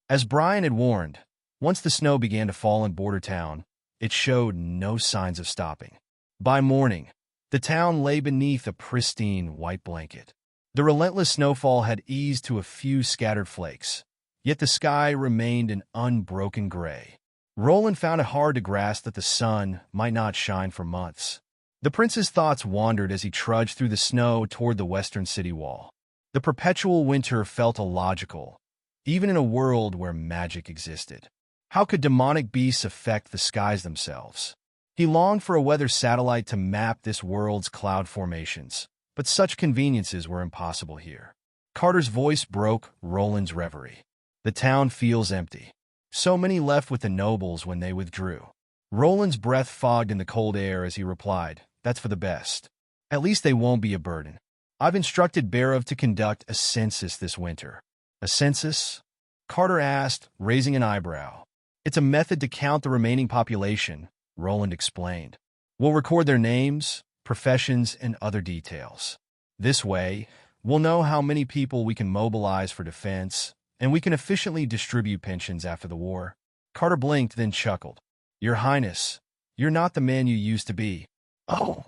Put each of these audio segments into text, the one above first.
As Brian had warned, once the snow began to fall in Border Town, it showed no signs of stopping. By morning, the town lay beneath a pristine white blanket. The relentless snowfall had eased to a few scattered flakes, yet the sky remained an unbroken gray. Roland found it hard to grasp that the sun might not shine for months. The prince's thoughts wandered as he trudged through the snow toward the western city wall. The perpetual winter felt illogical, even in a world where magic existed. How could demonic beasts affect the skies themselves? He longed for a weather satellite to map this world's cloud formations, but such conveniences were impossible here. Carter's voice broke Roland's reverie. The town feels empty. So many left with the nobles when they withdrew. Roland's breath fogged in the cold air as he replied, "That's for the best. At least they won't be a burden. I've instructed Barov to conduct a census this winter." "A census?" Carter asked, raising an eyebrow. "It's a method to count the remaining population," Roland explained. "We'll record their names, professions, and other details. This way, we'll know how many people we can mobilize for defense, and we can efficiently distribute pensions after the war." Carter blinked, then chuckled. "Your Highness, you're not the man you used to be." "Oh?"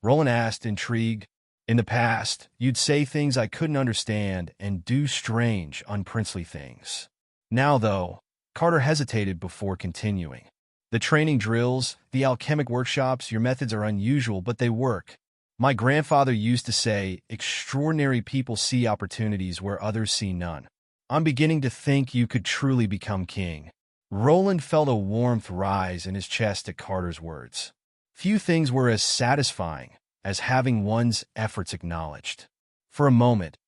Roland asked, intrigued. "In the past, you'd say things I couldn't understand and do strange, unprincely things. Now, though," Carter hesitated before continuing. "The training drills, the alchemic workshops, your methods are unusual, but they work. My grandfather used to say, extraordinary people see opportunities where others see none. I'm beginning to think you could truly become king." Roland felt a warmth rise in his chest at Carter's words. Few things were as satisfying as having one's efforts acknowledged. For a moment,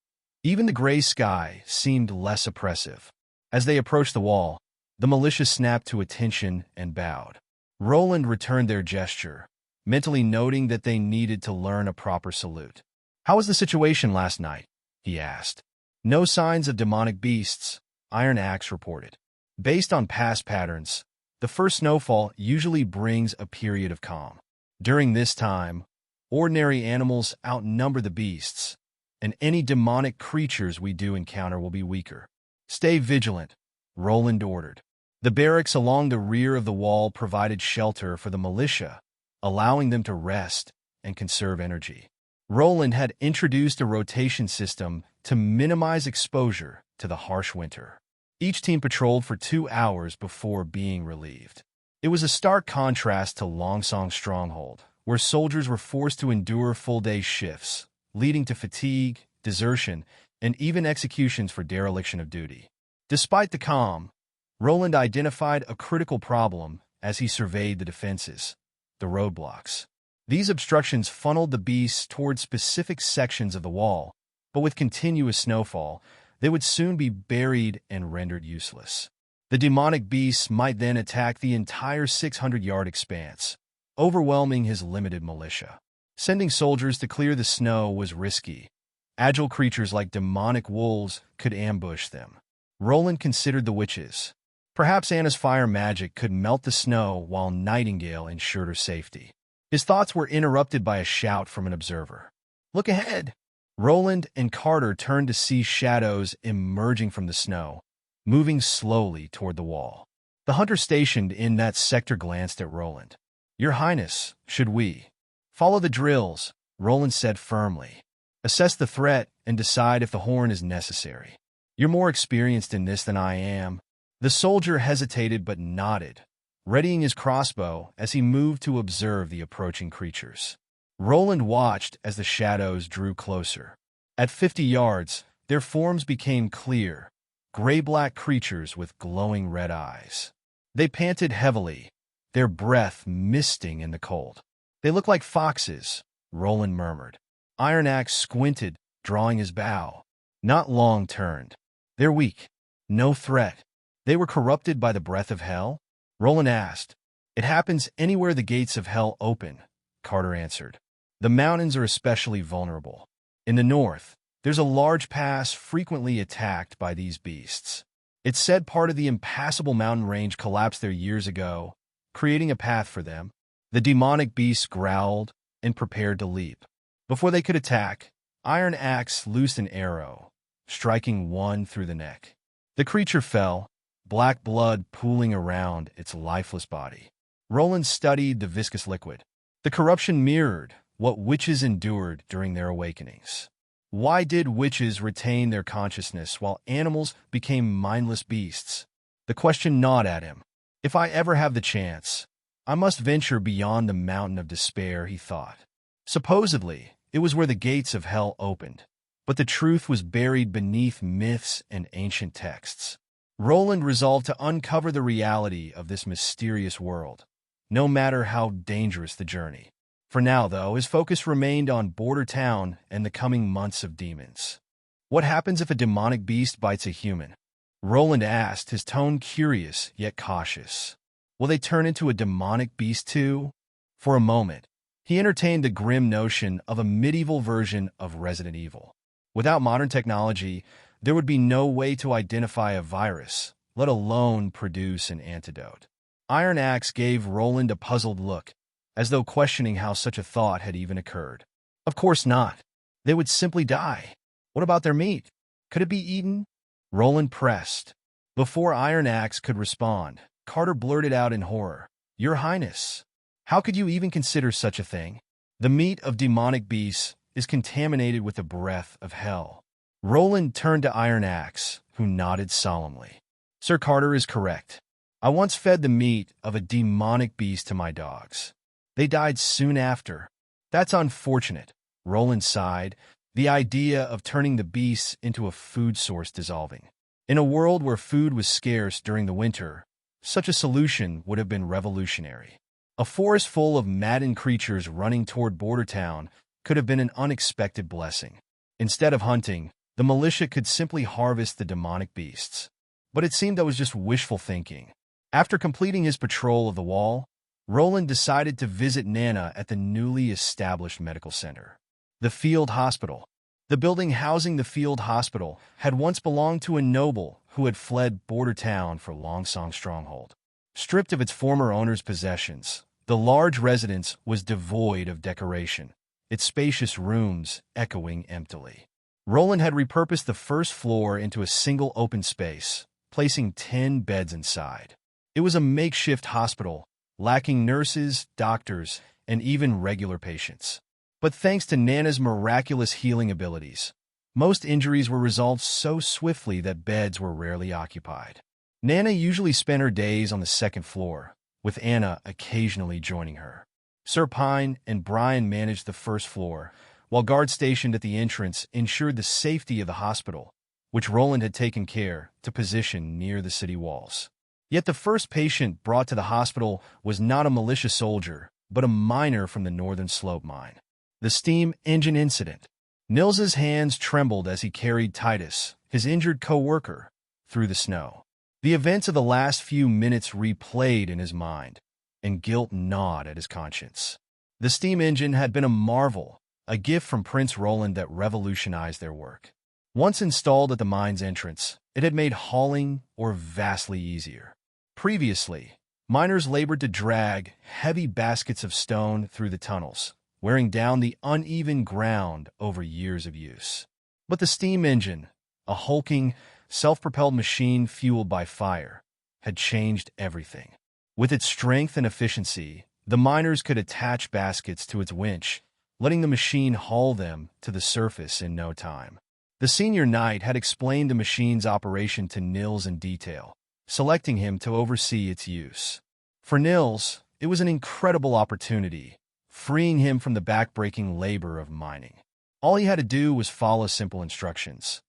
even the gray sky seemed less oppressive. As they approached the wall, the militia snapped to attention and bowed. Roland returned their gesture, mentally noting that they needed to learn a proper salute. "How was the situation last night?" he asked. "No signs of demonic beasts," Iron Axe reported. "Based on past patterns, the first snowfall usually brings a period of calm. During this time, ordinary animals outnumber the beasts, and any demonic creatures we do encounter will be weaker. Stay vigilant," Roland ordered. The barracks along the rear of the wall provided shelter for the militia, allowing them to rest and conserve energy. Roland had introduced a rotation system to minimize exposure to the harsh winter. Each team patrolled for 2 hours before being relieved. It was a stark contrast to Longsong's stronghold, where soldiers were forced to endure full-day shifts, leading to fatigue, desertion, and even executions for dereliction of duty. Despite the calm, Roland identified a critical problem as he surveyed the defenses: the roadblocks. These obstructions funneled the beasts toward specific sections of the wall, but with continuous snowfall, they would soon be buried and rendered useless. The demonic beasts might then attack the entire 600-yard expanse, overwhelming his limited militia. Sending soldiers to clear the snow was risky. Agile creatures like demonic wolves could ambush them. Roland considered the witches. Perhaps Anna's fire magic could melt the snow while Nightingale ensured her safety. His thoughts were interrupted by a shout from an observer. "Look ahead!" Roland and Carter turned to see shadows emerging from the snow, moving slowly toward the wall. The hunter stationed in that sector glanced at Roland. "Your Highness, should we?" "Follow the drills," Roland said firmly. "Assess the threat and decide if the horn is necessary. You're more experienced in this than I am." The soldier hesitated but nodded, readying his crossbow as he moved to observe the approaching creatures. Roland watched as the shadows drew closer. At 50 yards, their forms became clear, gray-black creatures with glowing red eyes. They panted heavily, their breath misting in the cold. "They look like foxes," Roland murmured. Iron Axe squinted, drawing his bow. "Not long-turned. They're weak. No threat." "They were corrupted by the breath of hell?" Roland asked. "It happens anywhere the gates of hell open," Carter answered. "The mountains are especially vulnerable. In the north, there's a large pass frequently attacked by these beasts. It's said part of the impassable mountain range collapsed there years ago, creating a path for them." The demonic beasts growled and prepared to leap. Before they could attack, Iron Axe loosed an arrow, striking one through the neck. The creature fell, black blood pooling around its lifeless body. Roland studied the viscous liquid. The corruption mirrored what witches endured during their awakenings. Why did witches retain their consciousness while animals became mindless beasts? The question gnawed at him. If I ever have the chance, I must venture beyond the mountain of despair, he thought. Supposedly, it was where the gates of hell opened, but the truth was buried beneath myths and ancient texts. Roland resolved to uncover the reality of this mysterious world, no matter how dangerous the journey. For now, though, his focus remained on Border Town and the coming months of demons. What happens if a demonic beast bites a human? Roland asked, his tone curious yet cautious. Will they turn into a demonic beast too? For a moment, he entertained the grim notion of a medieval version of Resident Evil. Without modern technology, there would be no way to identify a virus, let alone produce an antidote. Iron Axe gave Roland a puzzled look, as though questioning how such a thought had even occurred. Of course not. They would simply die. What about their meat? Could it be eaten? Roland pressed. Before Iron Axe could respond, Carter blurted out in horror, "Your Highness, how could you even consider such a thing? The meat of demonic beasts is contaminated with the breath of hell." Roland turned to Iron Axe, who nodded solemnly. "Sir Carter is correct. I once fed the meat of a demonic beast to my dogs. They died soon after. That's unfortunate," Roland sighed, the idea of turning the beasts into a food source dissolving. In a world where food was scarce during the winter, such a solution would have been revolutionary. A forest full of maddened creatures running toward Border Town could have been an unexpected blessing. Instead of hunting, the militia could simply harvest the demonic beasts. But it seemed that was just wishful thinking. After completing his patrol of the wall, Roland decided to visit Nana at the newly established medical center. The field hospital. The building housing the field hospital had once belonged to a noble who had fled Border Town for Longsong Stronghold. Stripped of its former owner's possessions, the large residence was devoid of decoration, its spacious rooms echoing emptily. Roland had repurposed the first floor into a single open space, placing 10 beds inside. It was a makeshift hospital, lacking nurses, doctors, and even regular patients. But thanks to Nana's miraculous healing abilities, most injuries were resolved so swiftly that beds were rarely occupied. Nana usually spent her days on the second floor, with Anna occasionally joining her. Sir Pine and Brian managed the first floor, while guards stationed at the entrance ensured the safety of the hospital, which Roland had taken care to position near the city walls. Yet the first patient brought to the hospital was not a militia soldier, but a miner from the Northern Slope mine. The steam engine incident. Nils's hands trembled as he carried Titus, his injured co-worker, through the snow. The events of the last few minutes replayed in his mind, and guilt gnawed at his conscience. The steam engine had been a marvel, a gift from Prince Roland that revolutionized their work. Once installed at the mine's entrance, it had made hauling vastly easier. Previously, miners labored to drag heavy baskets of stone through the tunnels, wearing down the uneven ground over years of use. But the steam engine, a hulking, self-propelled machine fueled by fire, had changed everything. With its strength and efficiency, the miners could attach baskets to its winch, letting the machine haul them to the surface in no time. The senior knight had explained the machine's operation to Nils in detail, selecting him to oversee its use. For Nils, it was an incredible opportunity, freeing him from the back-breaking labor of mining. All he had to do was follow simple instructions.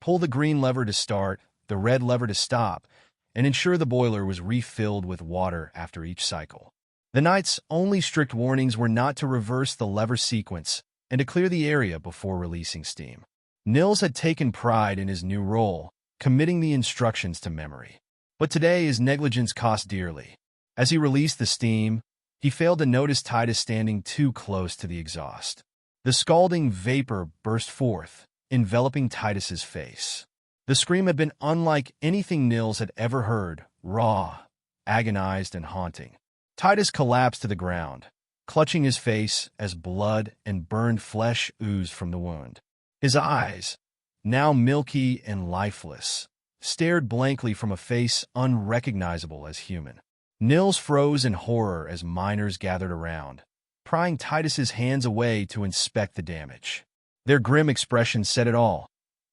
Pull the green lever to start, the red lever to stop, and ensure the boiler was refilled with water after each cycle. The knight's only strict warnings were not to reverse the lever sequence and to clear the area before releasing steam. Nils had taken pride in his new role, committing the instructions to memory. But today his negligence cost dearly. As he released the steam, he failed to notice Titus standing too close to the exhaust. The scalding vapor burst forth, enveloping Titus's face. The scream had been unlike anything Nils had ever heard, raw, agonized, and haunting. Titus collapsed to the ground, clutching his face as blood and burned flesh oozed from the wound. His eyes, now milky and lifeless, stared blankly from a face unrecognizable as human. Nils froze in horror as miners gathered around, prying Titus's hands away to inspect the damage. Their grim expression said it all.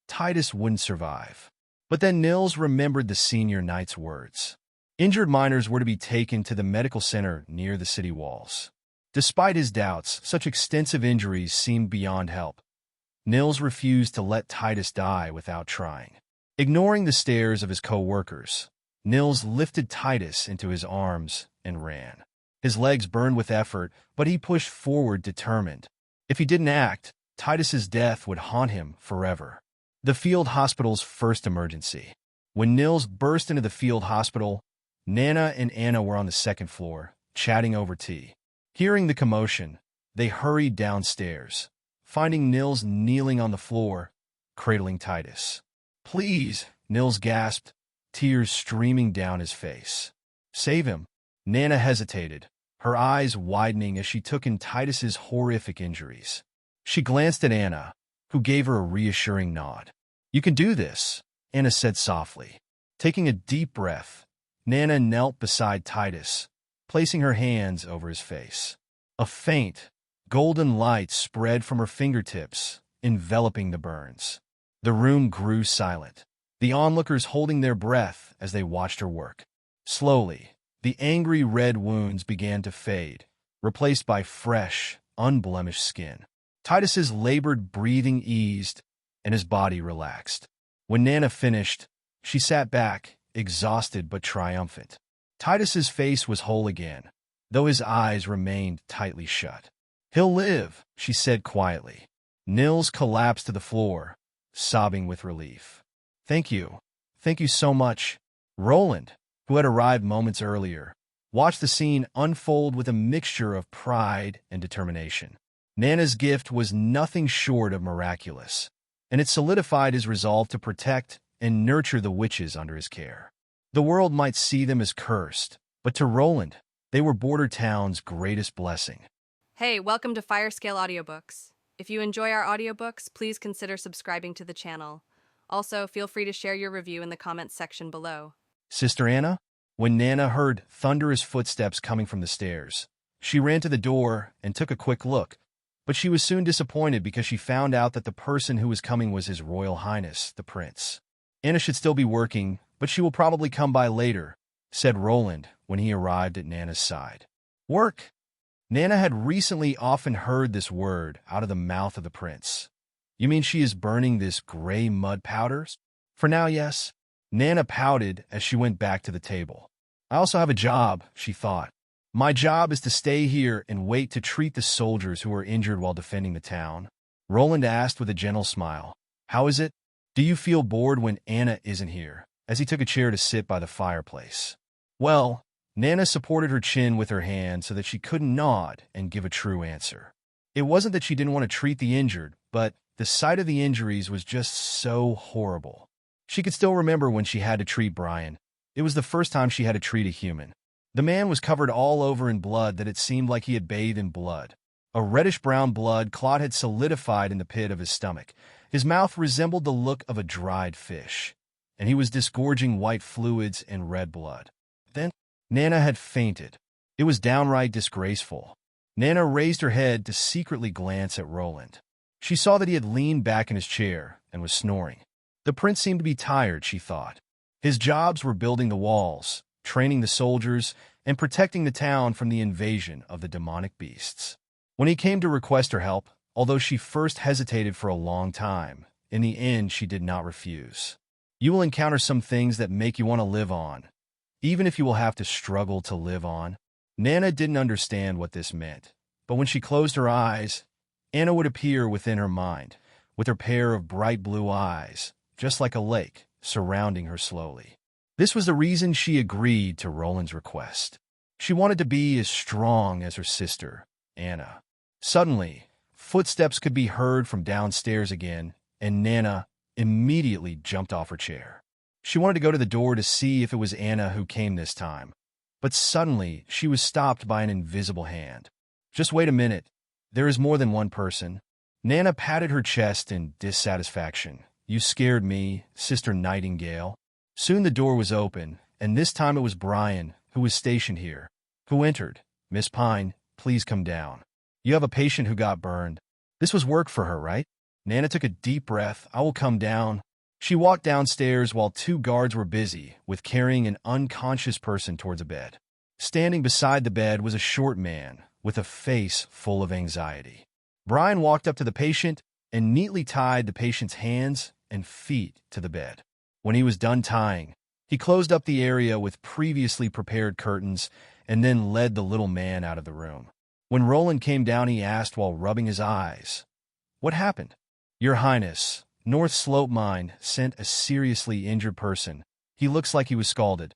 Titus wouldn't survive. But then Nils remembered the senior knight's words. Injured miners were to be taken to the medical center near the city walls. Despite his doubts, such extensive injuries seemed beyond help. Nils refused to let Titus die without trying. Ignoring the stares of his co-workers, Nils lifted Titus into his arms and ran. His legs burned with effort, but he pushed forward determined. If he didn't act, Titus's death would haunt him forever. The field hospital's first emergency. When Nils burst into the field hospital, Nana and Anna were on the second floor, chatting over tea. Hearing the commotion, they hurried downstairs, finding Nils kneeling on the floor, cradling Titus. "Please," Nils gasped, tears streaming down his face. "Save him." Nana hesitated, her eyes widening as she took in Titus's horrific injuries. She glanced at Anna, who gave her a reassuring nod. "You can do this," Anna said softly. Taking a deep breath, Nana knelt beside Titus, placing her hands over his face. A faint, golden light spread from her fingertips, enveloping the burns. The room grew silent, the onlookers holding their breath as they watched her work. Slowly, the angry red wounds began to fade, replaced by fresh, unblemished skin. Titus's labored breathing eased, and his body relaxed. When Nana finished, she sat back, exhausted but triumphant. Titus's face was whole again, though his eyes remained tightly shut. "He'll live," she said quietly. Nils collapsed to the floor, sobbing with relief. Thank you so much." Roland, who had arrived moments earlier, watched the scene unfold with a mixture of pride and determination. Nana's gift was nothing short of miraculous, and it solidified his resolve to protect and nurture the witches under his care. The world might see them as cursed, but to Roland, they were Border Town's greatest blessing. Hey, welcome to Firescale Audiobooks. If you enjoy our audiobooks, please consider subscribing to the channel. Also, feel free to share your review in the comments section below. Sister Anna? When Nana heard thunderous footsteps coming from the stairs, she ran to the door and took a quick look, but she was soon disappointed because she found out that the person who was coming was His Royal Highness, the Prince. "Anna should still be working, but she will probably come by later," said Roland when he arrived at Nana's side. "Work?" Nana had recently often heard this word out of the mouth of the prince. "You mean she is burning this gray mud powder?" "For now, yes." Nana pouted as she went back to the table. "I also have a job," she thought. "My job is to stay here and wait to treat the soldiers who are injured while defending the town." Roland asked with a gentle smile. "How is it? Do you feel bored when Anna isn't here?" as he took a chair to sit by the fireplace. "Well," Nana supported her chin with her hand so that she couldn't nod and give a true answer. It wasn't that she didn't want to treat the injured, but the sight of the injuries was just so horrible. She could still remember when she had to treat Brian. It was the first time she had to treat a human. The man was covered all over in blood that it seemed like he had bathed in blood. A reddish-brown blood clot had solidified in the pit of his stomach. His mouth resembled the look of a dried fish, and he was disgorging white fluids and red blood. Then Nana had fainted. It was downright disgraceful. Nana raised her head to secretly glance at Roland. She saw that he had leaned back in his chair and was snoring. The prince seemed to be tired, she thought. His jobs were building the walls, training the soldiers, and protecting the town from the invasion of the demonic beasts. When he came to request her help, although she first hesitated for a long time, in the end she did not refuse. "You will encounter some things that make you want to live on, even if you will have to struggle to live on." Nana didn't understand what this meant, but when she closed her eyes, Anna would appear within her mind, with her pair of bright blue eyes, just like a lake, surrounding her slowly. This was the reason she agreed to Roland's request. She wanted to be as strong as her sister, Anna. Suddenly, footsteps could be heard from downstairs again, and Nana immediately jumped off her chair. She wanted to go to the door to see if it was Anna who came this time, but suddenly she was stopped by an invisible hand. "Just wait a minute. There is more than one person." Nana patted her chest in dissatisfaction. "You scared me, Sister Nightingale." Soon the door was open, and this time it was Brian, who was stationed here, who entered. "Miss Pine, please come down. You have a patient who got burned." This was work for her, right? Nana took a deep breath. "I will come down." She walked downstairs while two guards were busy with carrying an unconscious person towards a bed. Standing beside the bed was a short man with a face full of anxiety. Brian walked up to the patient and neatly tied the patient's hands and feet to the bed. When he was done tying, he closed up the area with previously prepared curtains and then led the little man out of the room. When Roland came down, he asked while rubbing his eyes, "What happened?" "Your Highness, North Slope Mine sent a seriously injured person. He looks like he was scalded."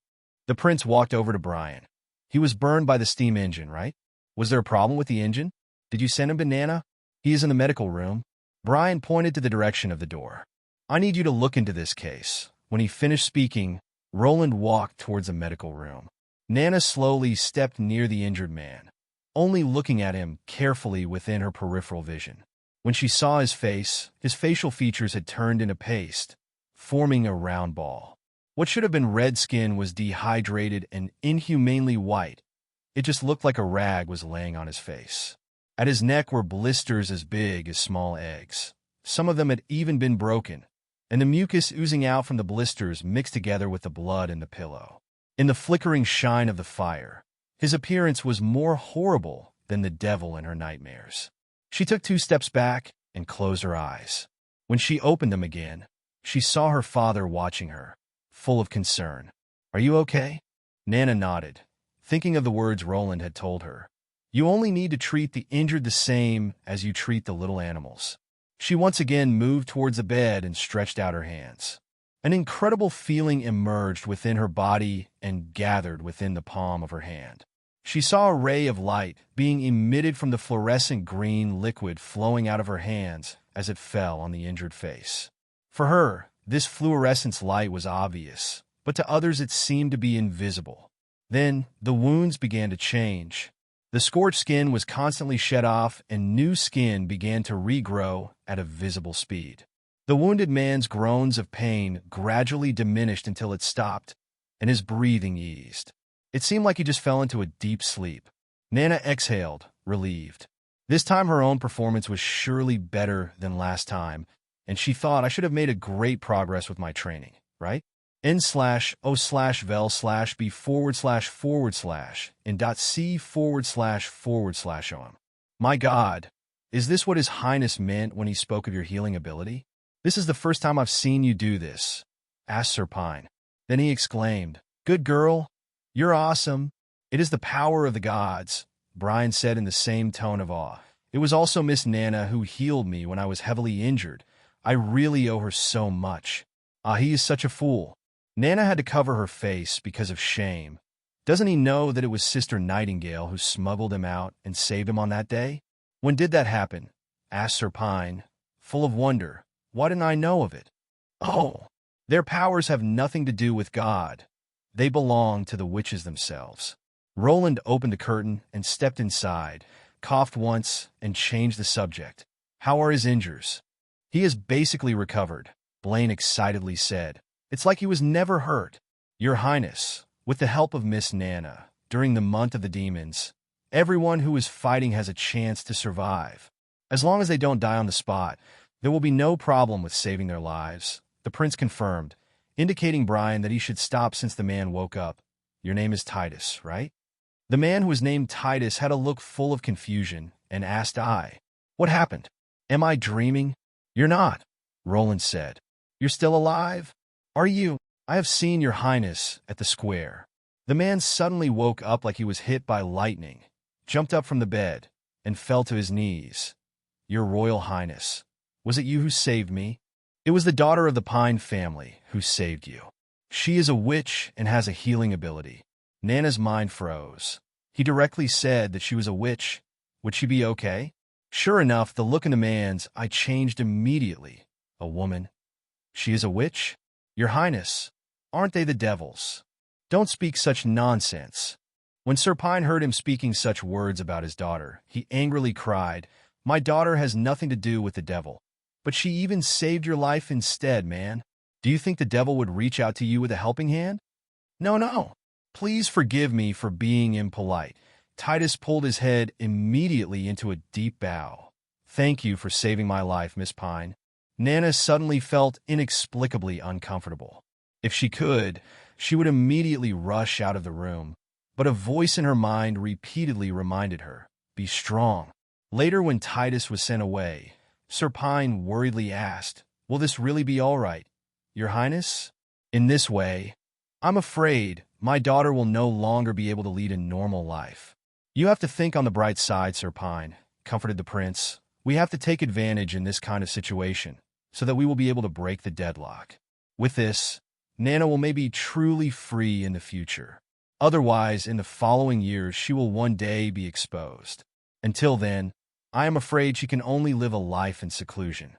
The prince walked over to Brian. "He was burned by the steam engine, right? Was there a problem with the engine? Did you send him to Nana? He is in the medical room." Brian pointed to the direction of the door. "I need you to look into this case." When he finished speaking, Roland walked towards the medical room. Nana slowly stepped near the injured man, only looking at him carefully within her peripheral vision. When she saw his face, his facial features had turned into paste, forming a round ball. What should have been red skin was dehydrated and inhumanely white. It just looked like a rag was laying on his face. At his neck were blisters as big as small eggs. Some of them had even been broken, and the mucus oozing out from the blisters mixed together with the blood in the pillow. In the flickering shine of the fire, his appearance was more horrible than the devil in her nightmares. She took 2 steps back and closed her eyes. When she opened them again, she saw her father watching her, full of concern. "Are you okay?" Nana nodded, thinking of the words Roland had told her. "You only need to treat the injured the same as you treat the little animals." She once again moved towards the bed and stretched out her hands. An incredible feeling emerged within her body and gathered within the palm of her hand. She saw a ray of light being emitted from the fluorescent green liquid flowing out of her hands as it fell on the injured face. For her, this fluorescence light was obvious, but to others it seemed to be invisible. Then, the wounds began to change. The scorched skin was constantly shed off, and new skin began to regrow at a visible speed. The wounded man's groans of pain gradually diminished until it stopped, and his breathing eased. It seemed like he just fell into a deep sleep. Nana exhaled, relieved. This time her own performance was surely better than last time, and she thought, "I should have made a great progress with my training, right? N/O/vel/B/in.C//OM. My God, is this what His Highness meant when he spoke of your healing ability? This is the first time I've seen you do this," asked Sir Pine. Then he exclaimed, "Good girl, you're awesome." "It is the power of the gods," Brian said in the same tone of awe. "It was also Miss Nana who healed me when I was heavily injured. I really owe her so much." "Ah, he is such a fool." Nana had to cover her face because of shame. Doesn't he know that it was Sister Nightingale who smuggled him out and saved him on that day? "When did that happen?" asked Sir Pine, full of wonder. "Why didn't I know of it?" "Oh, their powers have nothing to do with God. They belong to the witches themselves." Roland opened the curtain and stepped inside, coughed once, and changed the subject. "How are his injuries?" "He is basically recovered," Blaine excitedly said. "It's like he was never hurt." "Your Highness, with the help of Miss Nana, during the month of the demons, everyone who is fighting has a chance to survive. As long as they don't die on the spot, there will be no problem with saving their lives," the prince confirmed, indicating Brian that he should stop since the man woke up. "Your name is Titus, right?" The man who was named Titus had a look full of confusion and asked, "What happened? Am I dreaming?" "You're not," Roland said. "You're still alive? Are you? I have seen your Highness at the square." The man suddenly woke up like he was hit by lightning, jumped up from the bed, and fell to his knees. "Your Royal Highness, was it you who saved me?" "It was the daughter of the Pine family who saved you. She is a witch and has a healing ability." Nana's mind froze. He directly said that she was a witch. Would she be okay? Sure enough, the look in the man's eye changed immediately. "A woman? She is a witch? Your Highness, aren't they the devils? Don't speak such nonsense." When Sir Pine heard him speaking such words about his daughter, he angrily cried, "My daughter has nothing to do with the devil. But she even saved your life instead, man. Do you think the devil would reach out to you with a helping hand? No, no. Please forgive me for being impolite. Titus pulled his head immediately into a deep bow. Thank you for saving my life, Miss Pine. Nana suddenly felt inexplicably uncomfortable. If she could, she would immediately rush out of the room, but a voice in her mind repeatedly reminded her, be strong. Later, when Titus was sent away, Sir Pine worriedly asked, will this really be all right, Your Highness? In this way, I'm afraid my daughter will no longer be able to lead a normal life. You have to think on the bright side, Sir Pine, comforted the prince. We have to take advantage in this kind of situation, so that we will be able to break the deadlock. With this, Nana will maybe truly free in the future. Otherwise, in the following years, she will one day be exposed. Until then, I am afraid she can only live a life in seclusion.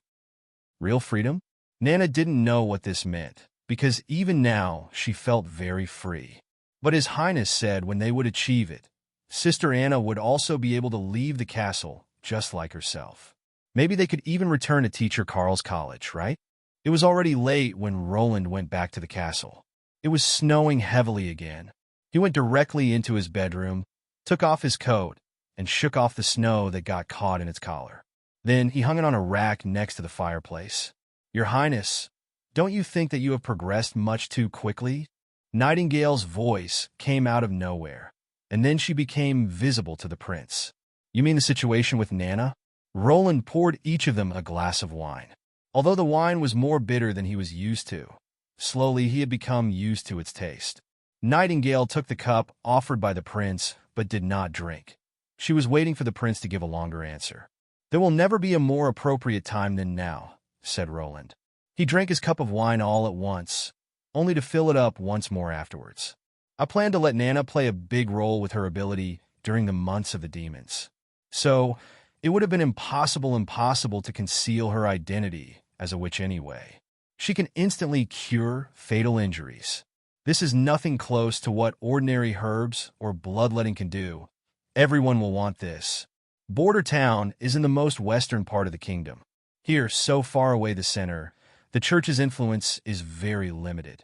Real freedom? Nana didn't know what this meant, because even now she felt very free. But His Highness said when they would achieve it, Sister Anna would also be able to leave the castle just like herself. Maybe they could even return to Teacher Carl's college, right? It was already late when Roland went back to the castle. It was snowing heavily again. He went directly into his bedroom, took off his coat, and shook off the snow that got caught in its collar. Then he hung it on a rack next to the fireplace. Your Highness, don't you think that you have progressed much too quickly? Nightingale's voice came out of nowhere, and then she became visible to the prince. You mean the situation with Nana? Roland poured each of them a glass of wine. Although the wine was more bitter than he was used to, slowly he had become used to its taste. Nightingale took the cup offered by the prince, but did not drink. She was waiting for the prince to give a longer answer. There will never be a more appropriate time than now, said Roland. He drank his cup of wine all at once, only to fill it up once more afterwards. I plan to let Nana play a big role with her ability during the months of the demons. So, it would have been impossible to conceal her identity as a witch anyway. She can instantly cure fatal injuries. This is nothing close to what ordinary herbs or bloodletting can do. Everyone will want this. Border Town is in the most western part of the kingdom. Here, so far away the center, the church's influence is very limited.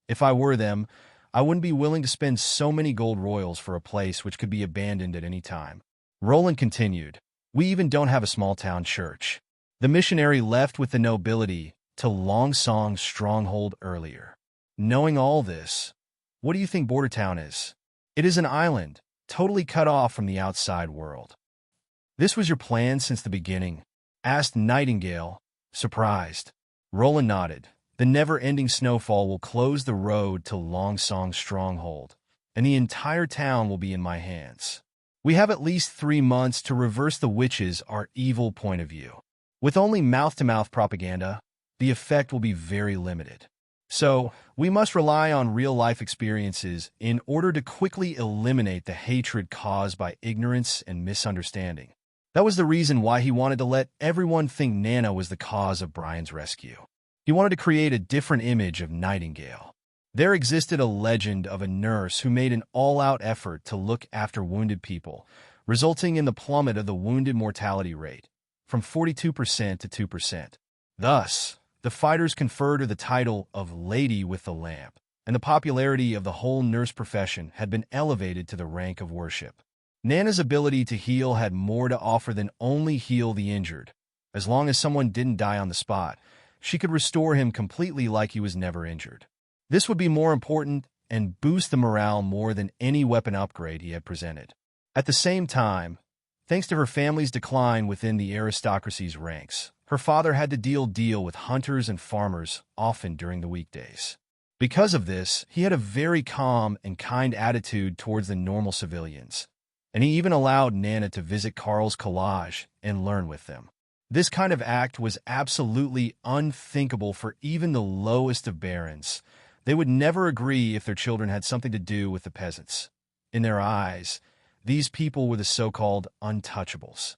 If I were them, I wouldn't be willing to spend so many gold royals for a place which could be abandoned at any time. Roland continued, we even don't have a small-town church. The missionary left with the nobility to Longsong's stronghold earlier. Knowing all this, what do you think Border Town is? It is an island, totally cut off from the outside world. This was your plan since the beginning? Asked Nightingale, surprised. Roland nodded. The never-ending snowfall will close the road to Longsong's stronghold, and the entire town will be in my hands. We have at least 3 months to reverse the witches' our evil point of view. With only mouth-to-mouth propaganda, the effect will be very limited. So, we must rely on real-life experiences in order to quickly eliminate the hatred caused by ignorance and misunderstanding. That was the reason why he wanted to let everyone think Nana was the cause of Brian's rescue. He wanted to create a different image of Nightingale. There existed a legend of a nurse who made an all-out effort to look after wounded people, resulting in the plummet of the wounded mortality rate, from 42% to 2%. Thus, the fighters conferred her the title of Lady with the Lamp, and the popularity of the whole nurse profession had been elevated to the rank of worship. Nana's ability to heal had more to offer than only heal the injured. As long as someone didn't die on the spot, she could restore him completely like he was never injured. This would be more important and boost the morale more than any weapon upgrade he had presented. At the same time, thanks to her family's decline within the aristocracy's ranks, her father had to deal with hunters and farmers, often during the weekdays. Because of this, he had a very calm and kind attitude towards the normal civilians, and he even allowed Nana to visit Carl's collage and learn with them. This kind of act was absolutely unthinkable for even the lowest of barons. They would never agree if their children had something to do with the peasants. In their eyes, these people were the so-called untouchables.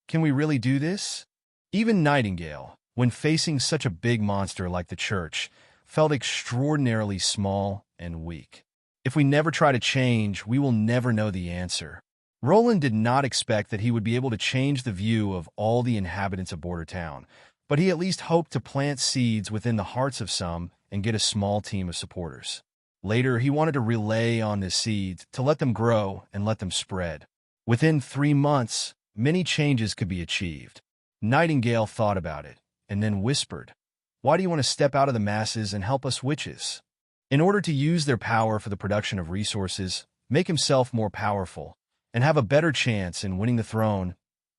Can we really do this? Even Nightingale, when facing such a big monster like the church, felt extraordinarily small and weak. If we never try to change, we will never know the answer. Roland did not expect that he would be able to change the view of all the inhabitants of Border Town, but he at least hoped to plant seeds within the hearts of some and get a small team of supporters. Later, he wanted to relay on the seeds to let them grow and let them spread. Within 3 months, many changes could be achieved. Nightingale thought about it and then whispered, "Why do you want to step out of the masses and help us witches?" In order to use their power for the production of resources, make himself more powerful, and have a better chance in winning the throne.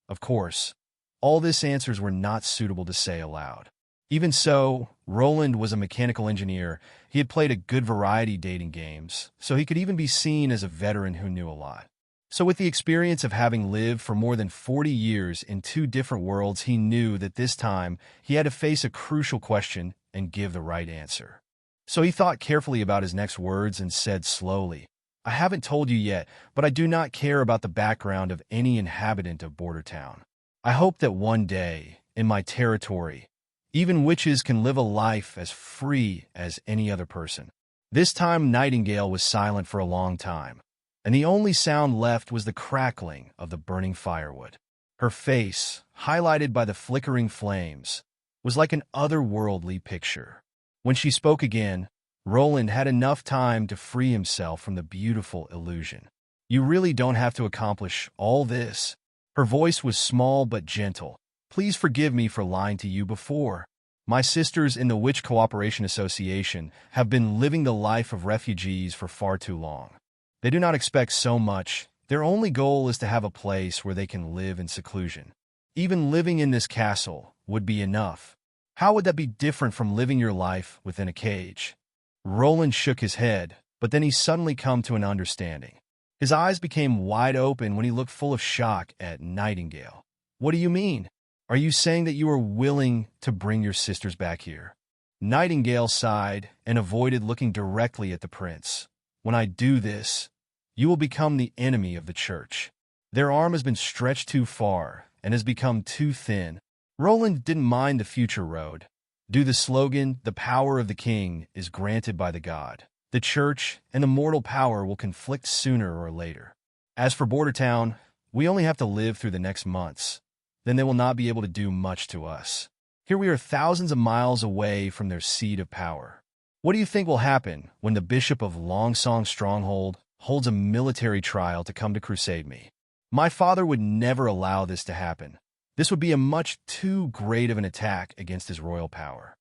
Of course, all these answers were not suitable to say aloud. Even so, Roland was a mechanical engineer. He had played a good variety dating games, so he could even be seen as a veteran who knew a lot. So with the experience of having lived for more than 40 years in 2 different worlds, he knew that this time he had to face a crucial question and give the right answer. So he thought carefully about his next words and said slowly, "I haven't told you yet, but I do not care about the background of any inhabitant of Border Town. I hope that one day, in my territory, even witches can live a life as free as any other person." This time Nightingale was silent for a long time, and the only sound left was the crackling of the burning firewood. Her face, highlighted by the flickering flames, was like an otherworldly picture. When she spoke again, Roland had enough time to free himself from the beautiful illusion. "You really don't have to accomplish all this." Her voice was small but gentle. "Please forgive me for lying to you before. My sisters in the Witch Cooperation Association have been living the life of refugees for far too long. They do not expect so much. Their only goal is to have a place where they can live in seclusion. Even living in this castle would be enough. How would that be different from living your life within a cage?" Roland shook his head, but then he suddenly come to an understanding. His eyes became wide open when he looked full of shock at Nightingale. "What do you mean? Are you saying that you are willing to bring your sisters back here?" Nightingale sighed and avoided looking directly at the prince. "When I do this, you will become the enemy of the church. Their arm has been stretched too far and has become too thin." Roland didn't mind the future road. Do the slogan, "The power of the king is granted by the god." The church and the mortal power will conflict sooner or later. As for Border Town, we only have to live through the next months. Then they will not be able to do much to us. Here we are thousands of miles away from their seat of power. What do you think will happen when the Bishop of Longsong Stronghold holds a military trial to come to crusade me? My father would never allow this to happen. This would be a much too great of an attack against his royal power.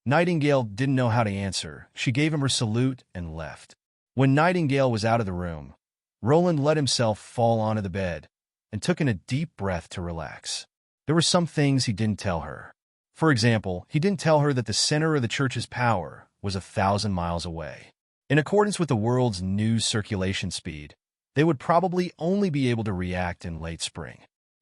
Nightingale didn't know how to answer. She gave him her salute and left. When Nightingale was out of the room, Roland let himself fall onto the bed and took in a deep breath to relax. There were some things he didn't tell her. For example, he didn't tell her that the center of the church's power was 1,000 miles away. In accordance with the world's news circulation speed, they would probably only be able to react in late spring.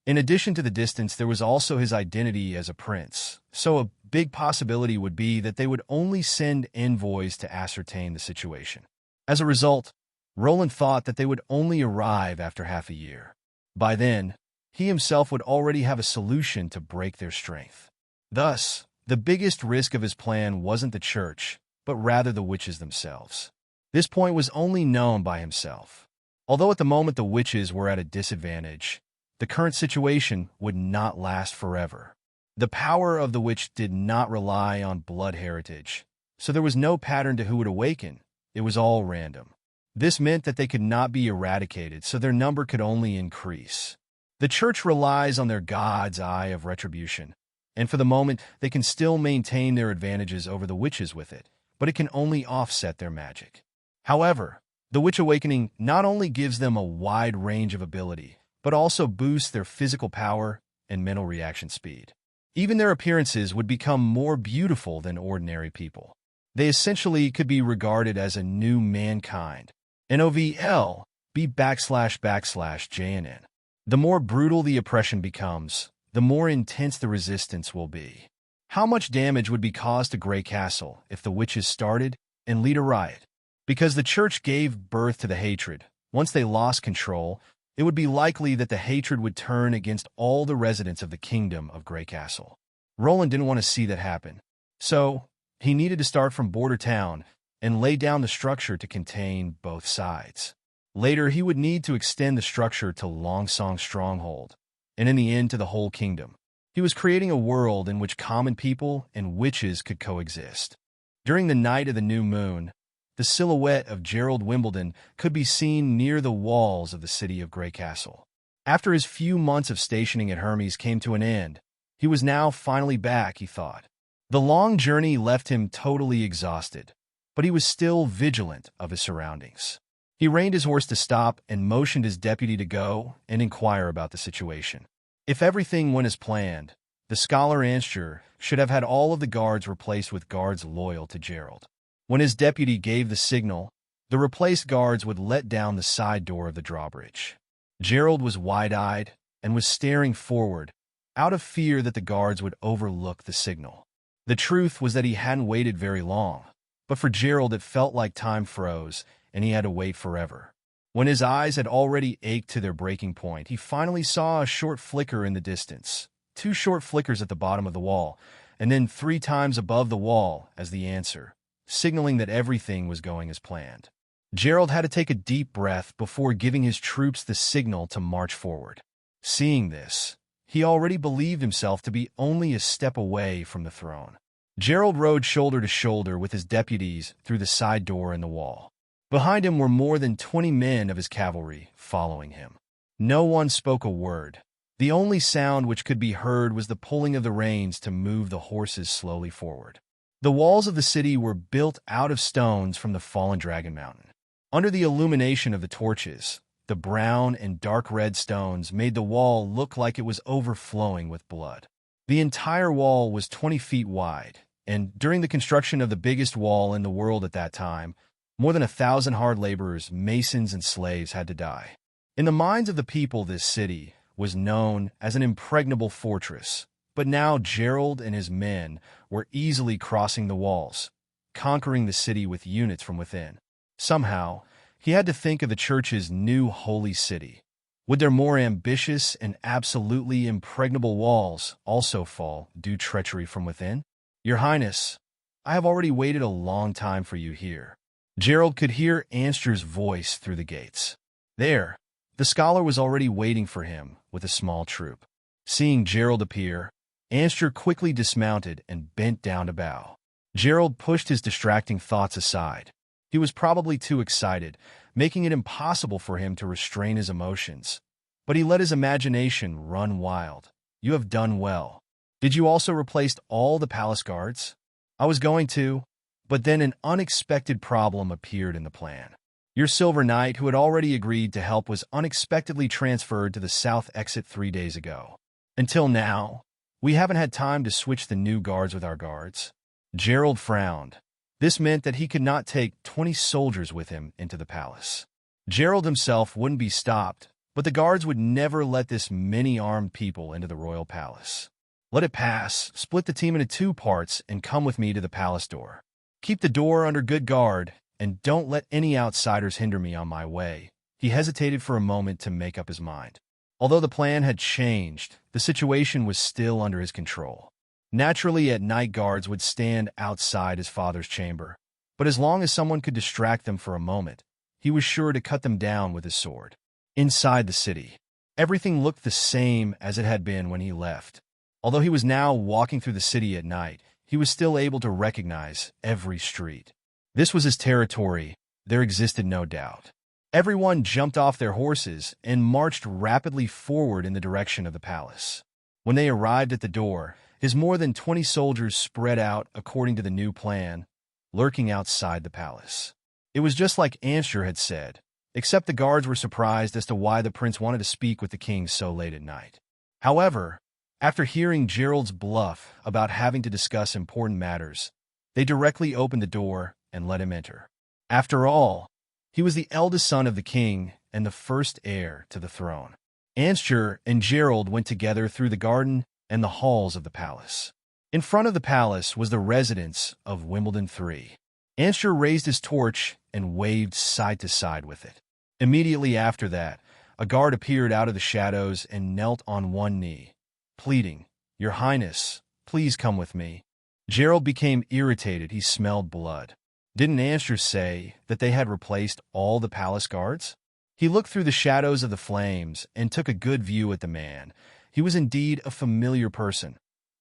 In addition to the distance, there was also his identity as a prince, so a big possibility would be that they would only send envoys to ascertain the situation. As a result, Roland thought that they would only arrive after half a year. By then, he himself would already have a solution to break their strength. Thus, the biggest risk of his plan wasn't the church, but rather the witches themselves. This point was only known by himself. Although at the moment the witches were at a disadvantage, the current situation would not last forever. The power of the witch did not rely on blood heritage, so there was no pattern to who would awaken. It was all random. This meant that they could not be eradicated, so their number could only increase. The church relies on their god's eye of retribution, and for the moment they can still maintain their advantages over the witches with it, but it can only offset their magic. However, the witch awakening not only gives them a wide range of ability, but also boosts their physical power and mental reaction speed. Even their appearances would become more beautiful than ordinary people. They essentially could be regarded as a new mankind. NOVLB //JNN. The more brutal the oppression becomes, the more intense the resistance will be. How much damage would be caused to Graycastle if the witches started and lead a riot? Because the church gave birth to the hatred, once they lost control, it would be likely that the hatred would turn against all the residents of the Kingdom of Graycastle. Roland didn't want to see that happen. So, he needed to start from Border Town and lay down the structure to contain both sides. Later, he would need to extend the structure to Longsong Stronghold, and in the end to the whole kingdom. He was creating a world in which common people and witches could coexist. During the night of the new moon, the silhouette of Roland Wimbledon could be seen near the walls of the city of Graycastle. After his few months of stationing at Hermes came to an end, he was now finally back, he thought. The long journey left him totally exhausted, but he was still vigilant of his surroundings. He reined his horse to stop and motioned his deputy to go and inquire about the situation. If everything went as planned, the scholar Anstur should have had all of the guards replaced with guards loyal to Gerald. When his deputy gave the signal, the replaced guards would let down the side door of the drawbridge. Gerald was wide-eyed and was staring forward, out of fear that the guards would overlook the signal. The truth was that he hadn't waited very long, but for Gerald it felt like time froze and he had to wait forever. When his eyes had already ached to their breaking point, he finally saw a short flicker in the distance, 2 short flickers at the bottom of the wall, and then 3 times above the wall as the answer, signaling that everything was going as planned. Gerald had to take a deep breath before giving his troops the signal to march forward. Seeing this, he already believed himself to be only a step away from the throne. Gerald rode shoulder to shoulder with his deputies through the side door in the wall. Behind him were more than 20 men of his cavalry following him. No one spoke a word. The only sound which could be heard was the pulling of the reins to move the horses slowly forward. The walls of the city were built out of stones from the fallen Dragon Mountain. Under the illumination of the torches, the brown and dark red stones made the wall look like it was overflowing with blood. The entire wall was 20 feet wide, and during the construction of the biggest wall in the world at that time, more than 1,000 hard laborers, masons, and slaves had to die. In the minds of the people, this city was known as an impregnable fortress, but now Gerald and his men were easily crossing the walls, conquering the city with units from within. Somehow, he had to think of the church's new holy city. Would their more ambitious and absolutely impregnable walls also fall due treachery from within? Your Highness, I have already waited a long time for you here. Gerald could hear Anstur's voice through the gates. There, the scholar was already waiting for him with a small troop. Seeing Gerald appear, Anstur quickly dismounted and bent down to bow. Gerald pushed his distracting thoughts aside. He was probably too excited, making it impossible for him to restrain his emotions. But he let his imagination run wild. You have done well. Did you also replace all the palace guards? I was going to, but then an unexpected problem appeared in the plan. Your Silver Knight, who had already agreed to help, was unexpectedly transferred to the south exit 3 days ago. Until now, we haven't had time to switch the new guards with our guards. Gerald frowned. This meant that he could not take 20 soldiers with him into the palace. Gerald himself wouldn't be stopped, but the guards would never let this many armed people into the royal palace. Let it pass, split the team into 2 parts, and come with me to the palace door. Keep the door under good guard, and don't let any outsiders hinder me on my way. He hesitated for a moment to make up his mind. Although the plan had changed, the situation was still under his control. Naturally, at night guards would stand outside his father's chamber, but as long as someone could distract them for a moment, he was sure to cut them down with his sword. Inside the city, everything looked the same as it had been when he left. Although he was now walking through the city at night, he was still able to recognize every street. This was his territory, there existed no doubt. Everyone jumped off their horses and marched rapidly forward in the direction of the palace. When they arrived at the door, his more than 20 soldiers spread out according to the new plan, lurking outside the palace. It was just like Anstur had said, except the guards were surprised as to why the prince wanted to speak with the king so late at night. However, after hearing Gerald's bluff about having to discuss important matters, they directly opened the door and let him enter. After all, he was the eldest son of the king and the first heir to the throne. Anstur and Gerald went together through the garden and the halls of the palace. In front of the palace was the residence of Wimbledon III. Anstur raised his torch and waved side to side with it. Immediately after that, a guard appeared out of the shadows and knelt on one knee, pleading, "Your Highness, please come with me." Gerald became irritated. He smelled blood. Didn't Anstur say that they had replaced all the palace guards? He looked through the shadows of the flames and took a good view at the man. He was indeed a familiar person,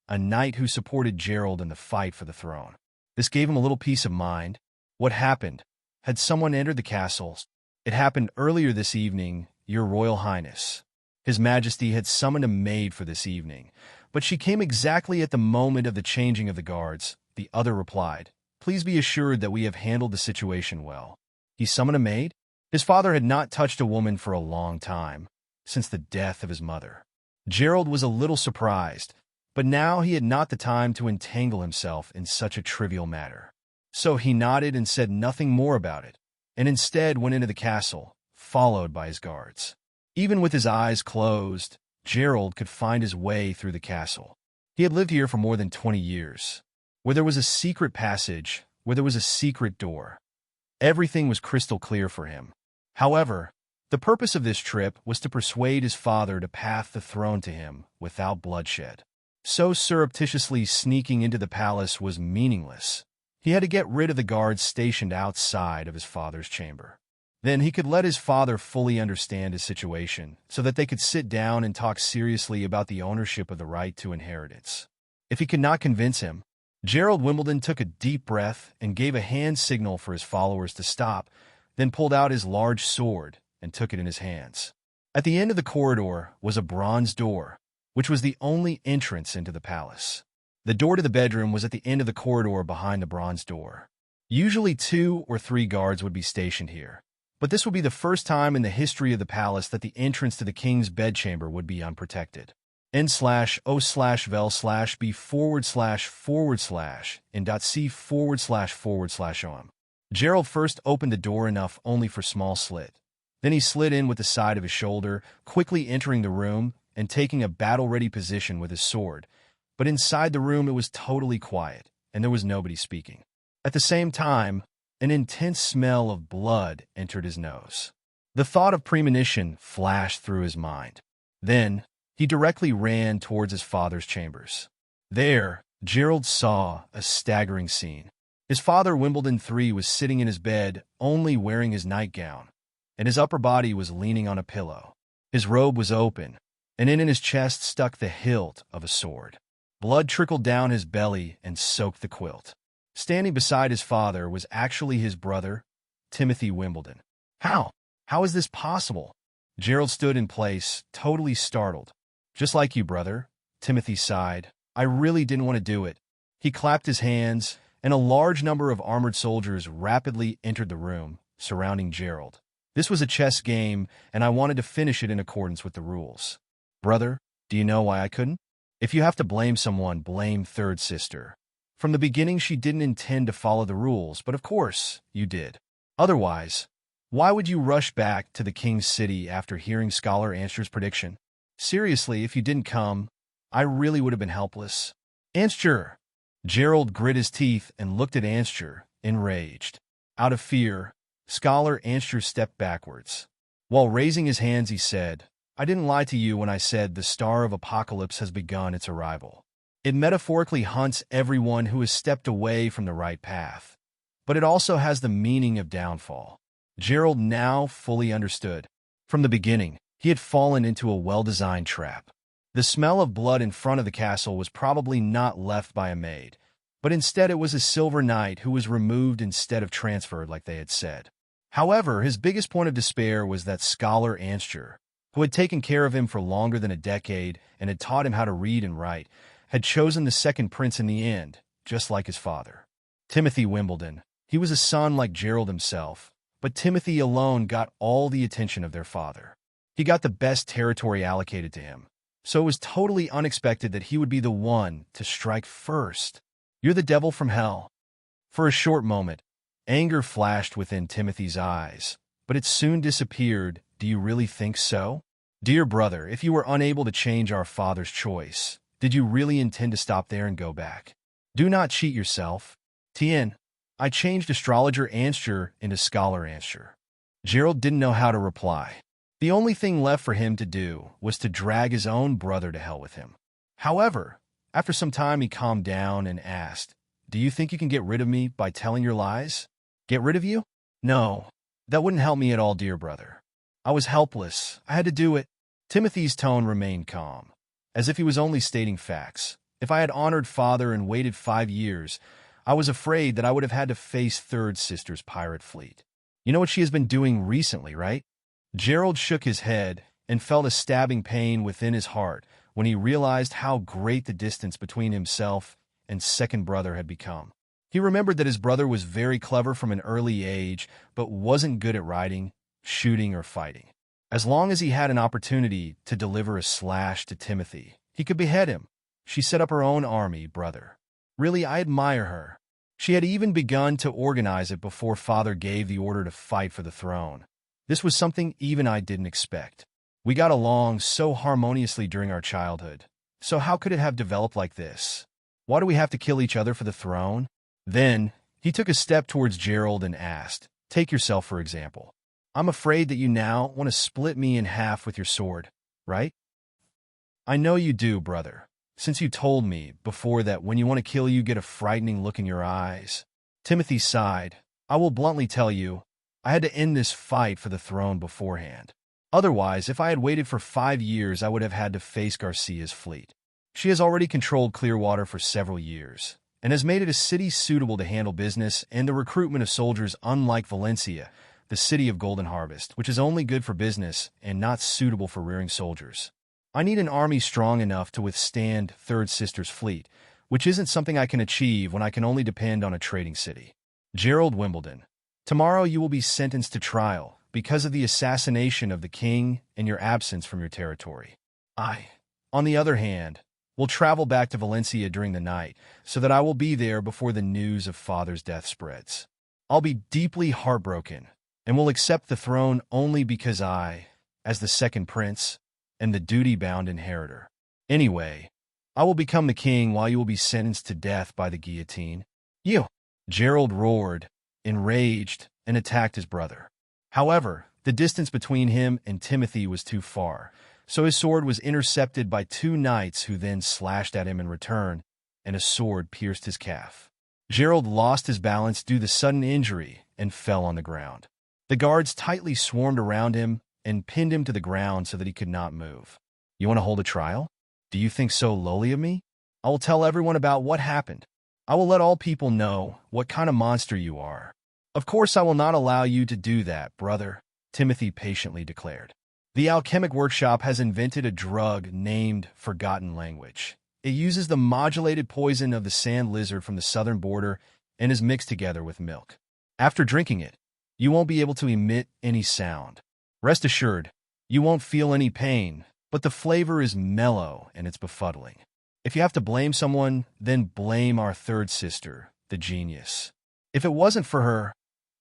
a knight who supported Gerald in the fight for the throne. This gave him a little peace of mind. What happened? Had someone entered the castle? It happened earlier this evening, Your Royal Highness. His Majesty had summoned a maid for this evening, but she came exactly at the moment of the changing of the guards. The other replied, Please be assured that we have handled the situation well. He summoned a maid? His father had not touched a woman for a long time, since the death of his mother. Gerald was a little surprised, but now he had not the time to entangle himself in such a trivial matter. So he nodded and said nothing more about it, and instead went into the castle, followed by his guards. Even with his eyes closed, Gerald could find his way through the castle. He had lived here for more than 20 years, where there was a secret passage, where there was a secret door. Everything was crystal clear for him. However, the purpose of this trip was to persuade his father to pass the throne to him without bloodshed. So surreptitiously sneaking into the palace was meaningless. He had to get rid of the guards stationed outside of his father's chamber. Then he could let his father fully understand his situation, so that they could sit down and talk seriously about the ownership of the right to inheritance. If he could not convince him, Gerald Wimbledon took a deep breath and gave a hand signal for his followers to stop, then pulled out his large sword and took it in his hands. At the end of the corridor was a bronze door, which was the only entrance into the palace. The door to the bedroom was at the end of the corridor behind the bronze door. Usually 2 or 3 guards would be stationed here, but this would be the first time in the history of the palace that the entrance to the king's bedchamber would be unprotected. N/O/vel/b/in.c//om. Gerald first opened the door enough only for small slit. Then he slid in with the side of his shoulder, quickly entering the room and taking a battle-ready position with his sword. But inside the room it was totally quiet, and there was nobody speaking. At the same time, an intense smell of blood entered his nose. The thought of premonition flashed through his mind. Then, he directly ran towards his father's chambers. There, Gerald saw a staggering scene. His father, Wimbledon III, was sitting in his bed, only wearing his nightgown, and his upper body was leaning on a pillow. His robe was open, and in his chest stuck the hilt of a sword. Blood trickled down his belly and soaked the quilt. Standing beside his father was actually his brother, Timothy Wimbledon. How? How is this possible? Gerald stood in place, totally startled. Just like you, brother, Timothy sighed. I really didn't want to do it. He clapped his hands, and a large number of armored soldiers rapidly entered the room, surrounding Gerald. This was a chess game, and I wanted to finish it in accordance with the rules. Brother, do you know why I couldn't? If you have to blame someone, blame third sister. From the beginning, she didn't intend to follow the rules, but of course, you did. Otherwise, why would you rush back to the king's city after hearing Scholar Anscher's prediction? Seriously, if you didn't come, I really would have been helpless. Anscher! Gerald grit his teeth and looked at Anscher, enraged. Out of fear, Scholar Anscher stepped backwards. While raising his hands, he said, I didn't lie to you when I said the star of apocalypse has begun its arrival. It metaphorically hunts everyone who has stepped away from the right path, but it also has the meaning of downfall. Gerald now fully understood. From the beginning, he had fallen into a well-designed trap. The smell of blood in front of the castle was probably not left by a maid, but instead it was a silver knight who was removed instead of transferred like they had said. However, his biggest point of despair was that Scholar Anscher, who had taken care of him for longer than a decade and had taught him how to read and write, had chosen the second prince in the end, just like his father. Timothy Wimbledon. He was a son like Gerald himself, but Timothy alone got all the attention of their father. He got the best territory allocated to him, so it was totally unexpected that he would be the one to strike first. You're the devil from hell. For a short moment, anger flashed within Timothy's eyes, but it soon disappeared. Do you really think so? Dear brother, if you were unable to change our father's choice, did you really intend to stop there and go back? Do not cheat yourself. Tien, I changed astrologer Anscher into Scholar Anscher. Gerald didn't know how to reply. The only thing left for him to do was to drag his own brother to hell with him. However, after some time he calmed down and asked, Do you think you can get rid of me by telling your lies? Get rid of you? No, that wouldn't help me at all, dear brother. I was helpless. I had to do it. Timothy's tone remained calm. as if he was only stating facts. If I had honored father and waited 5 years, I was afraid that I would have had to face third sister's pirate fleet. You know what she has been doing recently, right? Gerald shook his head and felt a stabbing pain within his heart when he realized how great the distance between himself and second brother had become. He remembered that his brother was very clever from an early age, but wasn't good at riding, shooting, or fighting. As long as he had an opportunity to deliver a slash to Timothy, he could behead him. She set up her own army, brother. Really, I admire her. She had even begun to organize it before father gave the order to fight for the throne. This was something even I didn't expect. We got along so harmoniously during our childhood. So how could it have developed like this? Why do we have to kill each other for the throne? Then, he took a step towards Gerald and asked, take yourself for example. I'm afraid that you now want to split me in half with your sword, right? I know you do, brother, since you told me before that when you want to kill you get a frightening look in your eyes. Timothy sighed. I will bluntly tell you, I had to end this fight for the throne beforehand. Otherwise, if I had waited for 5 years, I would have had to face Garcia's fleet. She has already controlled Clearwater for several years, and has made it a city suitable to handle business and the recruitment of soldiers, unlike Valencia, the city of Golden Harvest, which is only good for business and not suitable for rearing soldiers. I need an army strong enough to withstand Third Sister's fleet, which isn't something I can achieve when I can only depend on a trading city. Roland Wimbledon, tomorrow you will be sentenced to trial because of the assassination of the king and your absence from your territory. I, on the other hand, will travel back to Valencia during the night so that I will be there before the news of father's death spreads. I'll be deeply heartbroken and will accept the throne only because I, as the second prince, am the duty-bound inheritor. Anyway, I will become the king while you will be sentenced to death by the guillotine. You! Gerald roared, enraged, and attacked his brother. However, the distance between him and Timothy was too far, so his sword was intercepted by 2 knights who then slashed at him in return, and a sword pierced his calf. Gerald lost his balance due to the sudden injury and fell on the ground. The guards tightly swarmed around him and pinned him to the ground so that he could not move. You want to hold a trial? Do you think so lowly of me? I will tell everyone about what happened. I will let all people know what kind of monster you are. Of course I will not allow you to do that, brother, Timothy patiently declared. The alchemic workshop has invented a drug named Forgotten Language. It uses the modulated poison of the sand lizard from the southern border and is mixed together with milk. After drinking it, you won't be able to emit any sound. Rest assured, you won't feel any pain, but the flavor is mellow and it's befuddling. If you have to blame someone, then blame our third sister, the genius. If it wasn't for her,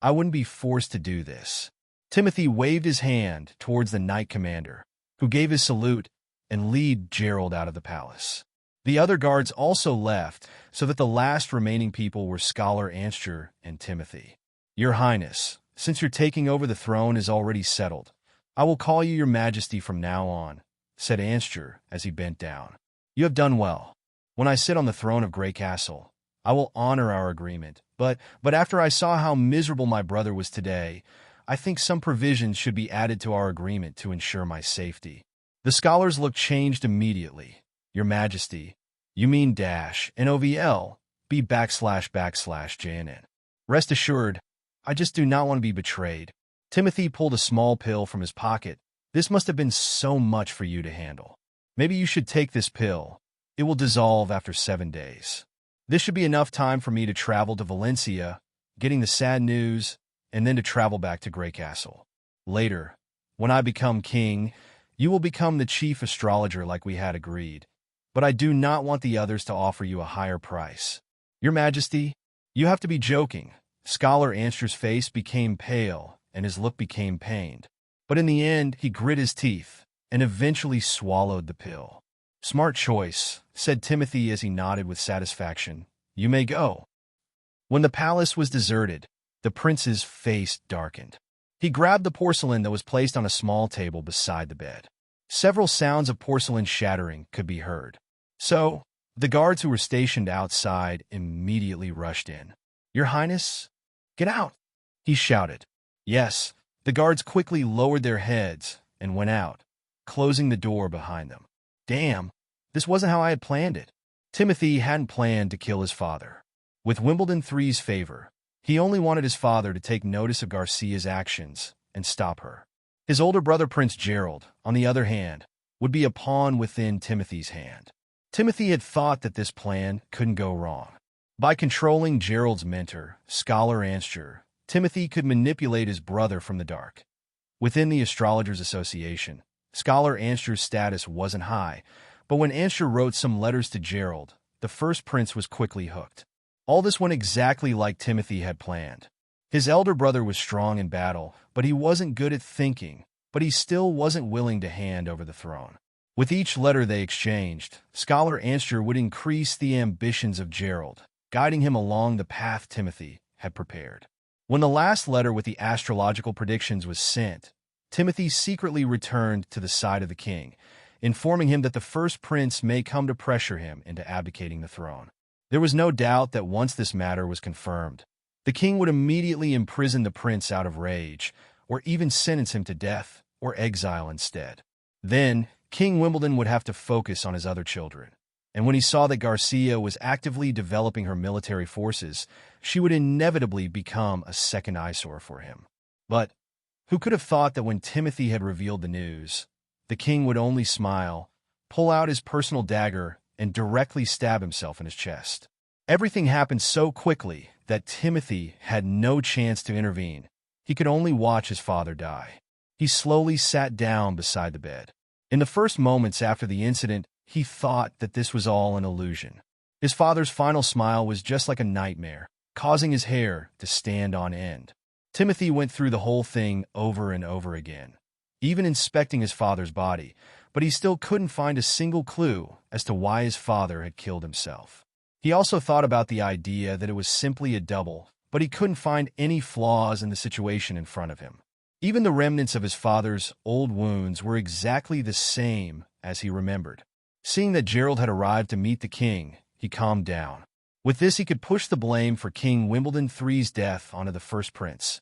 I wouldn't be forced to do this. Timothy waved his hand towards the knight commander, who gave his salute and led Gerald out of the palace. The other guards also left, so that the last remaining people were Scholar Anstur and Timothy. Your Highness, since your taking over the throne is already settled, I will call you your Majesty from now on, said Anstur as he bent down. You have done well. When I sit on the throne of Graycastle, I will honor our agreement, but after I saw how miserable my brother was today, I think some provisions should be added to our agreement to ensure my safety. The scholars looked changed immediately. Your Majesty, you mean -NOVL, B //JNN. Rest assured, I just do not want to be betrayed. Timothy pulled a small pill from his pocket. This must have been so much for you to handle. Maybe you should take this pill. It will dissolve after 7 days. This should be enough time for me to travel to Valencia, getting the sad news, and then to travel back to Graycastle. Later, when I become king, you will become the chief astrologer like we had agreed. But I do not want the others to offer you a higher price. Your Majesty, you have to be joking. Scholar Anstur's face became pale, and his look became pained. But in the end, he grit his teeth and eventually swallowed the pill. Smart choice, said Timothy as he nodded with satisfaction. You may go. When the palace was deserted, the prince's face darkened. He grabbed the porcelain that was placed on a small table beside the bed. Several sounds of porcelain shattering could be heard. So, the guards who were stationed outside immediately rushed in. Your Highness, get out, he shouted. Yes, the guards quickly lowered their heads and went out, closing the door behind them. Damn, This wasn't how I had planned it. Timothy hadn't planned to kill his father. With Wimbledon III's favor, he only wanted his father to take notice of Garcia's actions and stop her. His older brother Prince Gerald, on the other hand, would be a pawn within Timothy's hand. Timothy had thought that this plan couldn't go wrong. By controlling Gerald's mentor, Scholar Anster, Timothy could manipulate his brother from the dark. Within the Astrologers Association, Scholar Anster's status wasn't high, but when Anster wrote some letters to Gerald, the first prince was quickly hooked. All this went exactly like Timothy had planned. His elder brother was strong in battle, but he wasn't good at thinking, but he still wasn't willing to hand over the throne. With each letter they exchanged, Scholar Anster would increase the ambitions of Gerald, guiding him along the path Timothy had prepared. When the last letter with the astrological predictions was sent, Timothy secretly returned to the side of the king, informing him that the first prince may come to pressure him into abdicating the throne. There was no doubt that once this matter was confirmed, the king would immediately imprison the prince out of rage, or even sentence him to death or exile instead. Then, King Wimbledon would have to focus on his other children, and when he saw that Garcia was actively developing her military forces, she would inevitably become a second eyesore for him. But who could have thought that when Timothy had revealed the news, the king would only smile, pull out his personal dagger, and directly stab himself in his chest? Everything happened so quickly that Timothy had no chance to intervene. He could only watch his father die. He slowly sat down beside the bed. In the first moments after the incident, he thought that this was all an illusion. His father's final smile was just like a nightmare, causing his hair to stand on end. Timothy went through the whole thing over and over again, even inspecting his father's body, but he still couldn't find a single clue as to why his father had killed himself. He also thought about the idea that it was simply a double, but he couldn't find any flaws in the situation in front of him. Even the remnants of his father's old wounds were exactly the same as he remembered. Seeing that Gerald had arrived to meet the king, he calmed down. With this, he could push the blame for King Wimbledon III's death onto the first prince,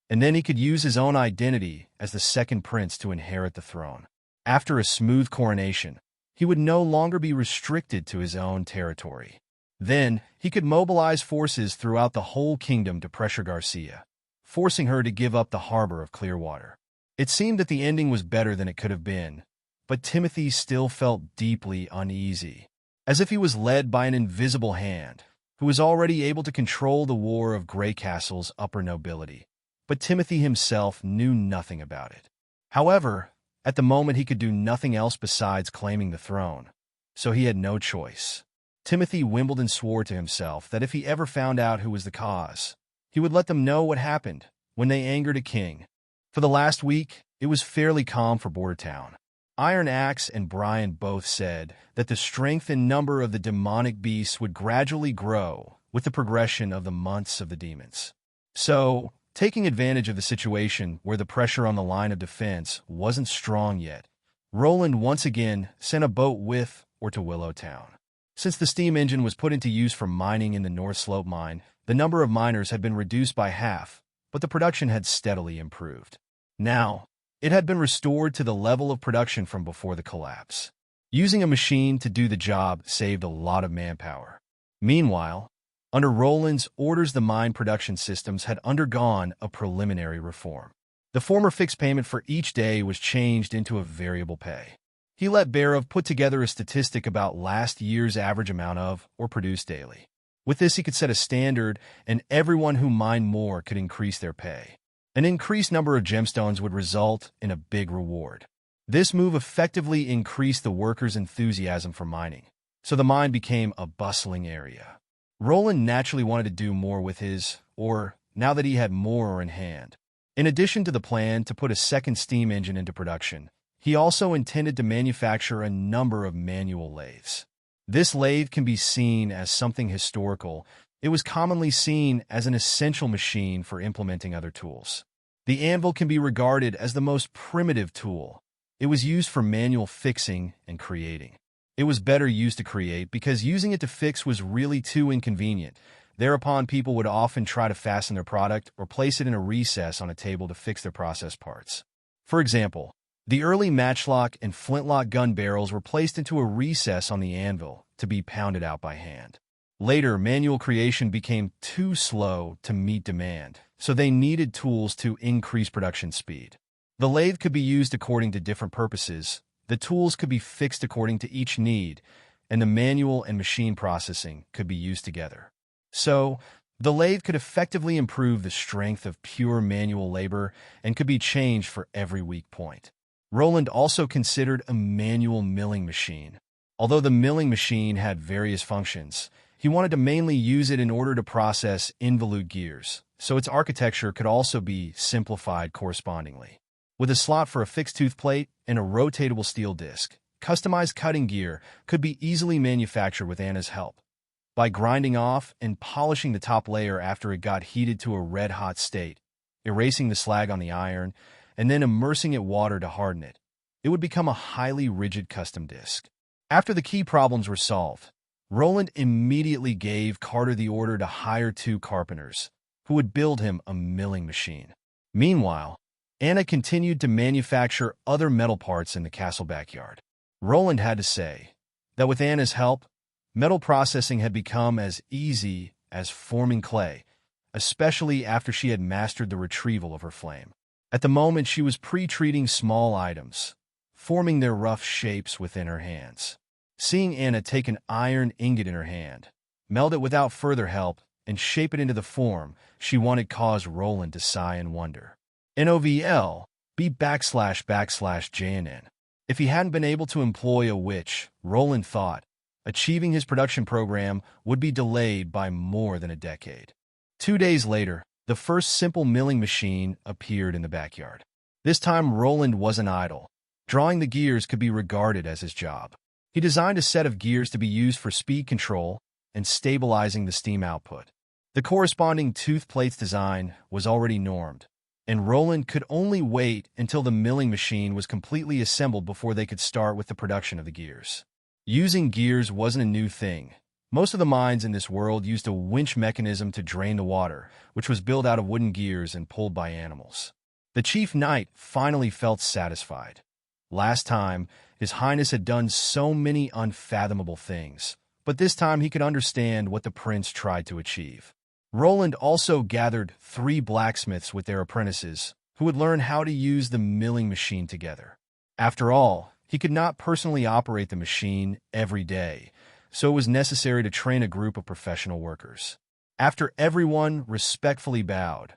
and then he could use his own identity as the second prince to inherit the throne. After a smooth coronation, he would no longer be restricted to his own territory. Then, he could mobilize forces throughout the whole kingdom to pressure Garcia, forcing her to give up the harbor of Clearwater. It seemed that the ending was better than it could have been, but Timothy still felt deeply uneasy, as if he was led by an invisible hand, who was already able to control the war of Graycastle's upper nobility. But Timothy himself knew nothing about it. However, at the moment he could do nothing else besides claiming the throne, so he had no choice. Timothy Wimbledon swore to himself that if he ever found out who was the cause, he would let them know what happened when they angered a king. For the last week, it was fairly calm for Bordertown. Iron Axe and Brian both said that the strength and number of the demonic beasts would gradually grow with the progression of the months of the demons. So, taking advantage of the situation where the pressure on the line of defense wasn't strong yet, Roland once again sent a boat with or to Willowtown. Since the steam engine was put into use for mining in the North Slope mine, the number of miners had been reduced by half, but the production had steadily improved. Now, it had been restored to the level of production from before the collapse. Using a machine to do the job saved a lot of manpower. Meanwhile, under Roland's orders, the mine production systems had undergone a preliminary reform. The former fixed payment for each day was changed into a variable pay. He let Barov put together a statistic about last year's average amount of, or produced daily. With this, he could set a standard, and everyone who mined more could increase their pay. An increased number of gemstones would result in a big reward. This move effectively increased the workers' enthusiasm for mining, so the mine became a bustling area. Roland naturally wanted to do more with his, or now that he had more in hand. In addition to the plan to put a second steam engine into production, he also intended to manufacture a number of manual lathes. This lathe can be seen as something historical. It was commonly seen as an essential machine for implementing other tools. The anvil can be regarded as the most primitive tool. It was used for manual fixing and creating. It was better used to create because using it to fix was really too inconvenient. Thereupon, people would often try to fasten their product or place it in a recess on a table to fix their process parts. For example, The early matchlock and flintlock gun barrels were placed into a recess on the anvil to be pounded out by hand. Later, manual creation became too slow to meet demand, so they needed tools to increase production speed. The lathe could be used according to different purposes, the tools could be fixed according to each need, and the manual and machine processing could be used together. So, the lathe could effectively improve the strength of pure manual labor and could be changed for every weak point. Roland also considered a manual milling machine. Although the milling machine had various functions, he wanted to mainly use it in order to process involute gears, so its architecture could also be simplified correspondingly. With a slot for a fixed tooth plate and a rotatable steel disc, customized cutting gear could be easily manufactured with Anna's help. By grinding off and polishing the top layer after it got heated to a red-hot state, erasing the slag on the iron, and then immersing it in water to harden it, it would become a highly rigid custom disc. After the key problems were solved, Roland immediately gave Carter the order to hire 2 carpenters, who would build him a milling machine. Meanwhile, Anna continued to manufacture other metal parts in the castle backyard. Roland had to say that with Anna's help, metal processing had become as easy as forming clay, especially after she had mastered the retrieval of her flame. At the moment, she was pre-treating small items, forming their rough shapes within her hands. Seeing Anna take an iron ingot in her hand, meld it without further help, and shape it into the form she wanted caused Roland to sigh in wonder. NOVL, B/JNN. If he hadn't been able to employ a witch, Roland thought, achieving his production program would be delayed by more than a decade. 2 days later, the first simple milling machine appeared in the backyard. This time, Roland wasn't idle. Drawing the gears could be regarded as his job. He designed a set of gears to be used for speed control and stabilizing the steam output. The corresponding tooth plates design was already normed, and Roland could only wait until the milling machine was completely assembled before they could start with the production of the gears. Using gears wasn't a new thing. Most of the mines in this world used a winch mechanism to drain the water, which was built out of wooden gears and pulled by animals. The chief knight finally felt satisfied. Last time, His Highness had done so many unfathomable things, but this time he could understand what the prince tried to achieve. Roland also gathered 3 blacksmiths with their apprentices, who would learn how to use the milling machine together. After all, he could not personally operate the machine every day, so it was necessary to train a group of professional workers. After everyone respectfully bowed,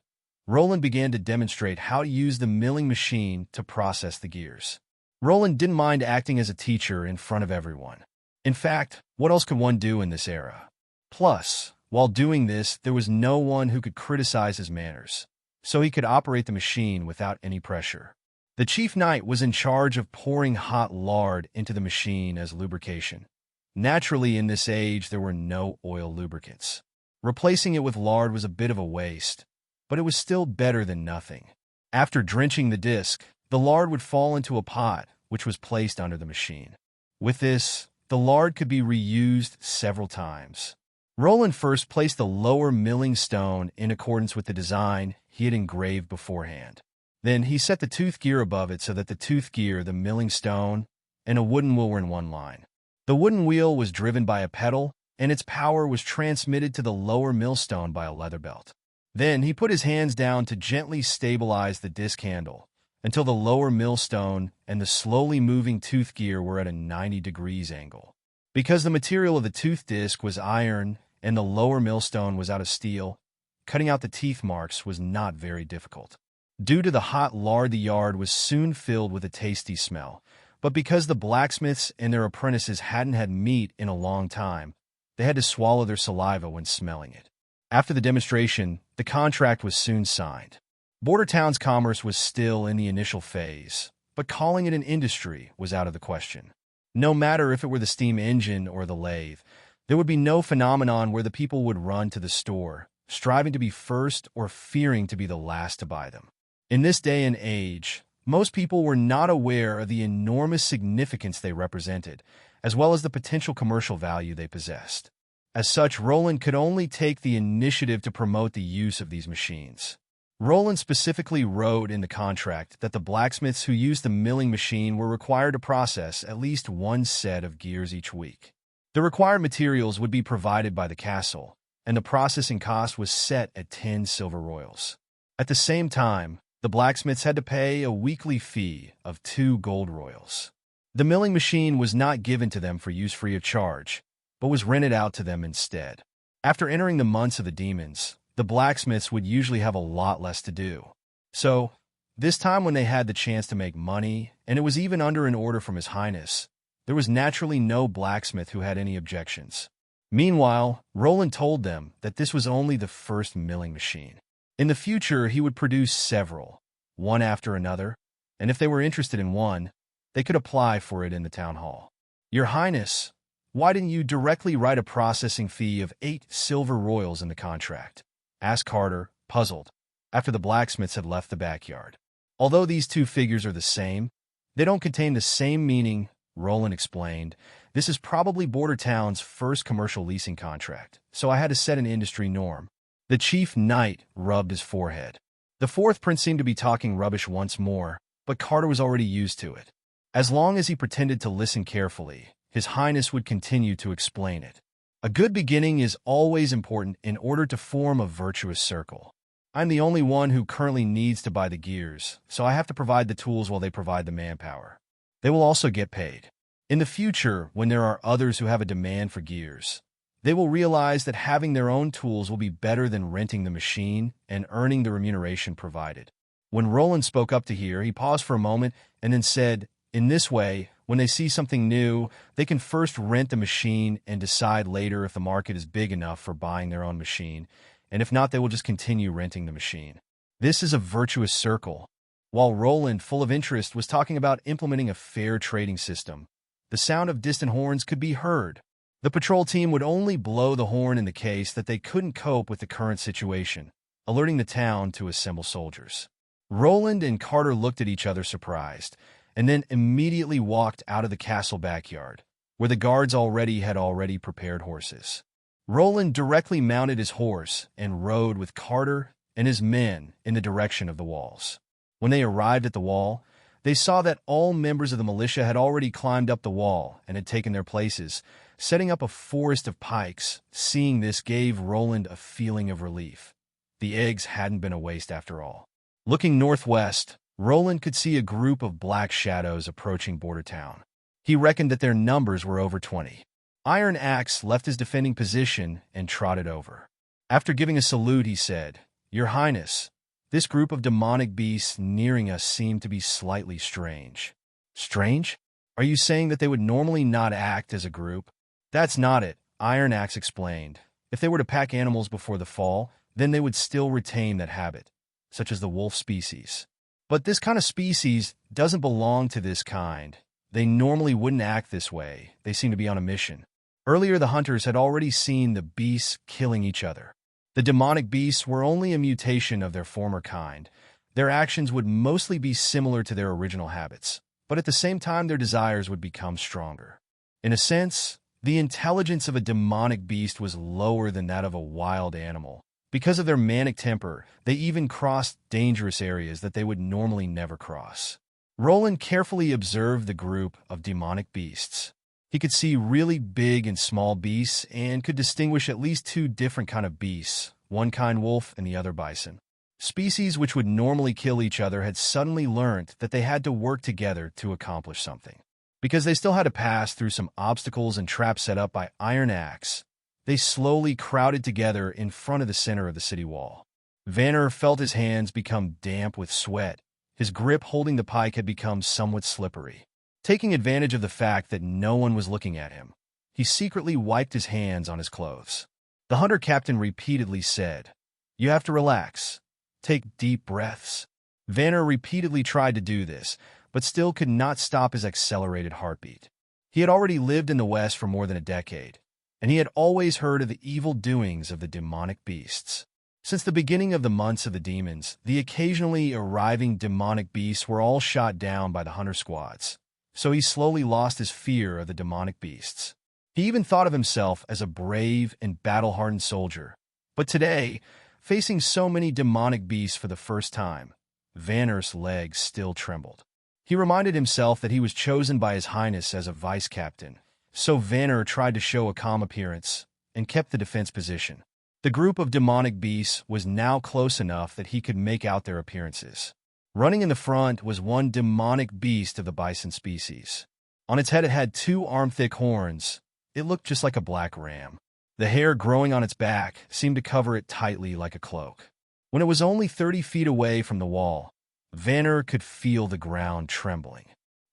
Roland began to demonstrate how to use the milling machine to process the gears. Roland didn't mind acting as a teacher in front of everyone. In fact, what else could one do in this era? Plus, while doing this, there was no one who could criticize his manners, so he could operate the machine without any pressure. The chief knight was in charge of pouring hot lard into the machine as lubrication. Naturally, in this age, there were no oil lubricants. Replacing it with lard was a bit of a waste, but it was still better than nothing. After drenching the disc, the lard would fall into a pot, which was placed under the machine. With this, the lard could be reused several times. Roland first placed the lower milling stone in accordance with the design he had engraved beforehand. Then he set the tooth gear above it so that the tooth gear, the milling stone, and a wooden wheel were in one line. The wooden wheel was driven by a pedal, and its power was transmitted to the lower millstone by a leather belt. Then he put his hands down to gently stabilize the disc handle until the lower millstone and the slowly moving tooth gear were at a 90 degrees angle. Because the material of the tooth disc was iron and the lower millstone was out of steel, cutting out the teeth marks was not very difficult. Due to the hot lard, the yard was soon filled with a tasty smell, but because the blacksmiths and their apprentices hadn't had meat in a long time, they had to swallow their saliva when smelling it. After the demonstration, the contract was soon signed. Bordertown's commerce was still in the initial phase, but calling it an industry was out of the question. No matter if it were the steam engine or the lathe, there would be no phenomenon where the people would run to the store, striving to be first or fearing to be the last to buy them. In this day and age, most people were not aware of the enormous significance they represented, as well as the potential commercial value they possessed. As such, Roland could only take the initiative to promote the use of these machines. Roland specifically wrote in the contract that the blacksmiths who used the milling machine were required to process at least one set of gears each week. The required materials would be provided by the castle, and the processing cost was set at 10 silver royals. At the same time, the blacksmiths had to pay a weekly fee of 2 gold royals. The milling machine was not given to them for use free of charge, but was rented out to them instead. After entering the months of the demons, the blacksmiths would usually have a lot less to do. So, this time when they had the chance to make money, and it was even under an order from His Highness, there was naturally no blacksmith who had any objections. Meanwhile, Roland told them that this was only the first milling machine. In the future, he would produce several, one after another, and if they were interested in one, they could apply for it in the town hall. Your Highness, why didn't you directly write a processing fee of 8 silver royals in the contract? Asked Carter, puzzled, after the blacksmiths had left the backyard. Although these two figures are the same, they don't contain the same meaning, Roland explained. This is probably Border Town's first commercial leasing contract, so I had to set an industry norm. The chief knight rubbed his forehead. The fourth prince seemed to be talking rubbish once more, but Carter was already used to it. As long as he pretended to listen carefully, His Highness would continue to explain it. A good beginning is always important in order to form a virtuous circle. I'm the only one who currently needs to buy the gears, so I have to provide the tools while they provide the manpower. They will also get paid. In the future, when there are others who have a demand for gears, they will realize that having their own tools will be better than renting the machine and earning the remuneration provided. When Roland spoke up to here, he paused for a moment and then said, in this way, when they see something new, they can first rent the machine and decide later if the market is big enough for buying their own machine, and if not, they will just continue renting the machine. This is a virtuous circle. While Roland, full of interest, was talking about implementing a fair trading system, the sound of distant horns could be heard. The patrol team would only blow the horn in the case that they couldn't cope with the current situation, alerting the town to assemble soldiers. Roland and Carter looked at each other surprised, and then immediately walked out of the castle backyard, where the guards had prepared horses. Roland directly mounted his horse and rode with Carter and his men in the direction of the walls. When they arrived at the wall, they saw that all members of the militia had already climbed up the wall and had taken their places, setting up a forest of pikes. Seeing this gave Roland a feeling of relief. The eggs hadn't been a waste after all. Looking northwest, Roland could see a group of black shadows approaching Border Town. He reckoned that their numbers were over 20. Iron Axe left his defending position and trotted over. After giving a salute, he said, Your Highness, this group of demonic beasts nearing us seemed to be slightly strange. Strange? Are you saying that they would normally not act as a group? That's not it, Iron Axe explained. If they were to pack animals before the fall, then they would still retain that habit, such as the wolf species. But this kind of species doesn't belong to this kind. They normally wouldn't act this way. They seem to be on a mission. Earlier, the hunters had already seen the beasts killing each other. The demonic beasts were only a mutation of their former kind. Their actions would mostly be similar to their original habits, but at the same time their desires would become stronger. In a sense, the intelligence of a demonic beast was lower than that of a wild animal. Because of their manic temper, they even crossed dangerous areas that they would normally never cross. Roland carefully observed the group of demonic beasts. He could see really big and small beasts and could distinguish at least 2 different kinds of beasts, one kind wolf and the other bison. Species which would normally kill each other had suddenly learned that they had to work together to accomplish something. Because they still had to pass through some obstacles and traps set up by Iron Axe, they slowly crowded together in front of the center of the city wall. Vanner felt his hands become damp with sweat. His grip holding the pike had become somewhat slippery. Taking advantage of the fact that no one was looking at him, he secretly wiped his hands on his clothes. The hunter captain repeatedly said, You have to relax. Take deep breaths. Vanner repeatedly tried to do this, but still could not stop his accelerated heartbeat. He had already lived in the West for more than a decade, and he had always heard of the evil doings of the demonic beasts. Since the beginning of the months of the demons, the occasionally arriving demonic beasts were all shot down by the hunter squads, so he slowly lost his fear of the demonic beasts. He even thought of himself as a brave and battle-hardened soldier. But today, Facing so many demonic beasts for the first time, Vanner's legs still trembled. He reminded himself that he was chosen by His Highness as a vice-captain, so Vanner tried to show a calm appearance and kept the defense position. The group of demonic beasts was now close enough that he could make out their appearances. Running in the front was one demonic beast of the bison species. On its head it had 2 arm-thick horns. It looked just like a black ram. The hair growing on its back seemed to cover it tightly like a cloak. When it was only 30 feet away from the wall, Vanner could feel the ground trembling.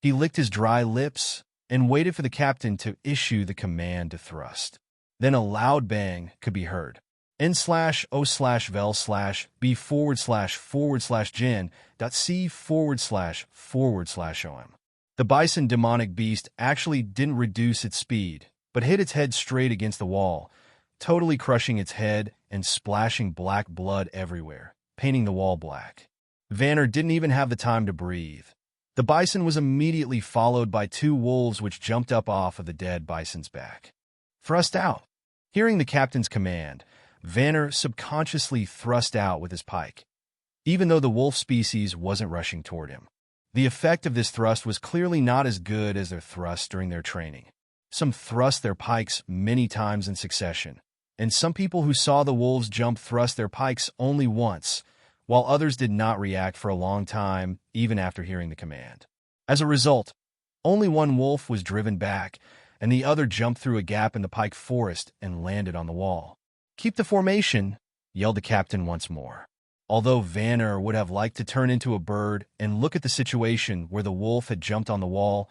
He licked his dry lips and waited for the captain to issue the command to thrust. Then a loud bang could be heard. N/O/vel/B/forward/gen.C//om. The bison demonic beast actually didn't reduce its speed, but hit its head straight against the wall, totally crushing its head and splashing black blood everywhere, painting the wall black. Vanner didn't even have the time to breathe. The bison was immediately followed by 2 wolves which jumped up off of the dead bison's back. Thrust out! Hearing the captain's command, Vanner subconsciously thrust out with his pike, even though the wolf species wasn't rushing toward him. The effect of this thrust was clearly not as good as their thrusts during their training. Some thrust their pikes many times in succession, and some people who saw the wolves jump thrust their pikes only once, while others did not react for a long time, even after hearing the command. As a result, only one wolf was driven back, and the other jumped through a gap in the pike forest and landed on the wall. "Keep the formation," yelled the captain once more. Although Vanner would have liked to turn into a bird and look at the situation where the wolf had jumped on the wall,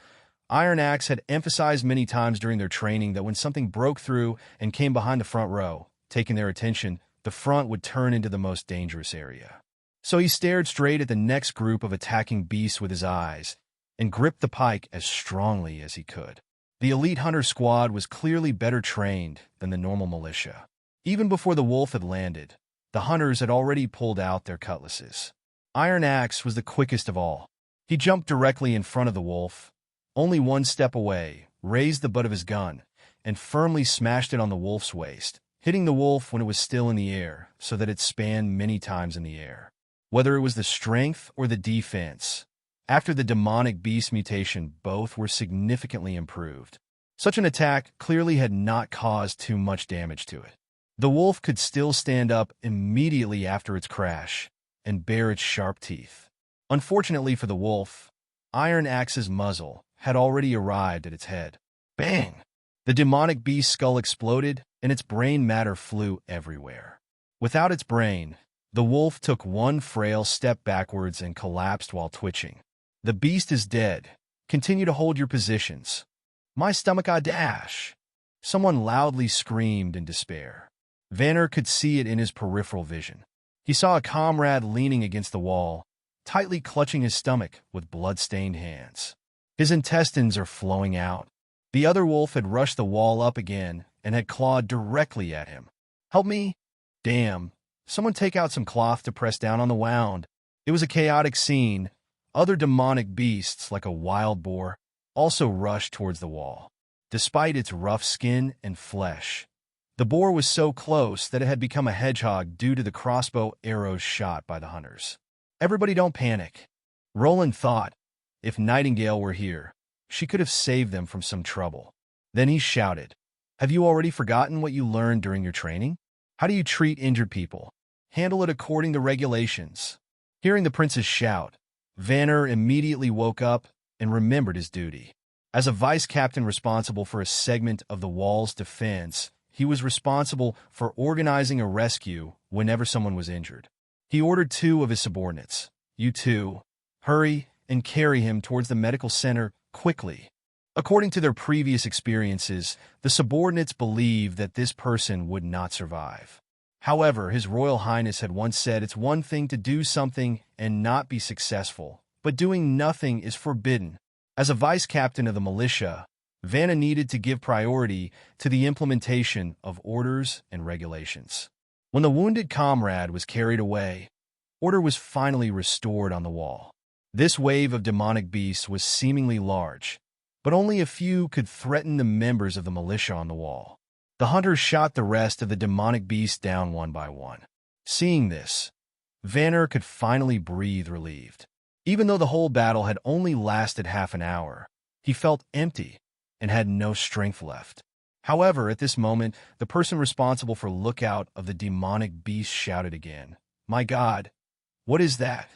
Iron Axe had emphasized many times during their training that when something broke through and came behind the front row, taking their attention, the front would turn into the most dangerous area. So he stared straight at the next group of attacking beasts with his eyes and gripped the pike as strongly as he could. The elite hunter squad was clearly better trained than the normal militia. Even before the wolf had landed, the hunters had already pulled out their cutlasses. Iron Axe was the quickest of all. He jumped directly in front of the wolf, only 1 step away, raised the butt of his gun, and firmly smashed it on the wolf's waist, hitting the wolf when it was still in the air so that it spanned many times in the air. Whether it was the strength or the defense, after the demonic beast mutation, both were significantly improved. Such an attack clearly had not caused too much damage to it. The wolf could still stand up immediately after its crash and bare its sharp teeth. Unfortunately for the wolf, Iron Axe's muzzle had already arrived at its head. Bang! The demonic beast's skull exploded, and its brain matter flew everywhere. Without its brain, the wolf took 1 frail step backwards and collapsed while twitching. "The beast is dead. Continue to hold your positions." "My stomach, I dash!" Someone loudly screamed in despair. Vanner could see it in his peripheral vision. He saw a comrade leaning against the wall, tightly clutching his stomach with blood-stained hands. His intestines are flowing out. The other wolf had rushed the wall up again and had clawed directly at him. "Help me!" "Damn! Someone take out some cloth to press down on the wound." It was a chaotic scene. Other demonic beasts, like a wild boar, also rushed towards the wall. Despite its rough skin and flesh, the boar was so close that it had become a hedgehog due to the crossbow arrows shot by the hunters. "Everybody don't panic." Roland thought, if Nightingale were here, she could have saved them from some trouble. Then he shouted, "Have you already forgotten what you learned during your training? How do you treat injured people? Handle it according to regulations." Hearing the prince's shout, Vanner immediately woke up and remembered his duty. As a vice-captain responsible for a segment of the wall's defense, he was responsible for organizing a rescue whenever someone was injured. He ordered 2 of his subordinates, "You 2, hurry and carry him towards the medical center quickly." According to their previous experiences, the subordinates believed that this person would not survive. However, His Royal Highness had once said it's one thing to do something and not be successful, but doing nothing is forbidden. As a vice-captain of the militia, Vanna needed to give priority to the implementation of orders and regulations. When the wounded comrade was carried away, order was finally restored on the wall. This wave of demonic beasts was seemingly large, but only a few could threaten the members of the militia on the wall. The hunters shot the rest of the demonic beasts down one by one. Seeing this, Vanner could finally breathe relieved. Even though the whole battle had only lasted half an hour, he felt empty and had no strength left. However, at this moment, the person responsible for lookout of the demonic beast shouted again, "My God, what is that?"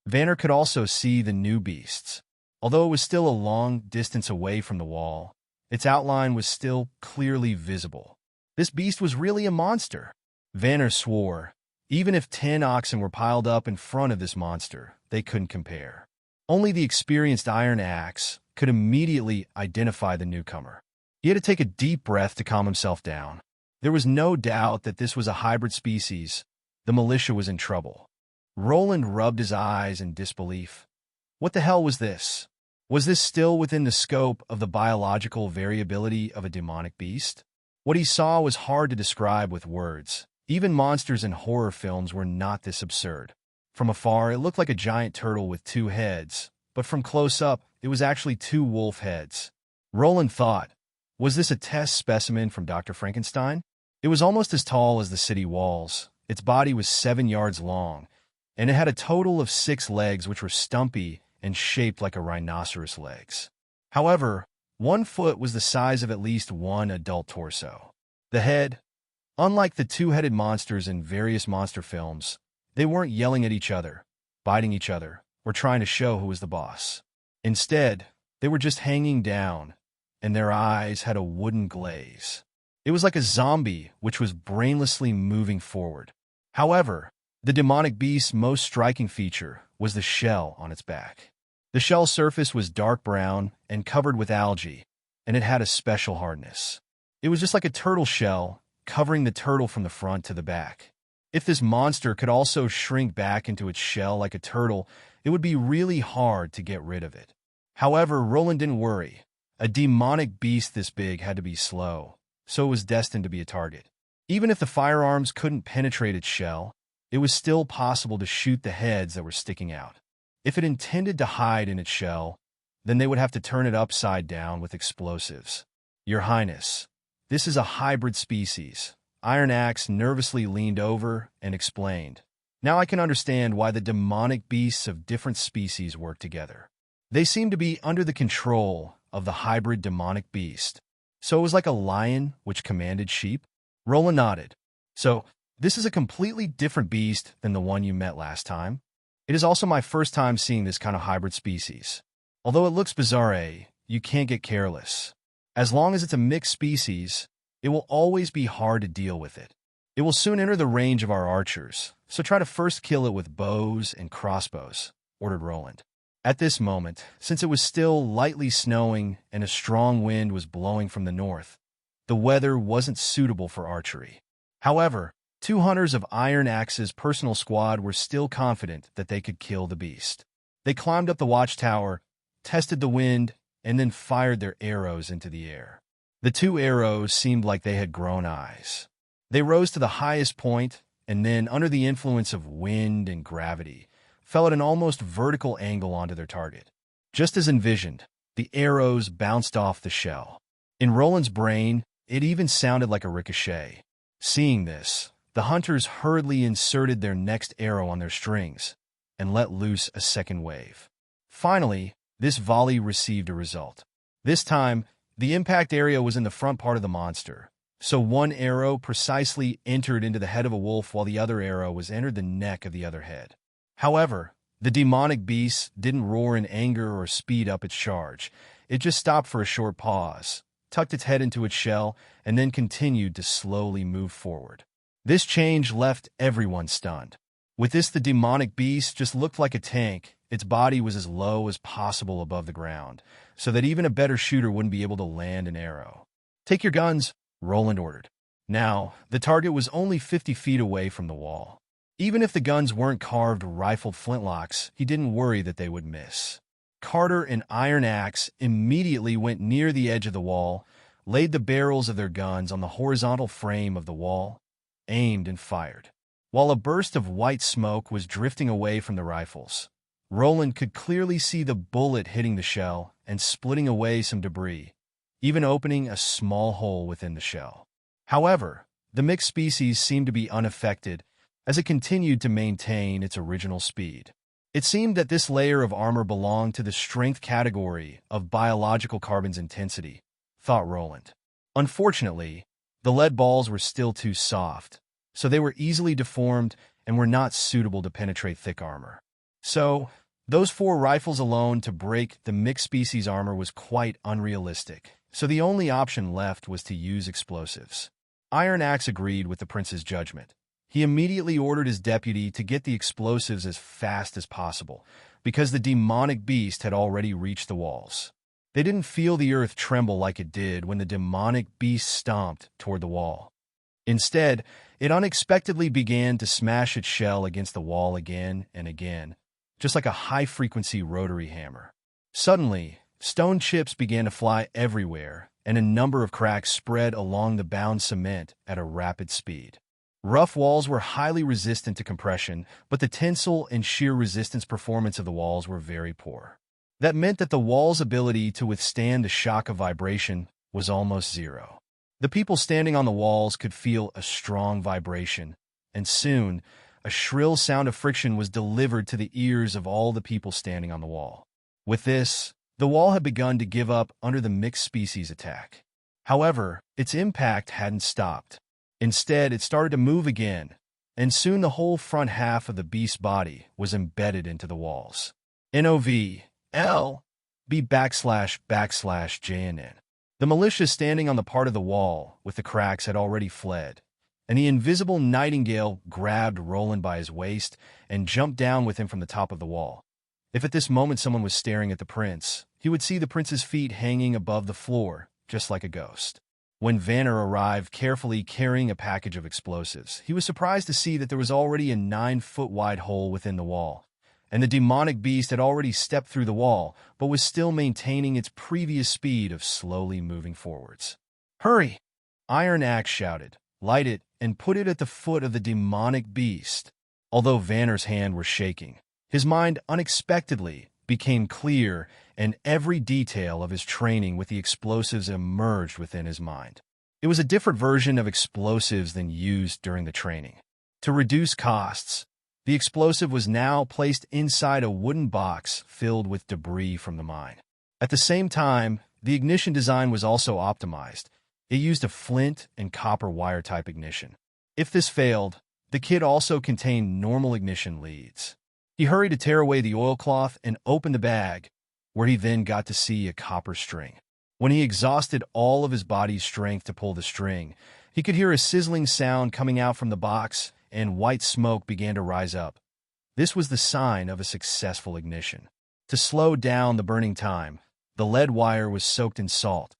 Vanner could also see the new beasts. Although it was still a long distance away from the wall, its outline was still clearly visible. This beast was really a monster. Vanner swore, even if 10 oxen were piled up in front of this monster, they couldn't compare. Only the experienced iron axe could immediately identify the newcomer. He had to take a deep breath to calm himself down. There was no doubt that this was a hybrid species. The militia was in trouble. Roland rubbed his eyes in disbelief. What the hell was this? Was this still within the scope of the biological variability of a demonic beast? What he saw was hard to describe with words. Even monsters in horror films were not this absurd. From afar, it looked like a giant turtle with 2 heads, but from close up, it was actually 2 wolf heads. Roland thought, was this a test specimen from Dr. Frankenstein? It was almost as tall as the city walls. Its body was 7 yards long, and it had a total of 6 legs which were stumpy and shaped like a rhinoceros legs. However, one foot was the size of at least one adult torso. The head, unlike the 2-headed monsters in various monster films, they weren't yelling at each other, biting each other, or trying to show who was the boss. Instead, they were just hanging down, and their eyes had a wooden glaze. It was like a zombie which was brainlessly moving forward. However, the demonic beast's most striking feature was the shell on its back. The shell surface was dark brown and covered with algae, and it had a special hardness. It was just like a turtle shell, covering the turtle from the front to the back. If this monster could also shrink back into its shell like a turtle, it would be really hard to get rid of it. However, Roland didn't worry. A demonic beast this big had to be slow, so it was destined to be a target. Even if the firearms couldn't penetrate its shell, it was still possible to shoot the heads that were sticking out. If it intended to hide in its shell, then they would have to turn it upside down with explosives. Your Highness, this is a hybrid species. Iron Axe nervously leaned over and explained. Now I can understand why the demonic beasts of different species work together. They seem to be under the control of the hybrid demonic beast. So it was like a lion which commanded sheep? Roland nodded. So, this is a completely different beast than the one you met last time. It is also my first time seeing this kind of hybrid species. Although it looks bizarre, you can't get careless. As long as it's a mixed species, it will always be hard to deal with it. It will soon enter the range of our archers, so try to first kill it with bows and crossbows, ordered Roland. At this moment, since it was still lightly snowing and a strong wind was blowing from the north, the weather wasn't suitable for archery. However, 2 hunters of Iron Axe's personal squad were still confident that they could kill the beast. They climbed up the watchtower, tested the wind, and then fired their arrows into the air. The 2 arrows seemed like they had grown eyes. They rose to the highest point, and then, under the influence of wind and gravity, fell at an almost vertical angle onto their target. Just as envisioned, the arrows bounced off the shell. In Roland's brain, it even sounded like a ricochet. Seeing this, the hunters hurriedly inserted their next arrow on their strings and let loose a second wave. Finally, this volley received a result. This time, the impact area was in the front part of the monster, so one arrow precisely entered into the head of a wolf while the other arrow was entered the neck of the other head. However, the demonic beast didn't roar in anger or speed up its charge. It just stopped for a short pause, tucked its head into its shell, and then continued to slowly move forward. This change left everyone stunned. With this, the demonic beast just looked like a tank. Its body was as low as possible above the ground, so that even a better shooter wouldn't be able to land an arrow. "Take your guns," Roland ordered. Now, the target was only 50 feet away from the wall. Even if the guns weren't carved rifled flintlocks, he didn't worry that they would miss. Carter and Iron Axe immediately went near the edge of the wall, laid the barrels of their guns on the horizontal frame of the wall, aimed and fired. While a burst of white smoke was drifting away from the rifles, Roland could clearly see the bullet hitting the shell and splitting away some debris, even opening a small hole within the shell. However, the mixed species seemed to be unaffected, as it continued to maintain its original speed. It seemed that this layer of armor belonged to the strength category of biological carbon's intensity, thought Roland. Unfortunately, the lead balls were still too soft, so they were easily deformed and were not suitable to penetrate thick armor. So, those 4 rifles alone to break the mixed-species armor was quite unrealistic, so the only option left was to use explosives. Iron Axe agreed with the prince's judgment. He immediately ordered his deputy to get the explosives as fast as possible, because the demonic beast had already reached the walls. They didn't feel the earth tremble like it did when the demonic beast stomped toward the wall. Instead, it unexpectedly began to smash its shell against the wall again and again, just like a high-frequency rotary hammer. Suddenly, stone chips began to fly everywhere, and a number of cracks spread along the bound cement at a rapid speed. Rough walls were highly resistant to compression, but the tensile and shear resistance performance of the walls were very poor. That meant that the wall's ability to withstand the shock of vibration was almost zero. The people standing on the walls could feel a strong vibration, and soon, a shrill sound of friction was delivered to the ears of all the people standing on the wall. With this, the wall had begun to give up under the mixed-species attack. However, its impact hadn't stopped. Instead, it started to move again, and soon the whole front half of the beast's body was embedded into the walls. NOV LB //JNN. The militia standing on the part of the wall with the cracks had already fled, and the invisible nightingale grabbed Roland by his waist and jumped down with him from the top of the wall. If at this moment someone was staring at the prince, he would see the prince's feet hanging above the floor, just like a ghost. When Vanner arrived carefully carrying a package of explosives, he was surprised to see that there was already a 9-foot-wide hole within the wall, and the demonic beast had already stepped through the wall, but was still maintaining its previous speed of slowly moving forwards. "Hurry!" Iron Axe shouted. "Light it and put it at the foot of the demonic beast." Although Vanner's hand was shaking, his mind unexpectedly became clear, and every detail of his training with the explosives emerged within his mind. It was a different version of explosives than used during the training. To reduce costs, the explosive was now placed inside a wooden box filled with debris from the mine. At the same time, the ignition design was also optimized. It used a flint and copper wire type ignition. If this failed, the kit also contained normal ignition leads. He hurried to tear away the oilcloth and opened the bag, where he then got to see a copper string. When he exhausted all of his body's strength to pull the string, he could hear a sizzling sound coming out from the box, and white smoke began to rise up. This was the sign of a successful ignition. To slow down the burning time, the lead wire was soaked in salt,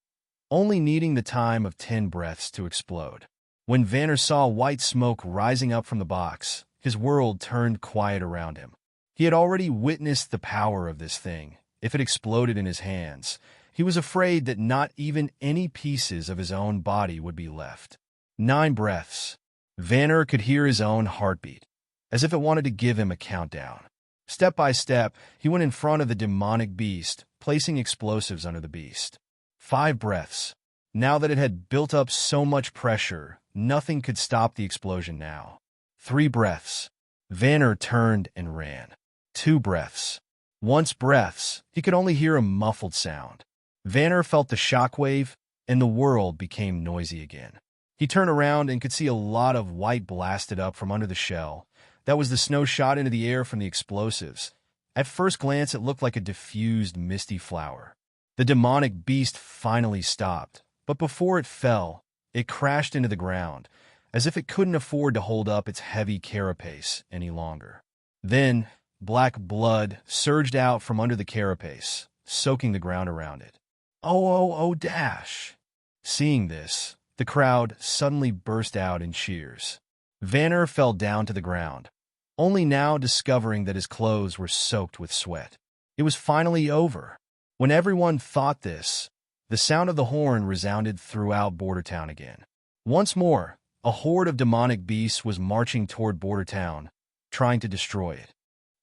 only needing the time of 10 breaths to explode. When Vanner saw white smoke rising up from the box, his world turned quiet around him. He had already witnessed the power of this thing. If it exploded in his hands, he was afraid that not even any pieces of his own body would be left. 9 breaths. Vanner could hear his own heartbeat, as if it wanted to give him a countdown. Step by step, he went in front of the demonic beast, placing explosives under the beast. 5 breaths. Now that it had built up so much pressure, nothing could stop the explosion now. 3 breaths. Vanner turned and ran. 2 breaths. Once breaths, he could only hear a muffled sound. Vanner felt the shockwave, and the world became noisy again. He turned around and could see a lot of white blasted up from under the shell. That was the snow shot into the air from the explosives. At first glance, it looked like a diffused, misty flower. The demonic beast finally stopped, but before it fell, it crashed into the ground, as if it couldn't afford to hold up its heavy carapace any longer. Then, black blood surged out from under the carapace, soaking the ground around it. Oh, dash! Seeing this, the crowd suddenly burst out in cheers. Vanner fell down to the ground, only now discovering that his clothes were soaked with sweat. It was finally over. When everyone thought this, the sound of the horn resounded throughout Border Town again. Once more, a horde of demonic beasts was marching toward Border Town, trying to destroy it.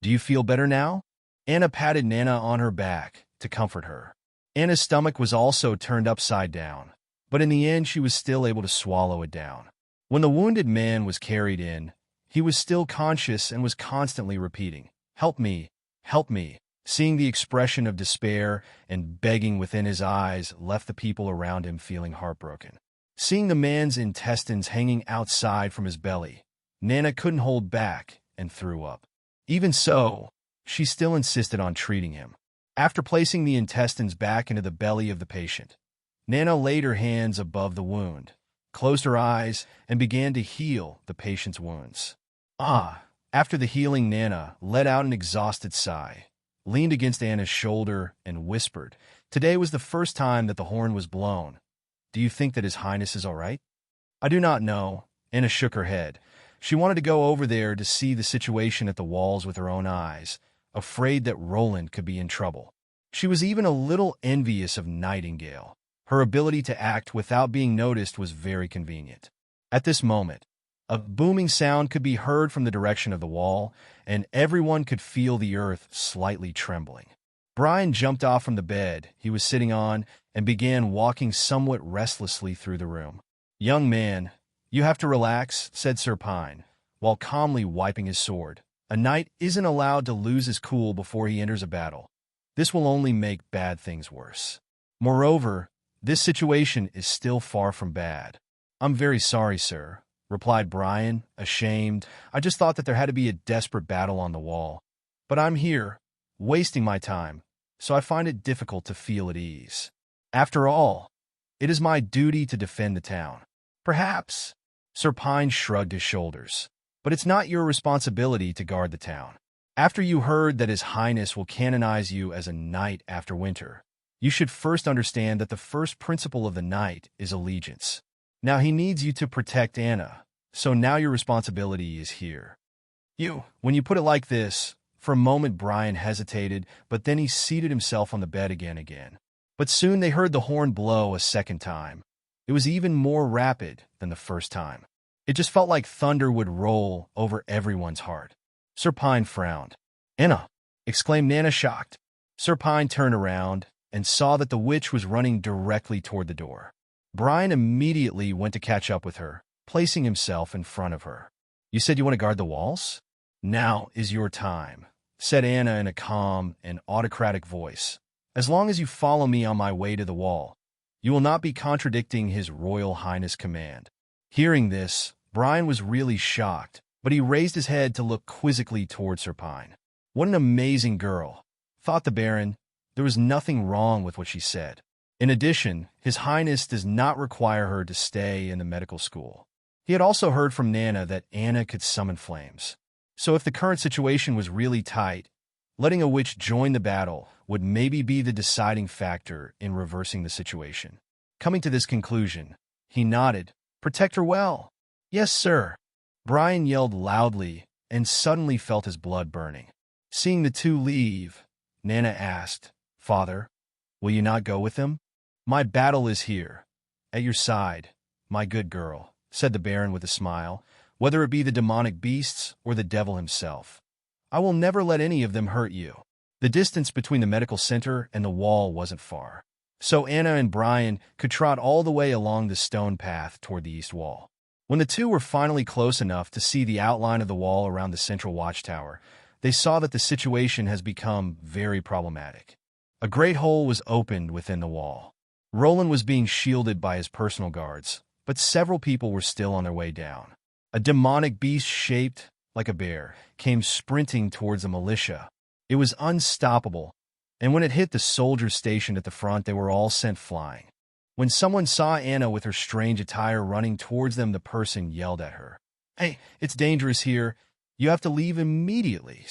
"Do you feel better now?" Anna patted Nana on her back to comfort her. Anna's stomach was also turned upside down, but in the end she was still able to swallow it down. When the wounded man was carried in, He was still conscious and was constantly repeating, "Help me, help me." Seeing the expression of despair and begging within his eyes left the people around him feeling heartbroken. Seeing the man's intestines hanging outside from his belly, Nana couldn't hold back and threw up. Even so, she still insisted on treating him. After placing the intestines back into the belly of the patient, Nana laid her hands above the wound, closed her eyes, and began to heal the patient's wounds. After the healing, Nana let out an exhausted sigh, leaned against Anna's shoulder, and whispered, "Today was the first time that the horn was blown. Do you think that His Highness is all right?" "I do not know." Anna shook her head. She wanted to go over there to see the situation at the walls with her own eyes, afraid that Roland could be in trouble. She was even a little envious of Nightingale. Her ability to act without being noticed was very convenient. At this moment, a booming sound could be heard from the direction of the wall, and everyone could feel the earth slightly trembling. Brian jumped off from the bed he was sitting on and began walking somewhat restlessly through the room. "Young man, you have to relax," said Sir Pine, while calmly wiping his sword. "A knight isn't allowed to lose his cool before he enters a battle. This will only make bad things worse. Moreover, this situation is still far from bad." "I'm very sorry, sir," replied Brian, ashamed. "I just thought that there had to be a desperate battle on the wall. But I'm here, wasting my time, so I find it difficult to feel at ease. After all, it is my duty to defend the town." "Perhaps." Sir Pine shrugged his shoulders. "But it's not your responsibility to guard the town. After you heard that His Highness will canonize you as a knight after winter, you should first understand that the first principle of the knight is allegiance. Now he needs you to protect Anna, so now your responsibility is here." When you put it like this," for a moment Brian hesitated, but then he seated himself on the bed again. But soon they heard the horn blow a second time. It was even more rapid than the first time. It just felt like thunder would roll over everyone's heart. Sir Pine frowned. "Anna!" exclaimed Nana, shocked. Sir Pine turned around and saw that the witch was running directly toward the door. Brian immediately went to catch up with her, placing himself in front of her. "You said you want to guard the walls? Now is your time," said Anna in a calm and autocratic voice. "As long as you follow me on my way to the wall, you will not be contradicting His Royal Highness' command." Hearing this, Brian was really shocked, but he raised his head to look quizzically toward Sir Pine. "What an amazing girl," thought the Baron. There was nothing wrong with what she said. In addition, His Highness does not require her to stay in the medical school. He had also heard from Nana that Anna could summon flames. So if the current situation was really tight, letting a witch join the battle would maybe be the deciding factor in reversing the situation. Coming to this conclusion, he nodded. "Protect her well." "Yes, sir." Brian yelled loudly and suddenly felt his blood burning. Seeing the two leave, Nana asked, "Father, will you not go with them?" "My battle is here, at your side, my good girl," said the Baron with a smile, "whether it be the demonic beasts or the devil himself. I will never let any of them hurt you." The distance between the medical center and the wall wasn't far, so Anna and Brian could trot all the way along the stone path toward the east wall. When the two were finally close enough to see the outline of the wall around the central watchtower, they saw that the situation has become very problematic. A great hole was opened within the wall. Roland was being shielded by his personal guards, but several people were still on their way down. A demonic beast shaped like a bear came sprinting towards the militia. It was unstoppable, and when it hit the soldiers stationed at the front, they were all sent flying. When someone saw Anna with her strange attire running towards them, the person yelled at her, "Hey, it's dangerous here. You have to leave immediately."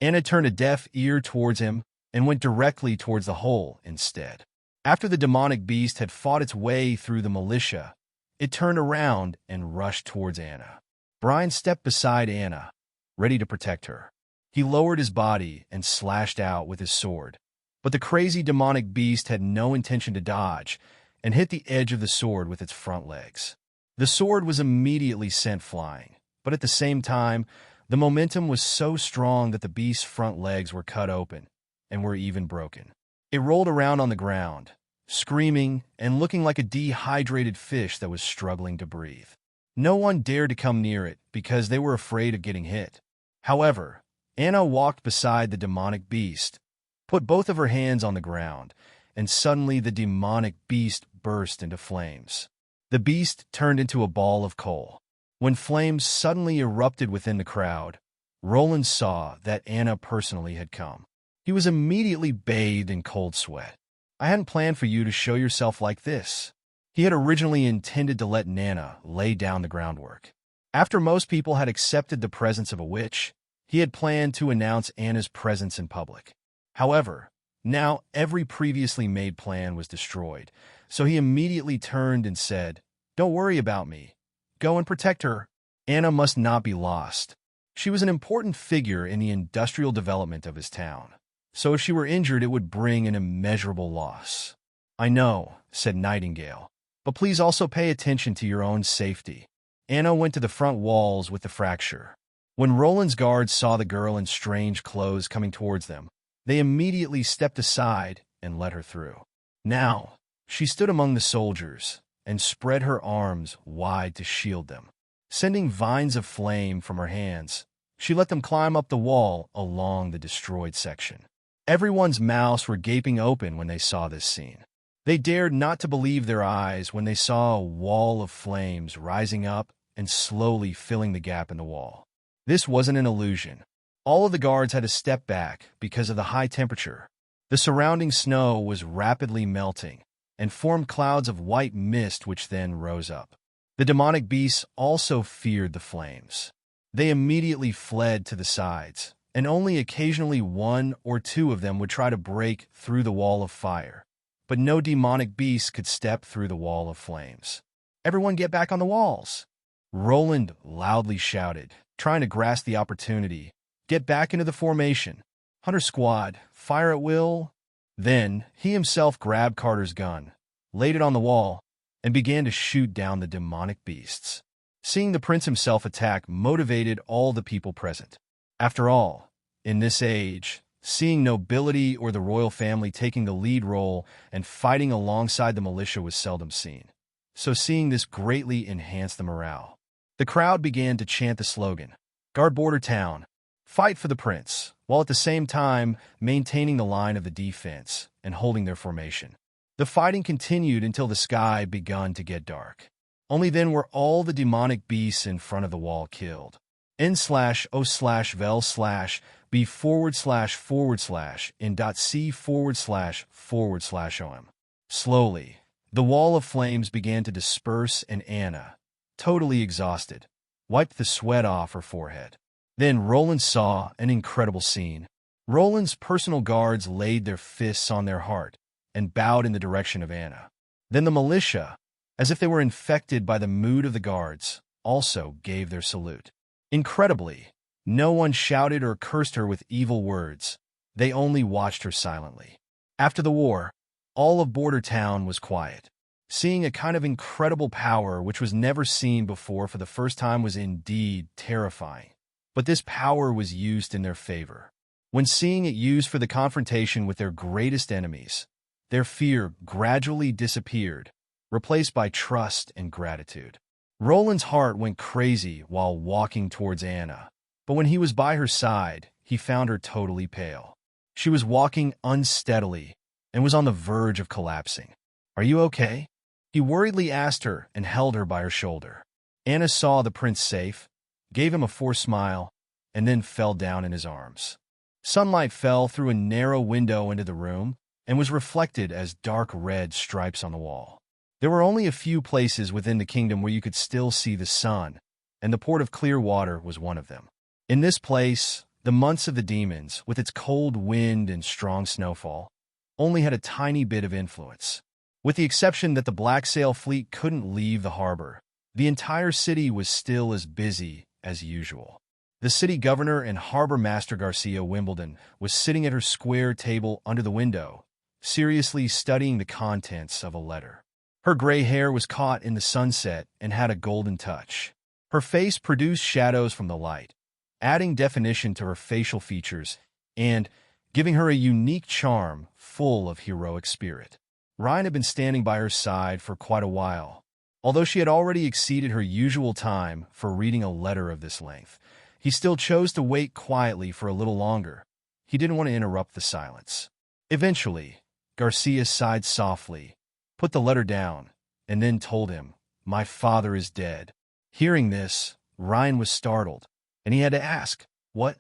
Anna turned a deaf ear towards him and went directly towards the hole instead. After the demonic beast had fought its way through the militia, it turned around and rushed towards Anna. Brian stepped beside Anna, ready to protect her. He lowered his body and slashed out with his sword, but the crazy demonic beast had no intention to dodge and hit the edge of the sword with its front legs. The sword was immediately sent flying, but at the same time, the momentum was so strong that the beast's front legs were cut open and were even broken. It rolled around on the ground, screaming and looking like a dehydrated fish that was struggling to breathe. No one dared to come near it because they were afraid of getting hit. However, Anna walked beside the demonic beast, put both of her hands on the ground, and suddenly the demonic beast burst into flames. The beast turned into a ball of coal. When flames suddenly erupted within the crowd, Roland saw that Anna personally had come. He was immediately bathed in cold sweat. "I hadn't planned for you to show yourself like this." He had originally intended to let Nana lay down the groundwork. After most people had accepted the presence of a witch, he had planned to announce Anna's presence in public. However, now every previously made plan was destroyed, so he immediately turned and said, "Don't worry about me. Go and protect her. Anna must not be lost." She was an important figure in the industrial development of his town, so if she were injured it would bring an immeasurable loss. "I know," said Nightingale, "but please also pay attention to your own safety." Anna went to the front walls with the fracture. When Roland's guards saw the girl in strange clothes coming towards them, they immediately stepped aside and let her through. Now, she stood among the soldiers and spread her arms wide to shield them. Sending vines of flame from her hands, she let them climb up the wall along the destroyed section. Everyone's mouths were gaping open when they saw this scene. They dared not to believe their eyes when they saw a wall of flames rising up and slowly filling the gap in the wall. This wasn't an illusion. All of the guards had to step back because of the high temperature. The surrounding snow was rapidly melting and formed clouds of white mist which then rose up. The demonic beasts also feared the flames. They immediately fled to the sides, and only occasionally one or two of them would try to break through the wall of fire. But no demonic beast could step through the wall of flames. "Everyone get back on the walls!" Roland loudly shouted, trying to grasp the opportunity. "Get back into the formation. Hunter squad, fire at will." Then he himself grabbed Carter's gun, laid it on the wall, and began to shoot down the demonic beasts. Seeing the prince himself attack motivated all the people present. After all, in this age, seeing nobility or the royal family taking the lead role and fighting alongside the militia was seldom seen. So seeing this greatly enhanced the morale. The crowd began to chant the slogan, "Guard border town, fight for the prince," while at the same time maintaining the line of the defense and holding their formation. The fighting continued until the sky begun to get dark. Only then were all the demonic beasts in front of the wall killed. N/O/vel/B//in.C//om. Slowly, the wall of flames began to disperse and Anna, totally exhausted, wiped the sweat off her forehead. Then Roland saw an incredible scene. Roland's personal guards laid their fists on their heart and bowed in the direction of Anna. Then the militia, as if they were infected by the mood of the guards, also gave their salute. Incredibly, no one shouted or cursed her with evil words. They only watched her silently. After the war, all of Border Town was quiet. Seeing a kind of incredible power which was never seen before for the first time was indeed terrifying. But this power was used in their favor. When seeing it used for the confrontation with their greatest enemies, their fear gradually disappeared, replaced by trust and gratitude. Roland's heart went crazy while walking towards Anna, but when he was by her side, he found her totally pale. She was walking unsteadily and was on the verge of collapsing. "Are you okay?" He worriedly asked her and held her by her shoulder. Anna saw the prince safe, gave him a forced smile, and then fell down in his arms. Sunlight fell through a narrow window into the room and was reflected as dark red stripes on the wall. There were only a few places within the kingdom where you could still see the sun, and the port of Clearwater was one of them. In this place, the months of the demons, with its cold wind and strong snowfall, only had a tiny bit of influence. With the exception that the Black Sail fleet couldn't leave the harbor, the entire city was still as busy as usual. The city governor and harbor master Garcia Wimbledon was sitting at her square table under the window, seriously studying the contents of a letter. Her gray hair was caught in the sunset and had a golden touch. Her face produced shadows from the light, adding definition to her facial features and giving her a unique charm full of heroic spirit. Ryan had been standing by her side for quite a while, Although she had already exceeded her usual time for reading a letter of this length, he still chose to wait quietly for a little longer. He didn't want to interrupt the silence. Eventually, Garcia sighed softly, put the letter down, and then told him, "My father is dead." Hearing this, Ryan was startled, and he had to ask, "What?"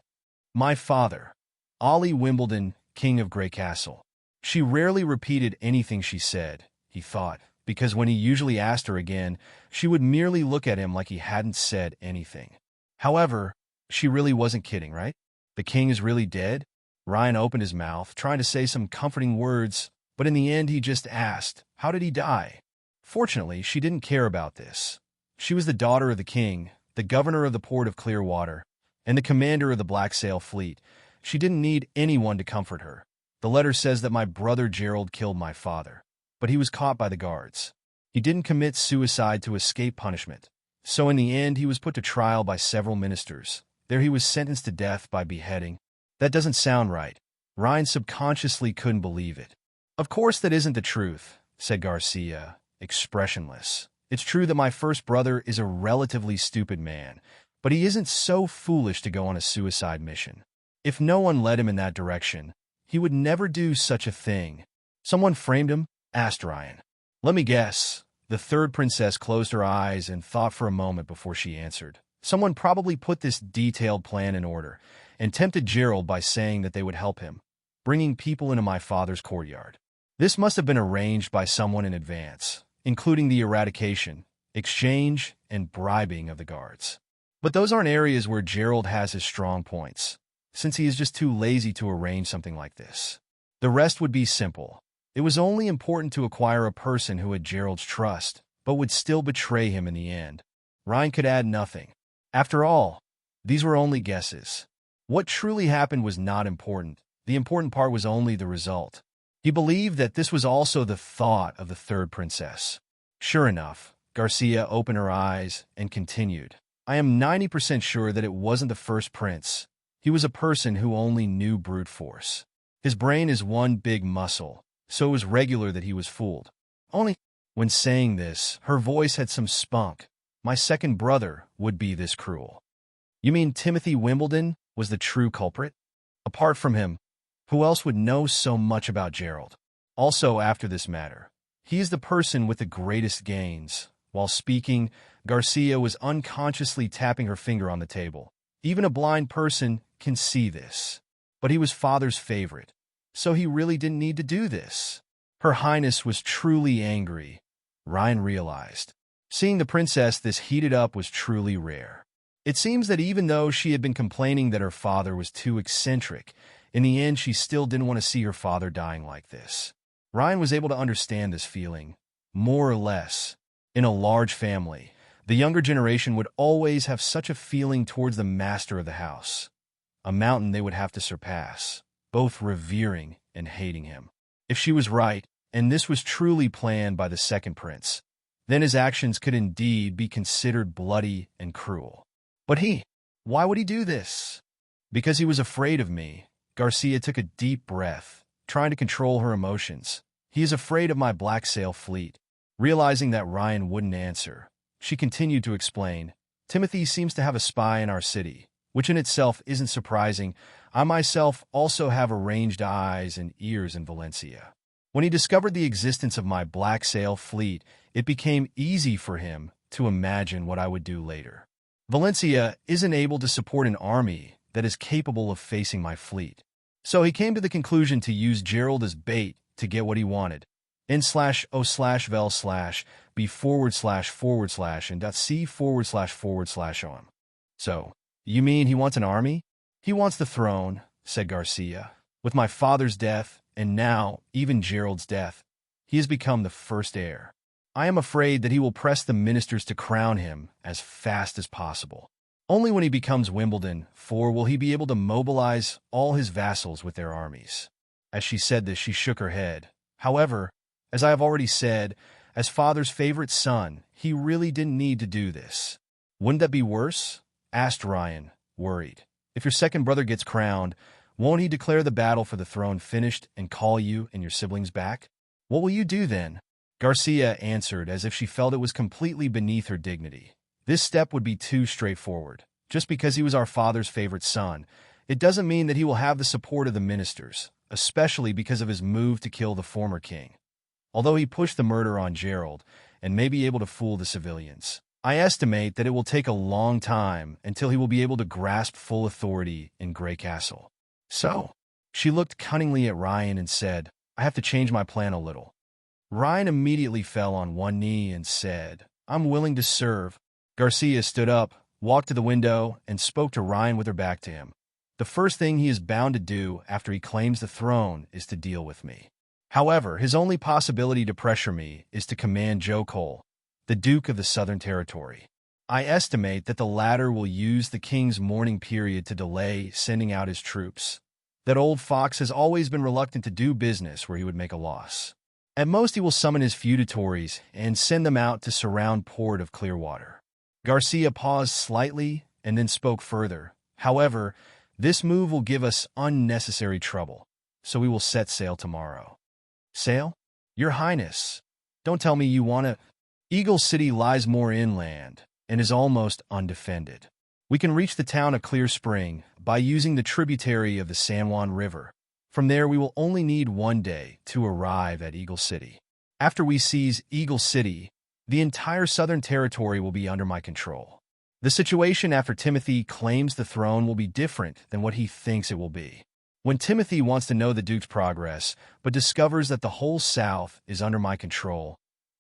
"My father, Wimbledon, King of Graycastle." She rarely repeated anything she said, he thought, because when he usually asked her again, she would merely look at him like he hadn't said anything. However, she really wasn't kidding, right? The king is really dead? Ryan opened his mouth, trying to say some comforting words, but in the end he just asked, "How did he die?" Fortunately, she didn't care about this. She was the daughter of the king, the governor of the port of Clearwater, and the commander of the Black Sail Fleet. She didn't need anyone to comfort her. "The letter says that my brother Gerald killed my father, but he was caught by the guards. He didn't commit suicide to escape punishment. So in the end, he was put to trial by several ministers. There he was sentenced to death by beheading." That doesn't sound right. Ryan subconsciously couldn't believe it. "Of course that isn't the truth," said Garcia, expressionless. "It's true that my first brother is a relatively stupid man, but he isn't so foolish to go on a suicide mission. If no one led him in that direction, he would never do such a thing." "Someone framed him?" asked Ryan. "Let me guess." The third princess closed her eyes and thought for a moment before she answered. "Someone probably put this detailed plan in order and tempted Gerald by saying that they would help him, bringing people into my father's courtyard. This must have been arranged by someone in advance, including the eradication, exchange, and bribing of the guards. But those aren't areas where Gerald has his strong points, since he is just too lazy to arrange something like this. The rest would be simple. It was only important to acquire a person who had Gerald's trust, but would still betray him in the end. Ryan could add nothing. After all, these were only guesses. What truly happened was not important. The important part was only the result. He believed that this was also the thought of the third princess. Sure enough, Garcia opened her eyes and continued. "I am 90% sure that it wasn't the first prince. He was a person who only knew brute force. His brain is one big muscle, so it was regular that he was fooled. Only," when saying this, her voice had some spunk, "my second brother would be this cruel." "You mean Timothy Wimbledon was the true culprit? Apart from him, who else would know so much about Gerald? Also, after this matter, he is the person with the greatest gains." While speaking, Garcia was unconsciously tapping her finger on the table. Even a blind person can see this. But he was father's favorite, so he really didn't need to do this. Her Highness was truly angry, Ryan realized. Seeing the princess this heated up was truly rare. It seems that even though she had been complaining that her father was too eccentric, in the end she still didn't want to see her father dying like this. Ryan was able to understand this feeling, more or less. In a large family, the younger generation would always have such a feeling towards the master of the house, a mountain they would have to surpass, both revering and hating him. If she was right, and this was truly planned by the second prince, then his actions could indeed be considered bloody and cruel. But why would he do this? Because he was afraid of me. Garcia took a deep breath, trying to control her emotions. He is afraid of my Black Sail Fleet. Realizing that Ryan wouldn't answer, she continued to explain, "Timothy seems to have a spy in our city, which in itself isn't surprising. I myself also have arranged eyes and ears in Valencia. When he discovered the existence of my Black Sail Fleet, it became easy for him to imagine what I would do later. Valencia isn't able to support an army that is capable of facing my fleet. So he came to the conclusion to use Gerald as bait to get what he wanted. N/O/vel/B//and.C//on. So, you mean he wants an army? He wants the throne," said Garcia. "With my father's death, and now even Gerald's death, he has become the first heir. I am afraid that he will press the ministers to crown him as fast as possible. Only when he becomes Wimbledon, will he be able to mobilize all his vassals with their armies." As she said this, she shook her head. "However, as I have already said, as father's favorite son, he really didn't need to do this." "Wouldn't that be worse?" asked Ryan, worried. "If your second brother gets crowned, won't he declare the battle for the throne finished and call you and your siblings back? What will you do then?" Garcia answered as if she felt it was completely beneath her dignity. This step would be too straightforward. Just because he was our father's favorite son, it doesn't mean that he will have the support of the ministers, especially because of his move to kill the former king. Although he pushed the murder on Gerald and may be able to fool the civilians, I estimate that it will take a long time until he will be able to grasp full authority in Graycastle. So, she looked cunningly at Ryan and said, I have to change my plan a little. Ryan immediately fell on one knee and said, I'm willing to serve. Garcia stood up, walked to the window, and spoke to Ryan with her back to him. The first thing he is bound to do after he claims the throne is to deal with me. However, his only possibility to pressure me is to command Joe Cole, the Duke of the Southern Territory. I estimate that the latter will use the king's mourning period to delay sending out his troops. That old fox has always been reluctant to do business where he would make a loss. At most, he will summon his feudatories and send them out to surround Port of Clearwater. Garcia paused slightly and then spoke further. However, this move will give us unnecessary trouble, so we will set sail tomorrow. Sail? Your Highness, don't tell me you want to... Eagle City lies more inland and is almost undefended. We can reach the town of Clear Spring by using the tributary of the San Juan River. From there, we will only need 1 day to arrive at Eagle City. After we seize Eagle City, the entire Southern Territory will be under my control. The situation after Timothy claims the throne will be different than what he thinks it will be. When Timothy wants to know the Duke's progress, but discovers that the whole South is under my control,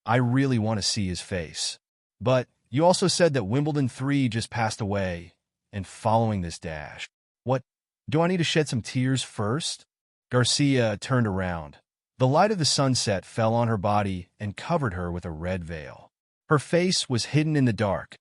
I really want to see his face. But you also said that Wimbledon 3 just passed away, and following this dash. What? Do I need to shed some tears first? Garcia turned around. The light of the sunset fell on her body and covered her with a red veil. Her face was hidden in the dark.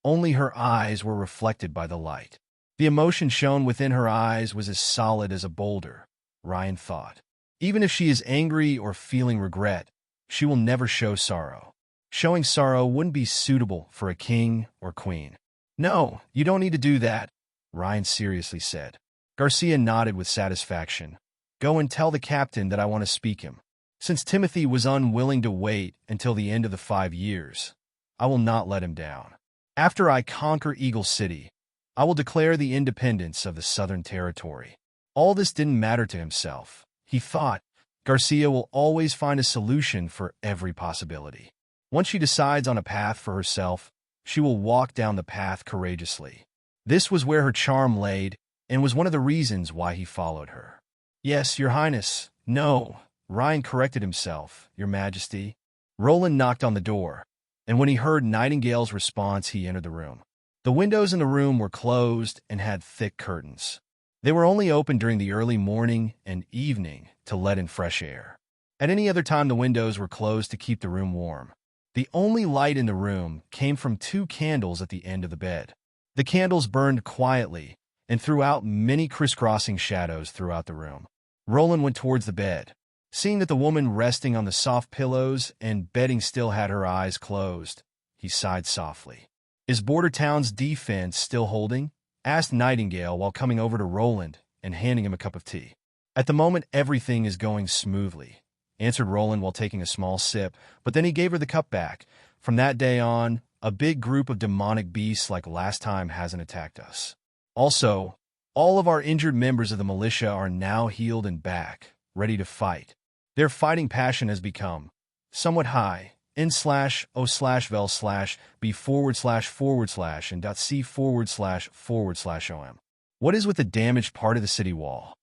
Only her eyes were reflected by the light. The emotion shown within her eyes was as solid as a boulder, Ryan thought. Even if she is angry or feeling regret, she will never show sorrow. Showing sorrow wouldn't be suitable for a king or queen. No, you don't need to do that, Ryan seriously said. Garcia nodded with satisfaction. Go and tell the captain that I want to speak him. Since Timothy was unwilling to wait until the end of the 5 years, I will not let him down. After I conquer Eagle City, I will declare the independence of the Southern Territory. All this didn't matter to himself. He thought Garcia will always find a solution for every possibility. Once she decides on a path for herself, she will walk down the path courageously. This was where her charm laid and was one of the reasons why he followed her. Yes, Your Highness. No, Ryan corrected himself, Your Majesty. Roland knocked on the door, and when he heard Nightingale's response, he entered the room. The windows in the room were closed and had thick curtains. They were only open during the early morning and evening to let in fresh air. At any other time, the windows were closed to keep the room warm. The only light in the room came from 2 candles at the end of the bed. The candles burned quietly and threw out many crisscrossing shadows throughout the room. Roland went towards the bed. Seeing that the woman resting on the soft pillows and bedding still had her eyes closed, he sighed softly. Is Border Town's defense still holding? Asked Nightingale while coming over to Roland and handing him a cup of tea. At the moment, everything is going smoothly, answered Roland while taking a small sip, but then he gave her the cup back. From that day on, a big group of demonic beasts like last time hasn't attacked us. Also, all of our injured members of the militia are now healed and back, ready to fight. Their fighting passion has become somewhat high. n/o/vel/b//and .c//om. What is with the damaged part of the city wall?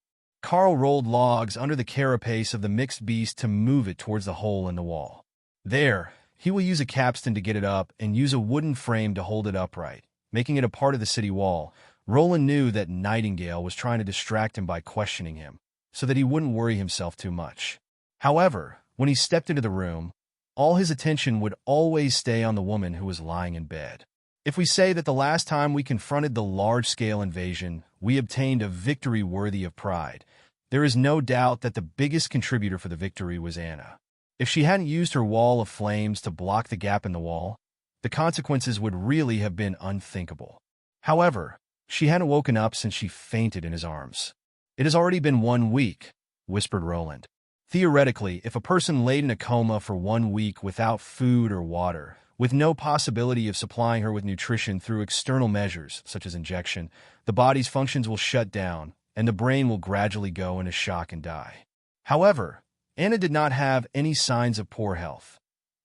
Carl rolled logs under the carapace of the mixed beast to move it towards the hole in the wall. There, he will use a capstan to get it up and use a wooden frame to hold it upright, making it a part of the city wall. Roland knew that Nightingale was trying to distract him by questioning him, so that he wouldn't worry himself too much. However, when he stepped into the room, all his attention would always stay on the woman who was lying in bed. If we say that the last time we confronted the large-scale invasion, we obtained a victory worthy of pride, there is no doubt that the biggest contributor for the victory was Anna. If she hadn't used her wall of flames to block the gap in the wall, the consequences would really have been unthinkable. However, she hadn't woken up since she fainted in his arms. It has already been 1 week, whispered Roland. Theoretically, if a person laid in a coma for 1 week without food or water, with no possibility of supplying her with nutrition through external measures, such as injection, the body's functions will shut down, and the brain will gradually go into shock and die. However, Anna did not have any signs of poor health.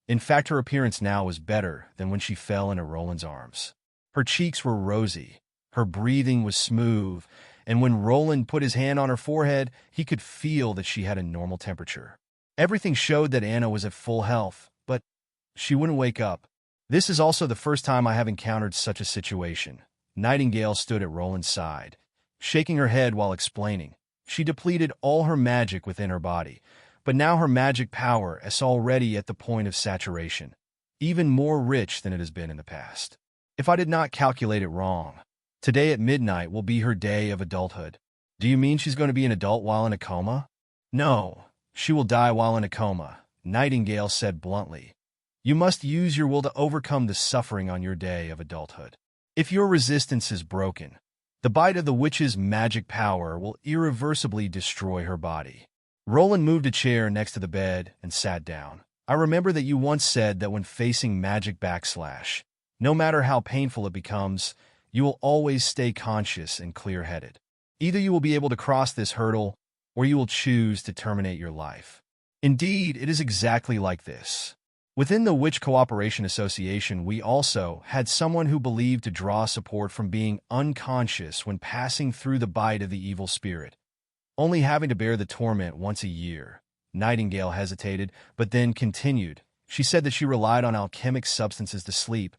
In fact, her appearance now was better than when she fell into Roland's arms. Her cheeks were rosy, her breathing was smooth, and when Roland put his hand on her forehead, he could feel that she had a normal temperature. Everything showed that Anna was at full health, but she wouldn't wake up. This is also the first time I have encountered such a situation. Nightingale stood at Roland's side, shaking her head while explaining. She depleted all her magic within her body, but now her magic power is already at the point of saturation, even more rich than it has been in the past. If I did not calculate it wrong, today at midnight will be her day of adulthood. Do you mean she's going to be an adult while in a coma? No, she will die while in a coma, Nightingale said bluntly. You must use your will to overcome the suffering on your day of adulthood. If your resistance is broken, the bite of the witch's magic power will irreversibly destroy her body. Roland moved a chair next to the bed and sat down. I remember that you once said that when facing magic backslash, no matter how painful it becomes, you will always stay conscious and clear-headed. Either you will be able to cross this hurdle, or you will choose to terminate your life. Indeed, it is exactly like this. Within the Witch Cooperation Association, we also had someone who believed to draw support from being unconscious when passing through the bite of the evil spirit, only having to bear the torment once a year. Nightingale hesitated, but then continued. She said that she relied on alchemic substances to sleep,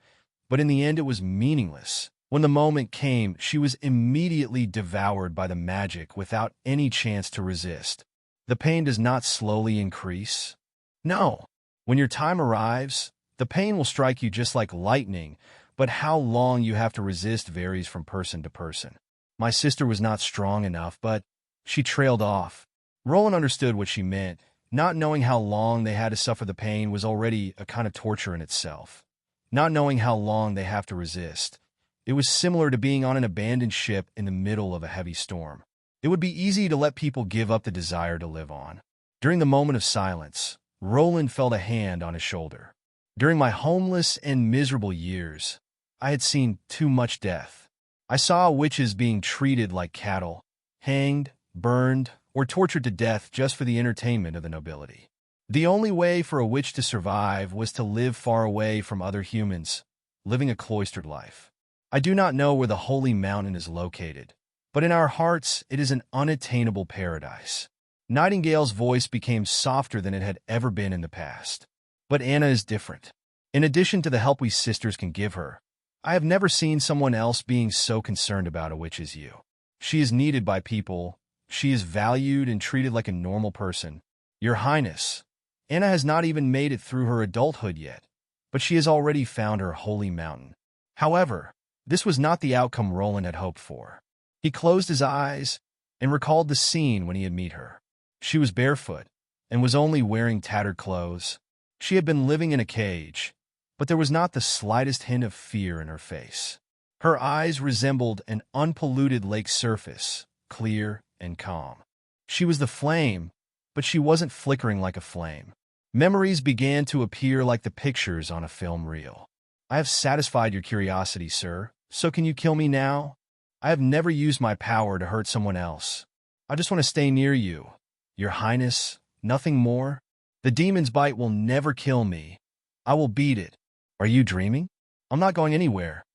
but in the end it was meaningless. When the moment came, she was immediately devoured by the magic without any chance to resist. The pain does not slowly increase. No. When your time arrives, the pain will strike you just like lightning, but how long you have to resist varies from person to person. My sister was not strong enough, but she trailed off. Roland understood what she meant. Not knowing how long they had to suffer the pain was already a kind of torture in itself. Not knowing how long they have to resist. It was similar to being on an abandoned ship in the middle of a heavy storm. It would be easy to let people give up the desire to live on. During the moment of silence, Roland felt a hand on his shoulder. During my homeless and miserable years, I had seen too much death. I saw witches being treated like cattle, hanged, burned, or tortured to death just for the entertainment of the nobility. The only way for a witch to survive was to live far away from other humans, living a cloistered life. I do not know where the holy mountain is located, but in our hearts it is an unattainable paradise. Nightingale's voice became softer than it had ever been in the past. But Anna is different. In addition to the help we sisters can give her, I have never seen someone else being so concerned about a witch as you. She is needed by people. She is valued and treated like a normal person. Your Highness, Anna has not even made it through her adulthood yet, but she has already found her holy mountain. However, this was not the outcome Roland had hoped for. He closed his eyes and recalled the scene when he had met her. She was barefoot and was only wearing tattered clothes. She had been living in a cage, but there was not the slightest hint of fear in her face. Her eyes resembled an unpolluted lake surface, clear and calm. She was the flame, but she wasn't flickering like a flame. Memories began to appear like the pictures on a film reel. I have satisfied your curiosity, sir, so can you kill me now? I have never used my power to hurt someone else. I just want to stay near you. Your Highness, nothing more? The demon's bite will never kill me. I will beat it. Are you dreaming? I'm not going anywhere.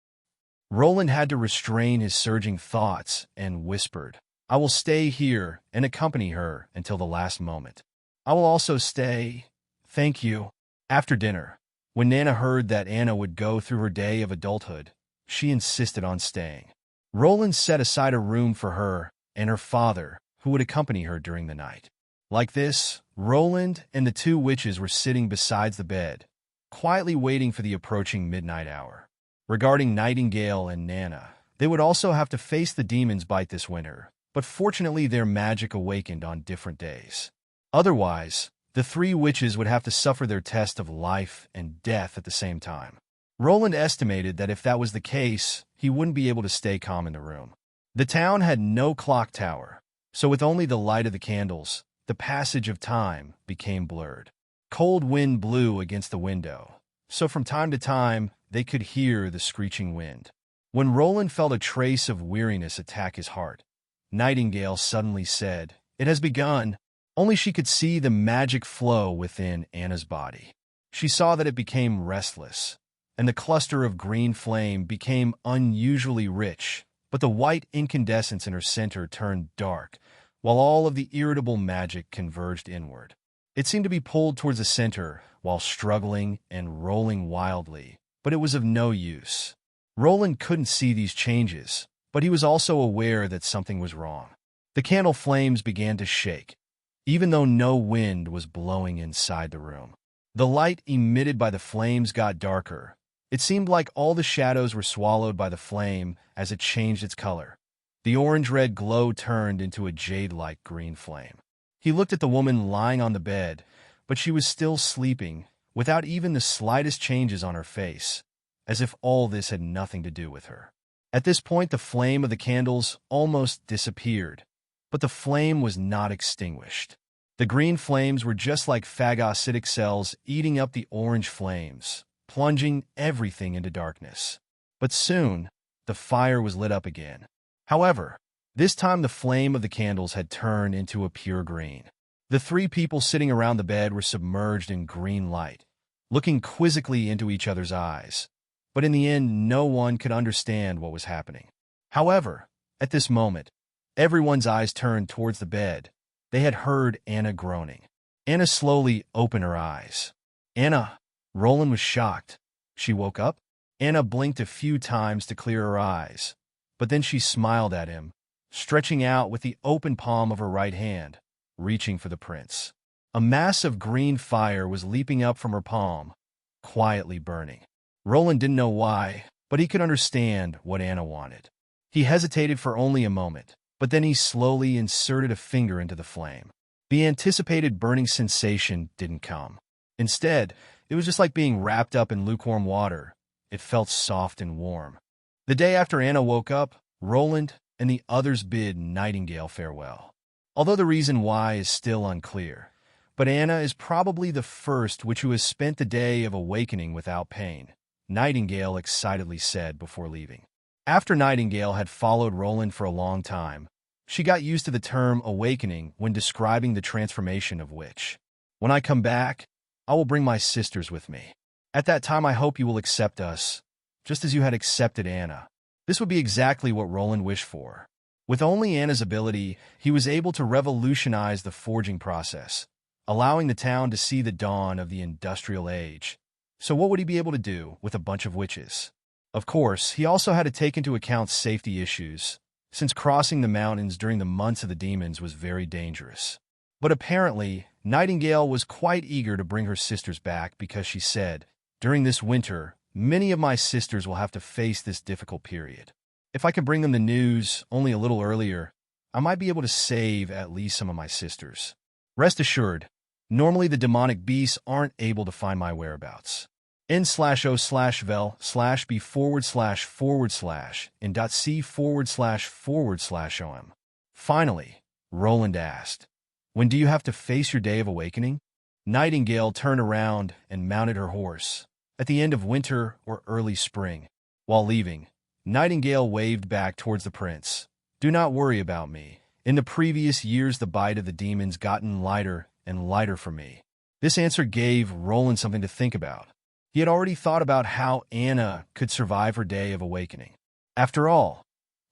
Roland had to restrain his surging thoughts and whispered, I will stay here and accompany her until the last moment. I will also stay. Thank you. After dinner, when Nana heard that Anna would go through her day of adulthood, she insisted on staying. Roland set aside a room for her and her father, who would accompany her during the night. Like this, Roland and the two witches were sitting beside the bed, quietly waiting for the approaching midnight hour. Regarding Nightingale and Nana, they would also have to face the demon's bite this winter, but fortunately their magic awakened on different days. Otherwise, the three witches would have to suffer their test of life and death at the same time. Roland estimated that if that was the case, he wouldn't be able to stay calm in the room. The town had no clock tower, so with only the light of the candles, the passage of time became blurred. Cold wind blew against the window, so from time to time they could hear the screeching wind. When Roland felt a trace of weariness attack his heart, Nightingale suddenly said, "It has begun." Only she could see the magic flow within Anna's body. She saw that it became restless, and the cluster of green flame became unusually rich, but the white incandescence in her center turned dark, while all of the irritable magic converged inward. It seemed to be pulled towards the center while struggling and rolling wildly, but it was of no use. Roland couldn't see these changes, but he was also aware that something was wrong. The candle flames began to shake, even though no wind was blowing inside the room. The light emitted by the flames got darker. It seemed like all the shadows were swallowed by the flame as it changed its color. The orange-red glow turned into a jade-like green flame. He looked at the woman lying on the bed, but she was still sleeping, without even the slightest changes on her face, as if all this had nothing to do with her. At this point, the flame of the candles almost disappeared, but the flame was not extinguished. The green flames were just like phagocytic cells eating up the orange flames, plunging everything into darkness. But soon, the fire was lit up again. However, this time the flame of the candles had turned into a pure green. The three people sitting around the bed were submerged in green light, looking quizzically into each other's eyes. But in the end, no one could understand what was happening. However, at this moment, everyone's eyes turned towards the bed. They had heard Anna groaning. Anna slowly opened her eyes. "Anna!" Roland was shocked. She woke up. Anna blinked a few times to clear her eyes, but then she smiled at him, stretching out with the open palm of her right hand, reaching for the prince. A mass of green fire was leaping up from her palm, quietly burning. Roland didn't know why, but he could understand what Anna wanted. He hesitated for only a moment, but then he slowly inserted a finger into the flame. The anticipated burning sensation didn't come. Instead, it was just like being wrapped up in lukewarm water. It felt soft and warm. The day after Anna woke up, Roland and the others bid Nightingale farewell. Although the reason why is still unclear, but Anna is probably the first who has spent the day of awakening without pain, Nightingale excitedly said before leaving. After Nightingale had followed Roland for a long time, she got used to the term awakening when describing the transformation of which. "When I come back, I will bring my sisters with me. At that time I hope you will accept us, just as you had accepted Anna." This would be exactly what Roland wished for. With only Anna's ability, he was able to revolutionize the forging process, allowing the town to see the dawn of the industrial age. So what would he be able to do with a bunch of witches? Of course, he also had to take into account safety issues, since crossing the mountains during the months of the demons was very dangerous. But apparently, Nightingale was quite eager to bring her sisters back because she said, "During this winter, many of my sisters will have to face this difficult period. If I could bring them the news only a little earlier, I might be able to save at least some of my sisters. Rest assured, normally the demonic beasts aren't able to find my whereabouts. n/o/vel/b/in.c//om." Finally, Roland asked, "When do you have to face your day of awakening?" Nightingale turned around and mounted her horse, at the end of winter or early spring. While leaving, Nightingale waved back towards the prince. "Do not worry about me. In the previous years, the bite of the demons gotten lighter and lighter for me." This answer gave Roland something to think about. He had already thought about how Anna could survive her day of awakening. After all,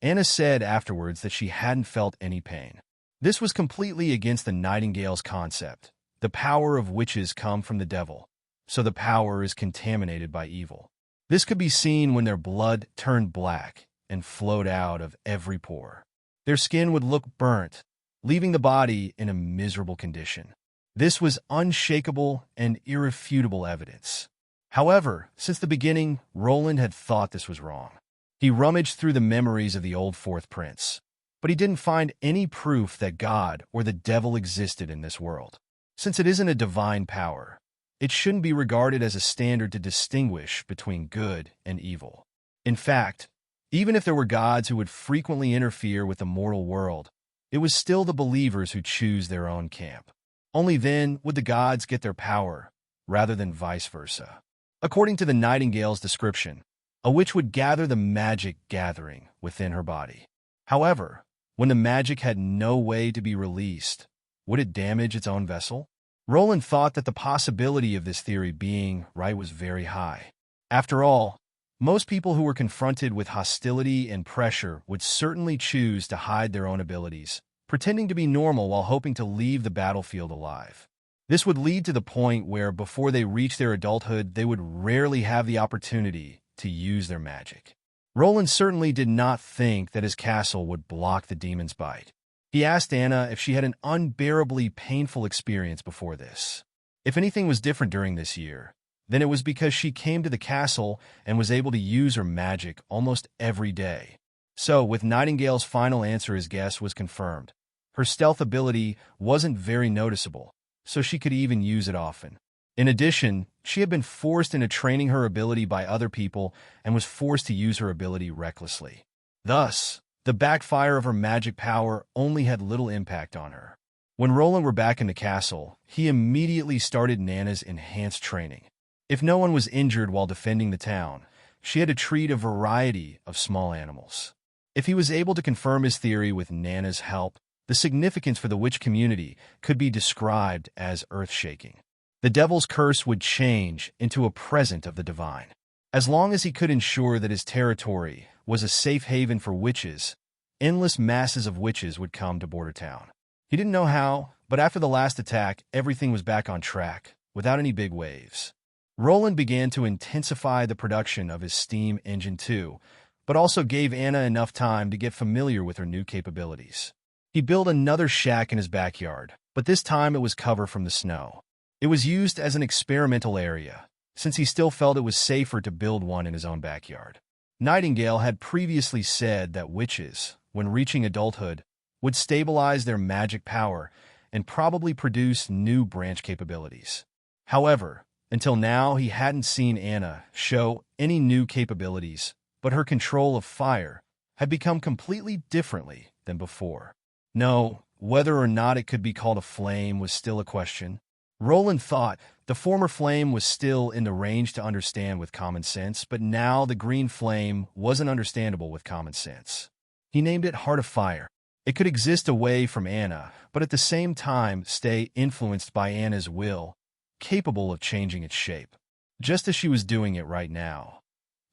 Anna said afterwards that she hadn't felt any pain. This was completely against the Nightingale's concept. The power of witches come from the devil, so the power is contaminated by evil. This could be seen when their blood turned black and flowed out of every pore. Their skin would look burnt, leaving the body in a miserable condition. This was unshakable and irrefutable evidence. However, since the beginning, Roland had thought this was wrong. He rummaged through the memories of the old fourth prince, but he didn't find any proof that God or the devil existed in this world. Since it isn't a divine power, it shouldn't be regarded as a standard to distinguish between good and evil. In fact, even if there were gods who would frequently interfere with the mortal world, it was still the believers who choose their own camp. Only then would the gods get their power, rather than vice versa. According to the Nightingale's description, a witch would gather the magic gathering within her body. However, when the magic had no way to be released, would it damage its own vessel? Roland thought that the possibility of this theory being right was very high. After all, most people who were confronted with hostility and pressure would certainly choose to hide their own abilities, pretending to be normal while hoping to leave the battlefield alive. This would lead to the point where, before they reach their adulthood, they would rarely have the opportunity to use their magic. Roland certainly did not think that his castle would block the demon's bite. He asked Anna if she had an unbearably painful experience before this. If anything was different during this year, then it was because she came to the castle and was able to use her magic almost every day. So, with Nightingale's final answer as guess was confirmed, her stealth ability wasn't very noticeable, so she could even use it often. In addition, she had been forced into training her ability by other people and was forced to use her ability recklessly. Thus, the backfire of her magic power only had little impact on her. When Roland were back in the castle, he immediately started Nana's enhanced training. If no one was injured while defending the town, she had to treat a variety of small animals. If he was able to confirm his theory with Nana's help, the significance for the witch community could be described as earth-shaking. The devil's curse would change into a present of the divine. As long as he could ensure that his territory was a safe haven for witches, endless masses of witches would come to Border Town. He didn't know how, but after the last attack, everything was back on track, without any big waves. Roland began to intensify the production of his steam engine too, but also gave Anna enough time to get familiar with her new capabilities. He built another shack in his backyard, but this time it was covered from the snow. It was used as an experimental area, since he still felt it was safer to build one in his own backyard. Nightingale had previously said that witches, when reaching adulthood, would stabilize their magic power and probably produce new branch capabilities. However, until now he hadn't seen Anna show any new capabilities, but her control of fire had become completely differently than before. No, whether or not it could be called a flame was still a question. Roland thought the former flame was still in the range to understand with common sense, but now the green flame wasn't understandable with common sense. He named it Heart of Fire. It could exist away from Anna, but at the same time stay influenced by Anna's will, capable of changing its shape, just as she was doing it right now.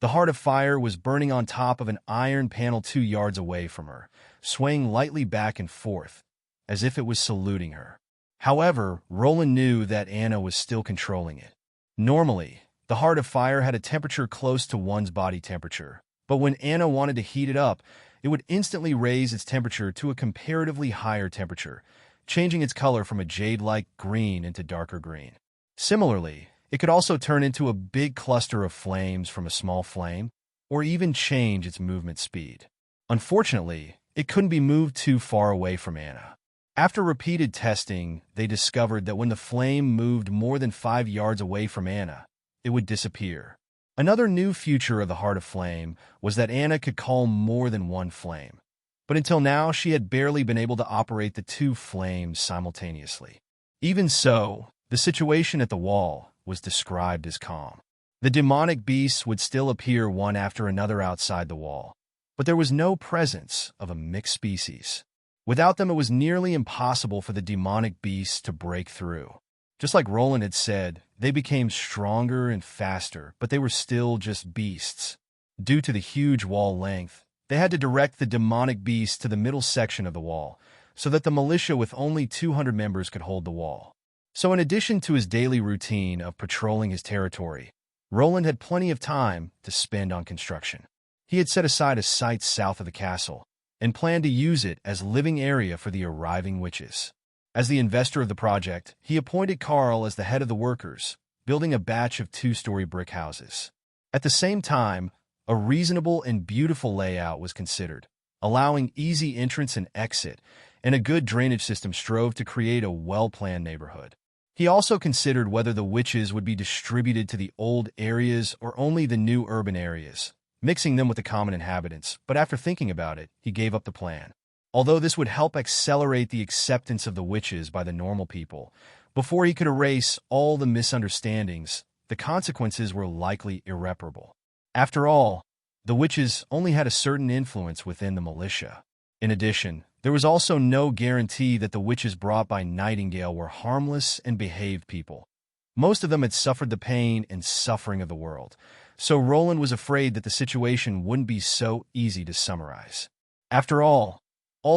The Heart of Fire was burning on top of an iron panel 2 yards away from her, swaying lightly back and forth, as if it was saluting her. However, Roland knew that Anna was still controlling it. Normally, the Heart of Fire had a temperature close to one's body temperature, but when Anna wanted to heat it up, it would instantly raise its temperature to a comparatively higher temperature, changing its color from a jade-like green into darker green. Similarly, it could also turn into a big cluster of flames from a small flame, or even change its movement speed. Unfortunately, it couldn't be moved too far away from Anna. After repeated testing, they discovered that when the flame moved more than 5 yards away from Anna, it would disappear. Another new feature of the Heart of Flame was that Anna could call more than one flame, but until now she had barely been able to operate the 2 flames simultaneously. Even so, the situation at the wall was described as calm. The demonic beasts would still appear one after another outside the wall, but there was no presence of a mixed species. Without them, it was nearly impossible for the demonic beasts to break through. Just like Roland had said, they became stronger and faster, but they were still just beasts. Due to the huge wall length, they had to direct the demonic beasts to the middle section of the wall, so that the militia with only 200 members could hold the wall. So in addition to his daily routine of patrolling his territory, Roland had plenty of time to spend on construction. He had set aside a site south of the castle, and planned to use it as living area for the arriving witches. As the investor of the project, he appointed Carl as the head of the workers, building a batch of 2-story brick houses. At the same time, a reasonable and beautiful layout was considered, allowing easy entrance and exit, and a good drainage system strove to create a well-planned neighborhood. He also considered whether the witches would be distributed to the old areas or only the new urban areas, mixing them with the common inhabitants, but after thinking about it, he gave up the plan. Although this would help accelerate the acceptance of the witches by the normal people, before he could erase all the misunderstandings, the consequences were likely irreparable. After all, the witches only had a certain influence within the militia. In addition, there was also no guarantee that the witches brought by Nightingale were harmless and behaved people. Most of them had suffered the pain and suffering of the world, so Roland was afraid that the situation wouldn't be so easy to summarize. After all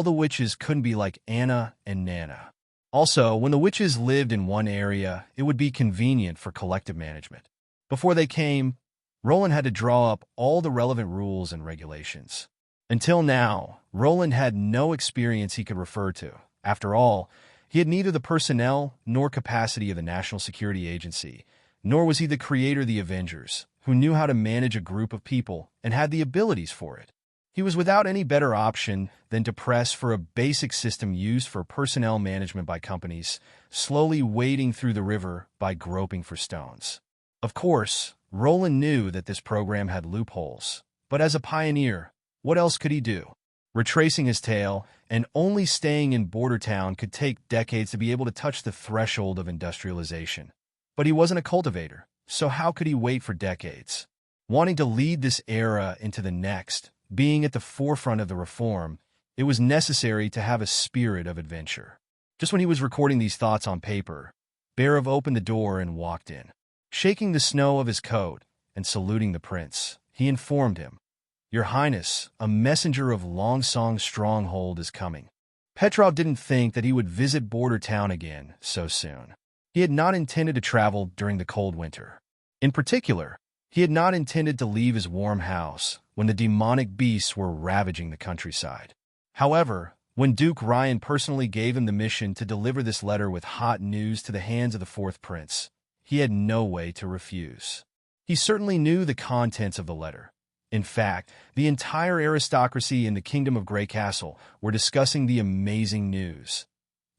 the witches couldn't be like Anna and Nana. Also, when the witches lived in one area, it would be convenient for collective management. Before they came, Roland had to draw up all the relevant rules and regulations. Until now, Roland had no experience he could refer to. After all, he had neither the personnel nor capacity of the National Security Agency, nor was he the creator of the Avengers, who knew how to manage a group of people and had the abilities for it. He was without any better option than to press for a basic system used for personnel management by companies, slowly wading through the river by groping for stones. Of course, Roland knew that this program had loopholes, but as a pioneer, what else could he do? Retracing his tale and only staying in border town could take decades to be able to touch the threshold of industrialization. But he wasn't a cultivator, so how could he wait for decades? Wanting to lead this era into the next, being at the forefront of the reform, it was necessary to have a spirit of adventure. Just when he was recording these thoughts on paper, Bearov opened the door and walked in. Shaking the snow of his coat and saluting the prince, he informed him, "Your Highness, a messenger of Longsong's stronghold is coming." Petrov didn't think that he would visit border town again so soon. He had not intended to travel during the cold winter. In particular, he had not intended to leave his warm house when the demonic beasts were ravaging the countryside. However, when Duke Ryan personally gave him the mission to deliver this letter with hot news to the hands of the fourth prince, he had no way to refuse. He certainly knew the contents of the letter. In fact, the entire aristocracy in the Kingdom of Graycastle were discussing the amazing news.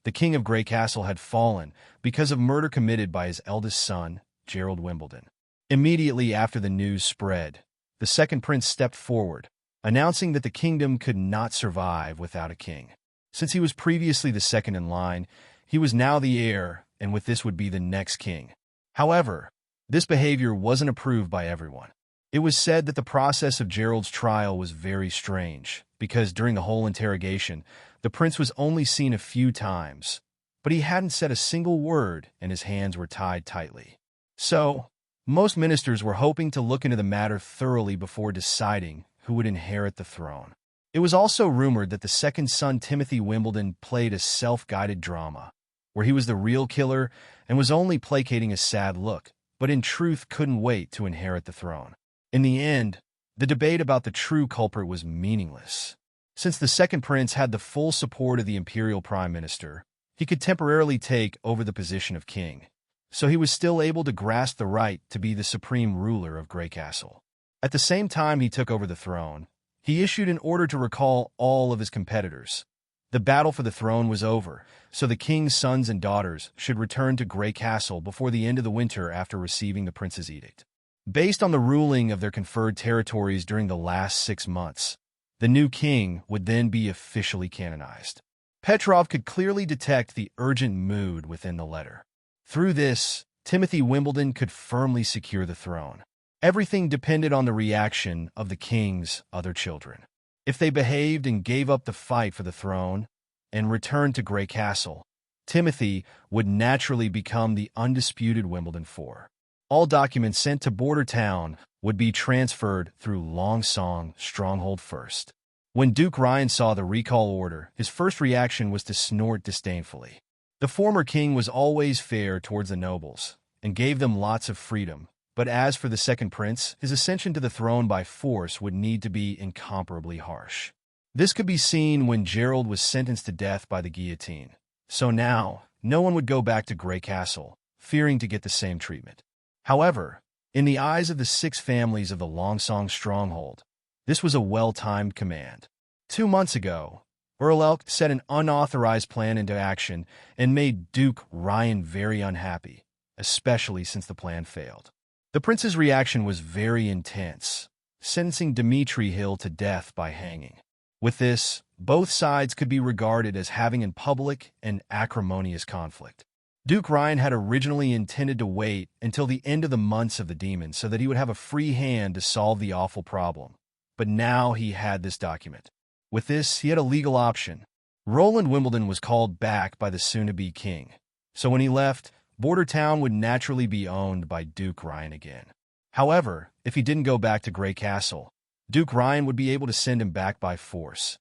The King of Graycastle had fallen because of murder committed by his eldest son, Roland Wimbledon. Immediately after the news spread, the second prince stepped forward, announcing that the kingdom could not survive without a king. Since he was previously the second in line, he was now the heir, and with this would be the next king. However, this behavior wasn't approved by everyone. It was said that the process of Gerald's trial was very strange, because during the whole interrogation, the prince was only seen a few times, but he hadn't said a single word and his hands were tied tightly. So, most ministers were hoping to look into the matter thoroughly before deciding who would inherit the throne. It was also rumored that the second son, Timothy Wimbledon, played a self-guided drama, where he was the real killer and was only placating a sad look, but in truth couldn't wait to inherit the throne. In the end, the debate about the true culprit was meaningless. Since the second prince had the full support of the imperial prime minister, he could temporarily take over the position of king, so he was still able to grasp the right to be the supreme ruler of Graycastle. At the same time he took over the throne, he issued an order to recall all of his competitors. The battle for the throne was over, so the king's sons and daughters should return to Graycastle before the end of the winter after receiving the prince's edict. Based on the ruling of their conferred territories during the last 6 months, the new king would then be officially canonized. Petrov could clearly detect the urgent mood within the letter. Through this, Timothy Wimbledon could firmly secure the throne. Everything depended on the reaction of the king's other children. If they behaved and gave up the fight for the throne and returned to Graycastle, Timothy would naturally become the undisputed Wimbledon IV. All documents sent to border town would be transferred through Longsong stronghold first. When Duke Ryan saw the recall order, his first reaction was to snort disdainfully. The former king was always fair towards the nobles and gave them lots of freedom, but as for the second prince, his ascension to the throne by force would need to be incomparably harsh. This could be seen when Gerald was sentenced to death by the guillotine. So now, no one would go back to Graycastle, fearing to get the same treatment. However, in the eyes of the 6 families of the Longsong stronghold, this was a well-timed command. 2 months ago, Roland set an unauthorized plan into action and made Duke Ryan very unhappy, especially since the plan failed. The prince's reaction was very intense, sentencing Dmitry Hill to death by hanging. With this, both sides could be regarded as having in public an acrimonious conflict. Duke Ryan had originally intended to wait until the end of the months of the demons so that he would have a free hand to solve the awful problem. But now he had this document. With this, he had a legal option. Roland Wimbledon was called back by the soon-to-be king. So when he left, Border Town would naturally be owned by Duke Ryan again. However, if he didn't go back to Graycastle, Duke Ryan would be able to send him back by force.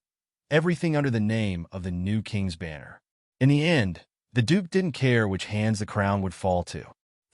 Everything under the name of the new king's banner. In the end, the Duke didn't care which hands the crown would fall to.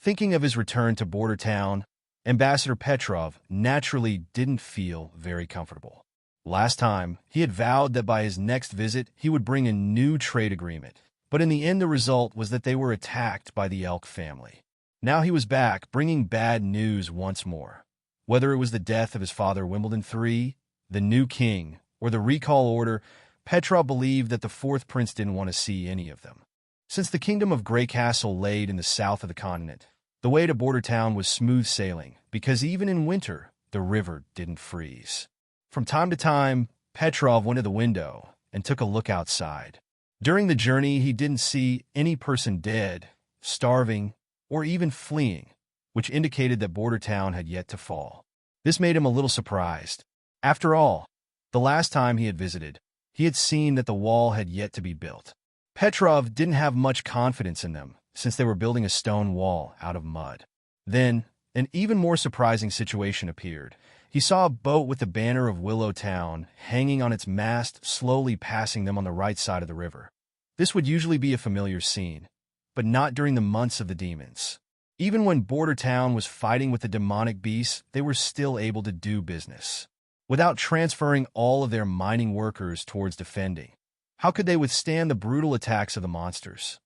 Thinking of his return to Border Town, Ambassador Petrov naturally didn't feel very comfortable. Last time, he had vowed that by his next visit he would bring a new trade agreement, but in the end the result was that they were attacked by the Elk family. Now he was back, bringing bad news once more. Whether it was the death of his father Wimbledon III, the new king, or the recall order, Petrov believed that the fourth prince didn't want to see any of them. Since the Kingdom of Graycastle laid in the south of the continent, the way to Border Town was smooth sailing, because even in winter, the river didn't freeze. From time to time, Petrov went to the window and took a look outside. During the journey, he didn't see any person dead, starving, or even fleeing, which indicated that Border Town had yet to fall. This made him a little surprised. After all, the last time he had visited, he had seen that the wall had yet to be built. Petrov didn't have much confidence in them, since they were building a stone wall out of mud. Then, an even more surprising situation appeared. He saw a boat with the banner of Willow Town hanging on its mast, slowly passing them on the right side of the river. This would usually be a familiar scene, but not during the months of the demons. Even when Border Town was fighting with the demonic beasts, they were still able to do business. Without transferring all of their mining workers towards defending, how could they withstand the brutal attacks of the monsters?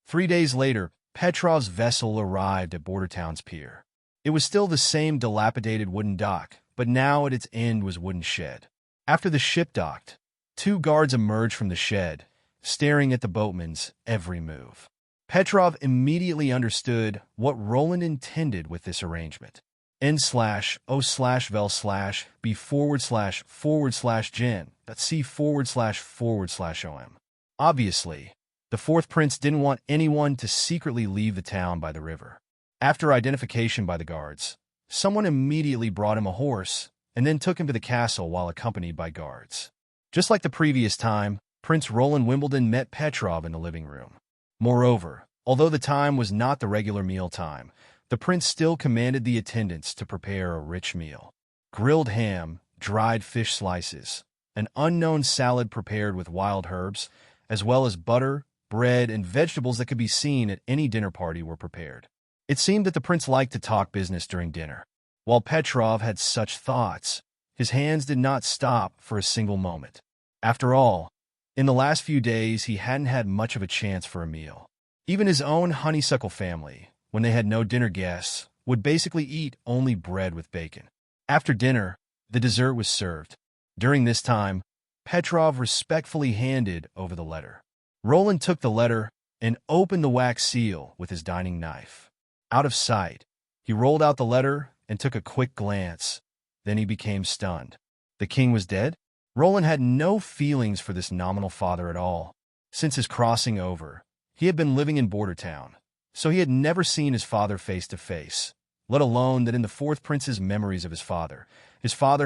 3 days later, Petrov's vessel arrived at Border Town's pier. It was still the same dilapidated wooden dock, but now at its end was a wooden shed. After the ship docked, 2 guards emerged from the shed, staring at the boatman's every move. Petrov immediately understood what Roland intended with this arrangement. N/O/vel/B//Gen.C///OM. Obviously, the fourth prince didn't want anyone to secretly leave the town by the river. After identification by the guards, someone immediately brought him a horse and then took him to the castle while accompanied by guards. Just like the previous time, Prince Roland Wimbledon met Petrov in the living room. Moreover, although the time was not the regular meal time, the prince still commanded the attendants to prepare a rich meal. Grilled ham, dried fish slices, an unknown salad prepared with wild herbs, as well as butter, bread, and vegetables that could be seen at any dinner party were prepared. It seemed that the prince liked to talk business during dinner. While Petrov had such thoughts, his hands did not stop for a single moment. After all, in the last few days, he hadn't had much of a chance for a meal. Even his own honeysuckle family, when they had no dinner guests, would basically eat only bread with bacon. After dinner, the dessert was served. During this time, Petrov respectfully handed over the letter. Roland took the letter and opened the wax seal with his dining knife. Out of sight, he rolled out the letter and took a quick glance. Then he became stunned. The king was dead? Roland had no feelings for this nominal father at all. Since his crossing over, he had been living in Border Town, so he had never seen his father face to face, let alone that in the fourth prince's memories of his father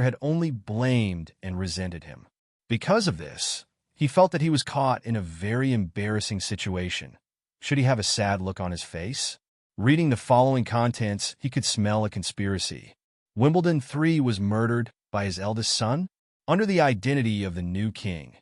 had only blamed and resented him. Because of this, he felt that he was caught in a very embarrassing situation. Should he have a sad look on his face? Reading the following contents, he could smell a conspiracy. Wimbledon III was murdered by his eldest son? Under the identity of the new king,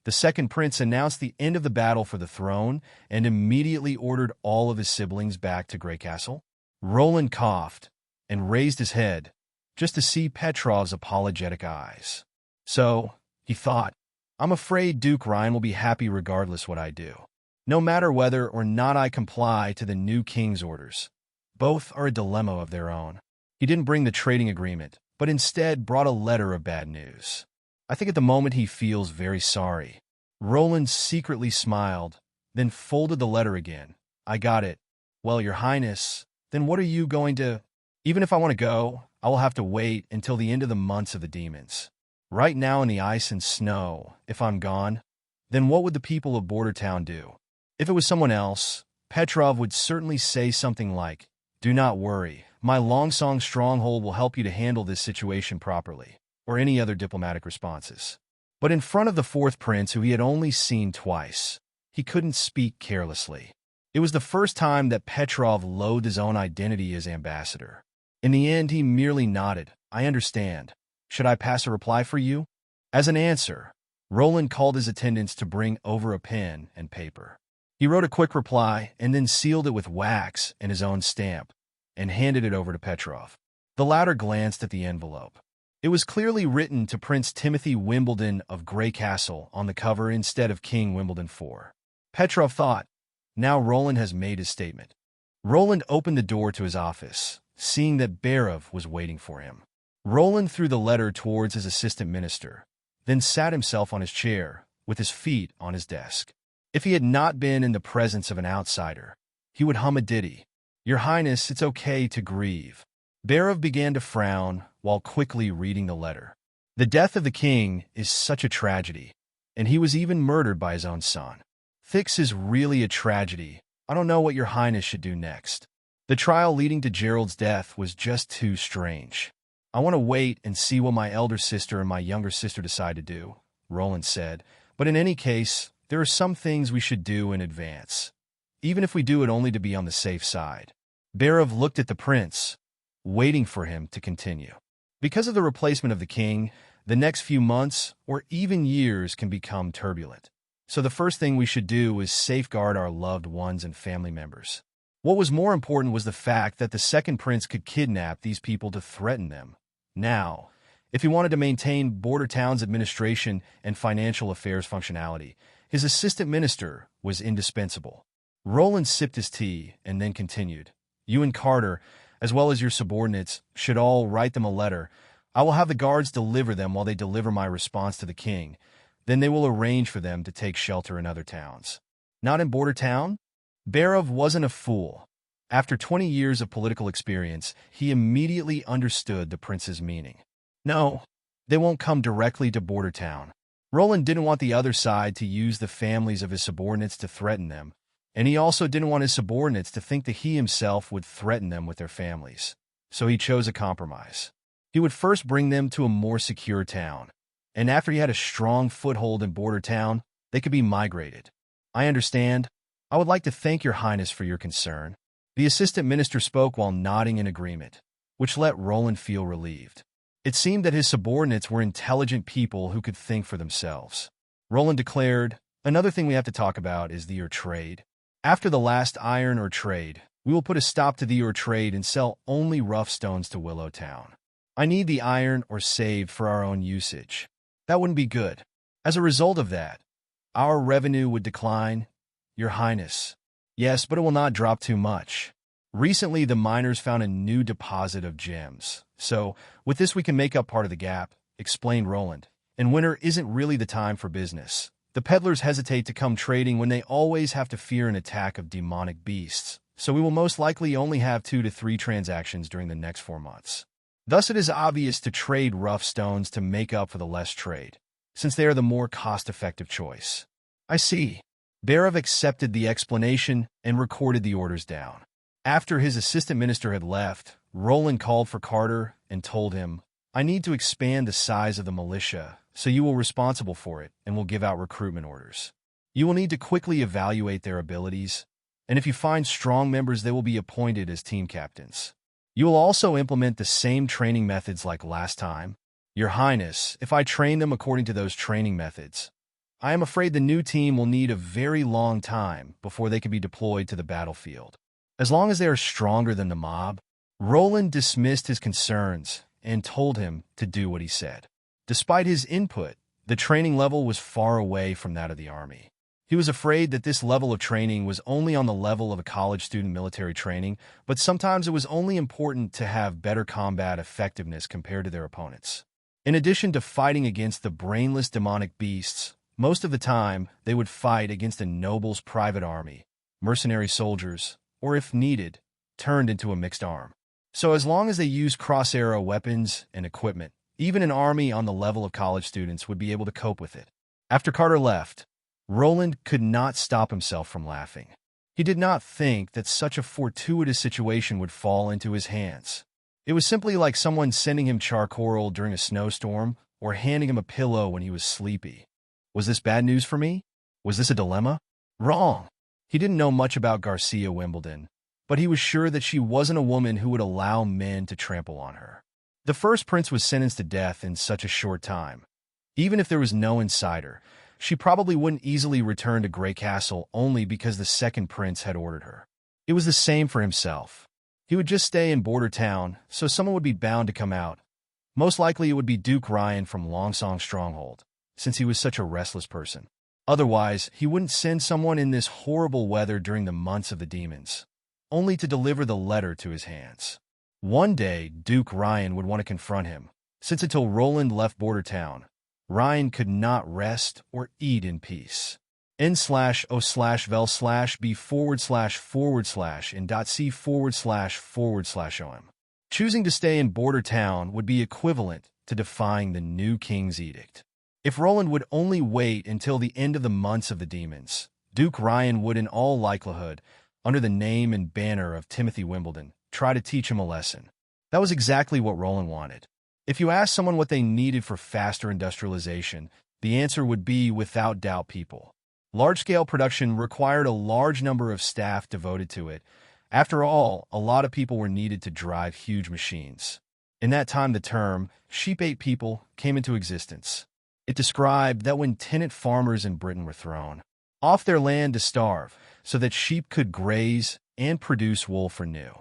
the second prince announced the end of the battle for the throne and immediately ordered all of his siblings back to Graycastle. Roland coughed and raised his head just to see Petrov's apologetic eyes. So, he thought, I'm afraid Duke Ryan will be happy regardless what I do. No matter whether or not I comply to the new king's orders. Both are a dilemma of their own. He didn't bring the trading agreement, but instead brought a letter of bad news. I think at the moment he feels very sorry. Roland secretly smiled, then folded the letter again. I got it. Well, Your Highness, then what are you going to... Even if I want to go, I will have to wait until the end of the months of the demons. right now in the ice and snow, if I'm gone, then what would the people of Border Town do? If it was someone else, Petrov would certainly say something like, "Do not worry, my Longsong stronghold will help you to handle this situation properly," or any other diplomatic responses. But in front of the fourth prince, who he had only seen twice, he couldn't speak carelessly. It was the first time that Petrov loathed his own identity as ambassador. In the end, he merely nodded. "I understand. Should I pass a reply for you?" As an answer, Roland called his attendants to bring over a pen and paper. He wrote a quick reply and then sealed it with wax and his own stamp and handed it over to Petrov. The latter glanced at the envelope. It was clearly written to Prince Timothy Wimbledon of Graycastle on the cover instead of King Wimbledon IV. Petrov thought, now Roland has made his statement. Roland opened the door to his office, seeing that Berov was waiting for him. Roland threw the letter towards his assistant minister, then sat himself on his chair, with his feet on his desk. If he had not been in the presence of an outsider, he would hum a ditty. "Your Highness, it's okay to grieve." Berov began to frown while quickly reading the letter. The death of the king is such a tragedy, and he was even murdered by his own son. This is really a tragedy. I don't know what your Highness should do next. The trial leading to Gerald's death was just too strange. I want to wait and see what my elder sister and my younger sister decide to do, Roland said. But in any case, there are some things we should do in advance, even if we do it only to be on the safe side. Berov looked at the prince, waiting for him to continue. Because of the replacement of the king, the next few months or even years can become turbulent. So the first thing we should do is safeguard our loved ones and family members. What was more important was the fact that the second prince could kidnap these people to threaten them. Now, if he wanted to maintain Border Town's administration and financial affairs functionality, his assistant minister was indispensable. Roland sipped his tea and then continued. You and Carter, as well as your subordinates, should all write them a letter. I will have the guards deliver them while they deliver my response to the king. Then they will arrange for them to take shelter in other towns. Not in Border Town? Berov wasn't a fool. After 20 years of political experience, he immediately understood the prince's meaning. No, they won't come directly to Border Town. Roland didn't want the other side to use the families of his subordinates to threaten them, and he also didn't want his subordinates to think that he himself would threaten them with their families. So he chose a compromise. He would first bring them to a more secure town, and after he had a strong foothold in Border Town, they could be migrated. I understand. I would like to thank your Highness for your concern. The assistant minister spoke while nodding in agreement, which let Roland feel relieved. It seemed that his subordinates were intelligent people who could think for themselves. Roland declared, another thing we have to talk about is the ore trade. After the last iron ore trade, we will put a stop to the ore trade and sell only rough stones to Willow Town. I need the iron ore saved for our own usage. That wouldn't be good. As a result of that, our revenue would decline, Your Highness. Yes, but it will not drop too much. Recently, the miners found a new deposit of gems. So, with this we can make up part of the gap, explained Roland. And winter isn't really the time for business. The peddlers hesitate to come trading when they always have to fear an attack of demonic beasts. So we will most likely only have 2 to 3 transactions during the next 4 months. Thus it is obvious to trade rough stones to make up for the less trade, since they are the more cost-effective choice. I see. Berov accepted the explanation and recorded the orders down. After his assistant minister had left, Roland called for Carter and told him, I need to expand the size of the militia, so you will be responsible for it and will give out recruitment orders. You will need to quickly evaluate their abilities, and if you find strong members, they will be appointed as team captains. You will also implement the same training methods like last time. Your Highness, if I train them according to those training methods, I am afraid the new team will need a very long time before they can be deployed to the battlefield. As long as they are stronger than the mob, Roland dismissed his concerns and told him to do what he said. Despite his input, the training level was far away from that of the army. He was afraid that this level of training was only on the level of a college student military training, but sometimes it was only important to have better combat effectiveness compared to their opponents. In addition to fighting against the brainless demonic beasts, most of the time they would fight against a noble's private army, mercenary soldiers, or if needed, turned into a mixed arm. So as long as they used cross-arrow weapons and equipment, Even an army on the level of college students would be able to cope with it. After Carter left, Roland could not stop himself from laughing. He did not think that such a fortuitous situation would fall into his hands. It was simply like someone sending him charcoal during a snowstorm or handing him a pillow when he was sleepy. Was this bad news for me? Was this a dilemma? Wrong. He didn't know much about Garcia Wimbledon, but he was sure that she wasn't a woman who would allow men to trample on her. The first prince was sentenced to death in such a short time. Even if there was no insider, she probably wouldn't easily return to Graycastle only because the second prince had ordered her. It was the same for himself. He would just stay in border town, so someone would be bound to come out. Most likely it would be Duke Ryan from Longsong Stronghold, since he was such a restless person. Otherwise, he wouldn't send someone in this horrible weather during the months of the demons, only to deliver the letter to his hands. One day, Duke Ryan would want to confront him, since until Roland left border town, Ryan could not rest or eat in peace. n/o/vel/b//in.c//om. Choosing to stay in border town would be equivalent to defying the new king's edict. If Roland would only wait until the end of the months of the demons, Duke Ryan would in all likelihood, under the name and banner of Timothy Wimbledon, try to teach him a lesson. That was exactly what Roland wanted. If you asked someone what they needed for faster industrialization, the answer would be without doubt people. Large-scale production required a large number of staff devoted to it. After all, a lot of people were needed to drive huge machines. In that time, the term sheep-ate people came into existence. It described that when tenant farmers in Britain were thrown off their land to starve so that sheep could graze and produce wool for new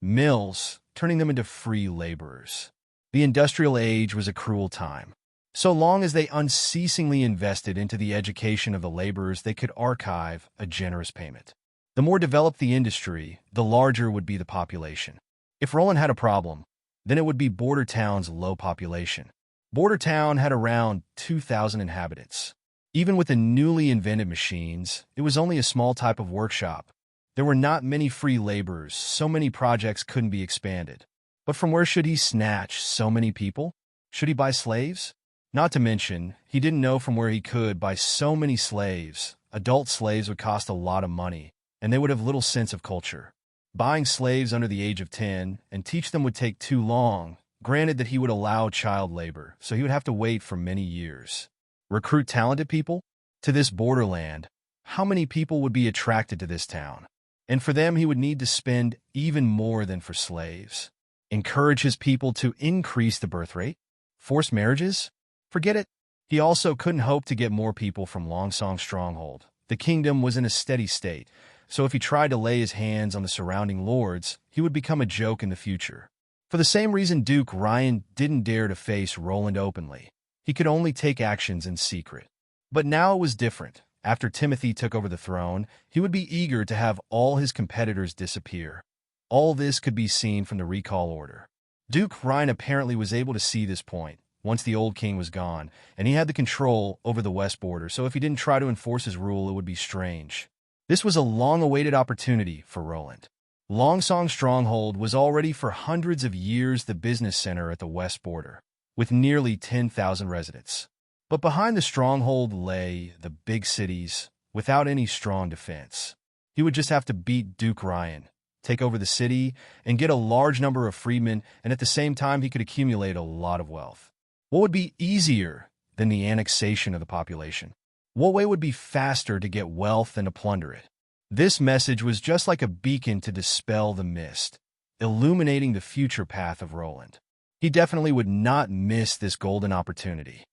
mills, turning them into free laborers. The industrial age was a cruel time. So long as they unceasingly invested into the education of the laborers, they could archive a generous payment. The more developed the industry, the larger would be the population. If Roland had a problem, then it would be Border Town's low population. Border Town had around 2,000 inhabitants. Even with the newly invented machines, it was only a small type of workshop. There were not many free laborers, so many projects couldn't be expanded. But from where should he snatch so many people? Should he buy slaves? Not to mention, he didn't know from where he could buy so many slaves. Adult slaves would cost a lot of money, and they would have little sense of culture. Buying slaves under the age of 10 and teach them would take too long, granted that he would allow child labor, so he would have to wait for many years. Recruit talented people? To this borderland, how many people would be attracted to this town? And for them, he would need to spend even more than for slaves. Encourage his people to increase the birth rate? Force marriages? Forget it. He also couldn't hope to get more people from Longsong Stronghold. The kingdom was in a steady state, so if he tried to lay his hands on the surrounding lords, he would become a joke in the future. For the same reason Duke Ryan didn't dare to face Roland openly. He could only take actions in secret. But now it was different. After Timothy took over the throne, he would be eager to have all his competitors disappear. All this could be seen from the recall order. Duke Ryan apparently was able to see this point once the old king was gone, and he had the control over the west border, so if he didn't try to enforce his rule, it would be strange. This was a long-awaited opportunity for Roland. Longsong Stronghold was already for hundreds of years the business center at the west border, with nearly 10,000 residents. But behind the stronghold lay the big cities, without any strong defense. He would just have to beat Duke Ryan, take over the city, and get a large number of freedmen, and at the same time he could accumulate a lot of wealth. What would be easier than the annexation of the population? What way would be faster to get wealth than to plunder it? This message was just like a beacon to dispel the mist, illuminating the future path of Roland. He definitely would not miss this golden opportunity.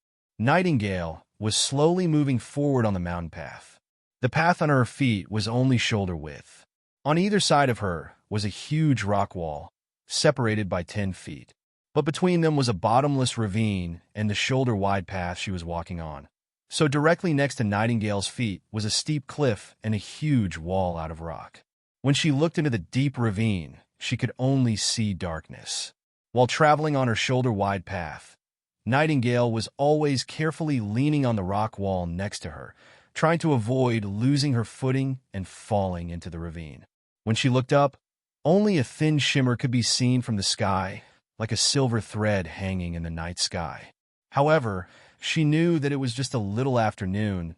Nightingale was slowly moving forward on the mountain path. The path on her feet was only shoulder width. On either side of her was a huge rock wall, separated by 10 feet. But between them was a bottomless ravine and the shoulder-wide path she was walking on. So directly next to Nightingale's feet was a steep cliff and a huge wall out of rock. When she looked into the deep ravine, she could only see darkness. While traveling on her shoulder-wide path, Nightingale was always carefully leaning on the rock wall next to her, trying to avoid losing her footing and falling into the ravine. When she looked up, only a thin shimmer could be seen from the sky, like a silver thread hanging in the night sky. However, she knew that it was just a little afternoon.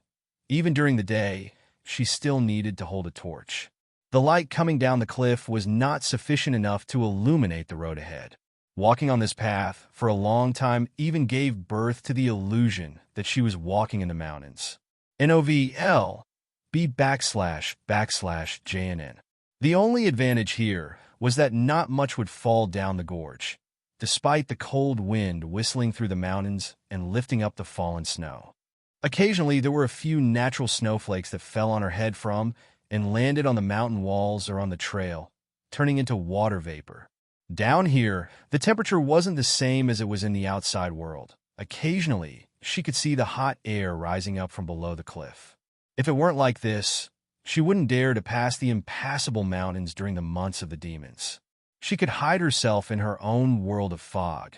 Even during the day, she still needed to hold a torch. The light coming down the cliff was not sufficient enough to illuminate the road ahead. Walking on this path for a long time even gave birth to the illusion that she was walking in the mountains. NOVL B/JNN. The only advantage here was that not much would fall down the gorge, despite the cold wind whistling through the mountains and lifting up the fallen snow. Occasionally, there were a few natural snowflakes that fell on her head from and landed on the mountain walls or on the trail, turning into water vapor. Down here, the temperature wasn't the same as it was in the outside world. Occasionally, she could see the hot air rising up from below the cliff. If it weren't like this, she wouldn't dare to pass the impassable mountains during the months of the demons. She could hide herself in her own world of fog.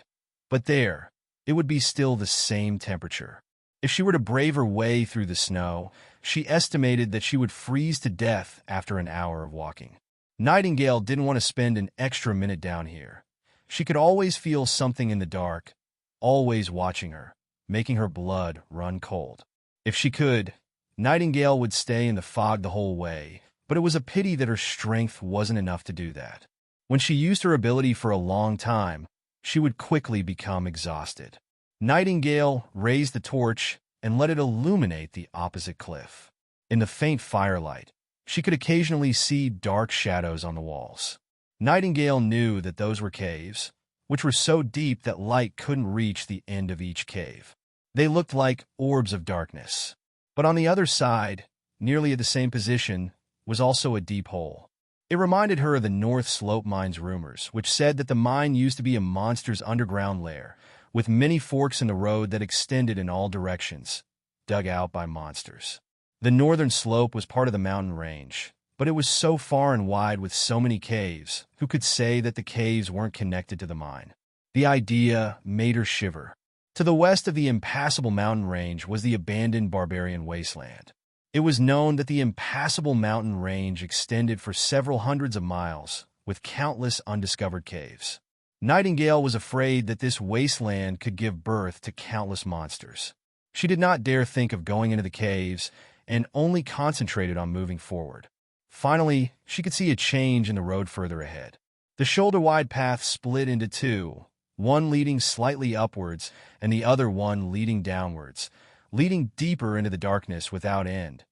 But there, it would be still the same temperature. If she were to brave her way through the snow, she estimated that she would freeze to death after an hour of walking. Nightingale didn't want to spend an extra minute down here. She could always feel something in the dark, always watching her, making her blood run cold. If she could, Nightingale would stay in the fog the whole way, but it was a pity that her strength wasn't enough to do that. When she used her ability for a long time, she would quickly become exhausted. Nightingale raised the torch and let it illuminate the opposite cliff. In the faint firelight, she could occasionally see dark shadows on the walls. Nightingale knew that those were caves, which were so deep that light couldn't reach the end of each cave. They looked like orbs of darkness. But on the other side, nearly at the same position, was also a deep hole. It reminded her of the North Slope Mine's rumors, which said that the mine used to be a monster's underground lair, with many forks in the road that extended in all directions, dug out by monsters. The northern slope was part of the mountain range, but it was so far and wide with so many caves, who could say that the caves weren't connected to the mine? The idea made her shiver. To the west of the impassable mountain range was the abandoned barbarian wasteland. It was known that the impassable mountain range extended for several hundreds of miles, with countless undiscovered caves. Nightingale was afraid that this wasteland could give birth to countless monsters. She did not dare think of going into the caves and only concentrated on moving forward. Finally, she could see a change in the road further ahead. The shoulder-wide path split into two, one leading slightly upwards and the other one leading downwards, leading deeper into the darkness without end.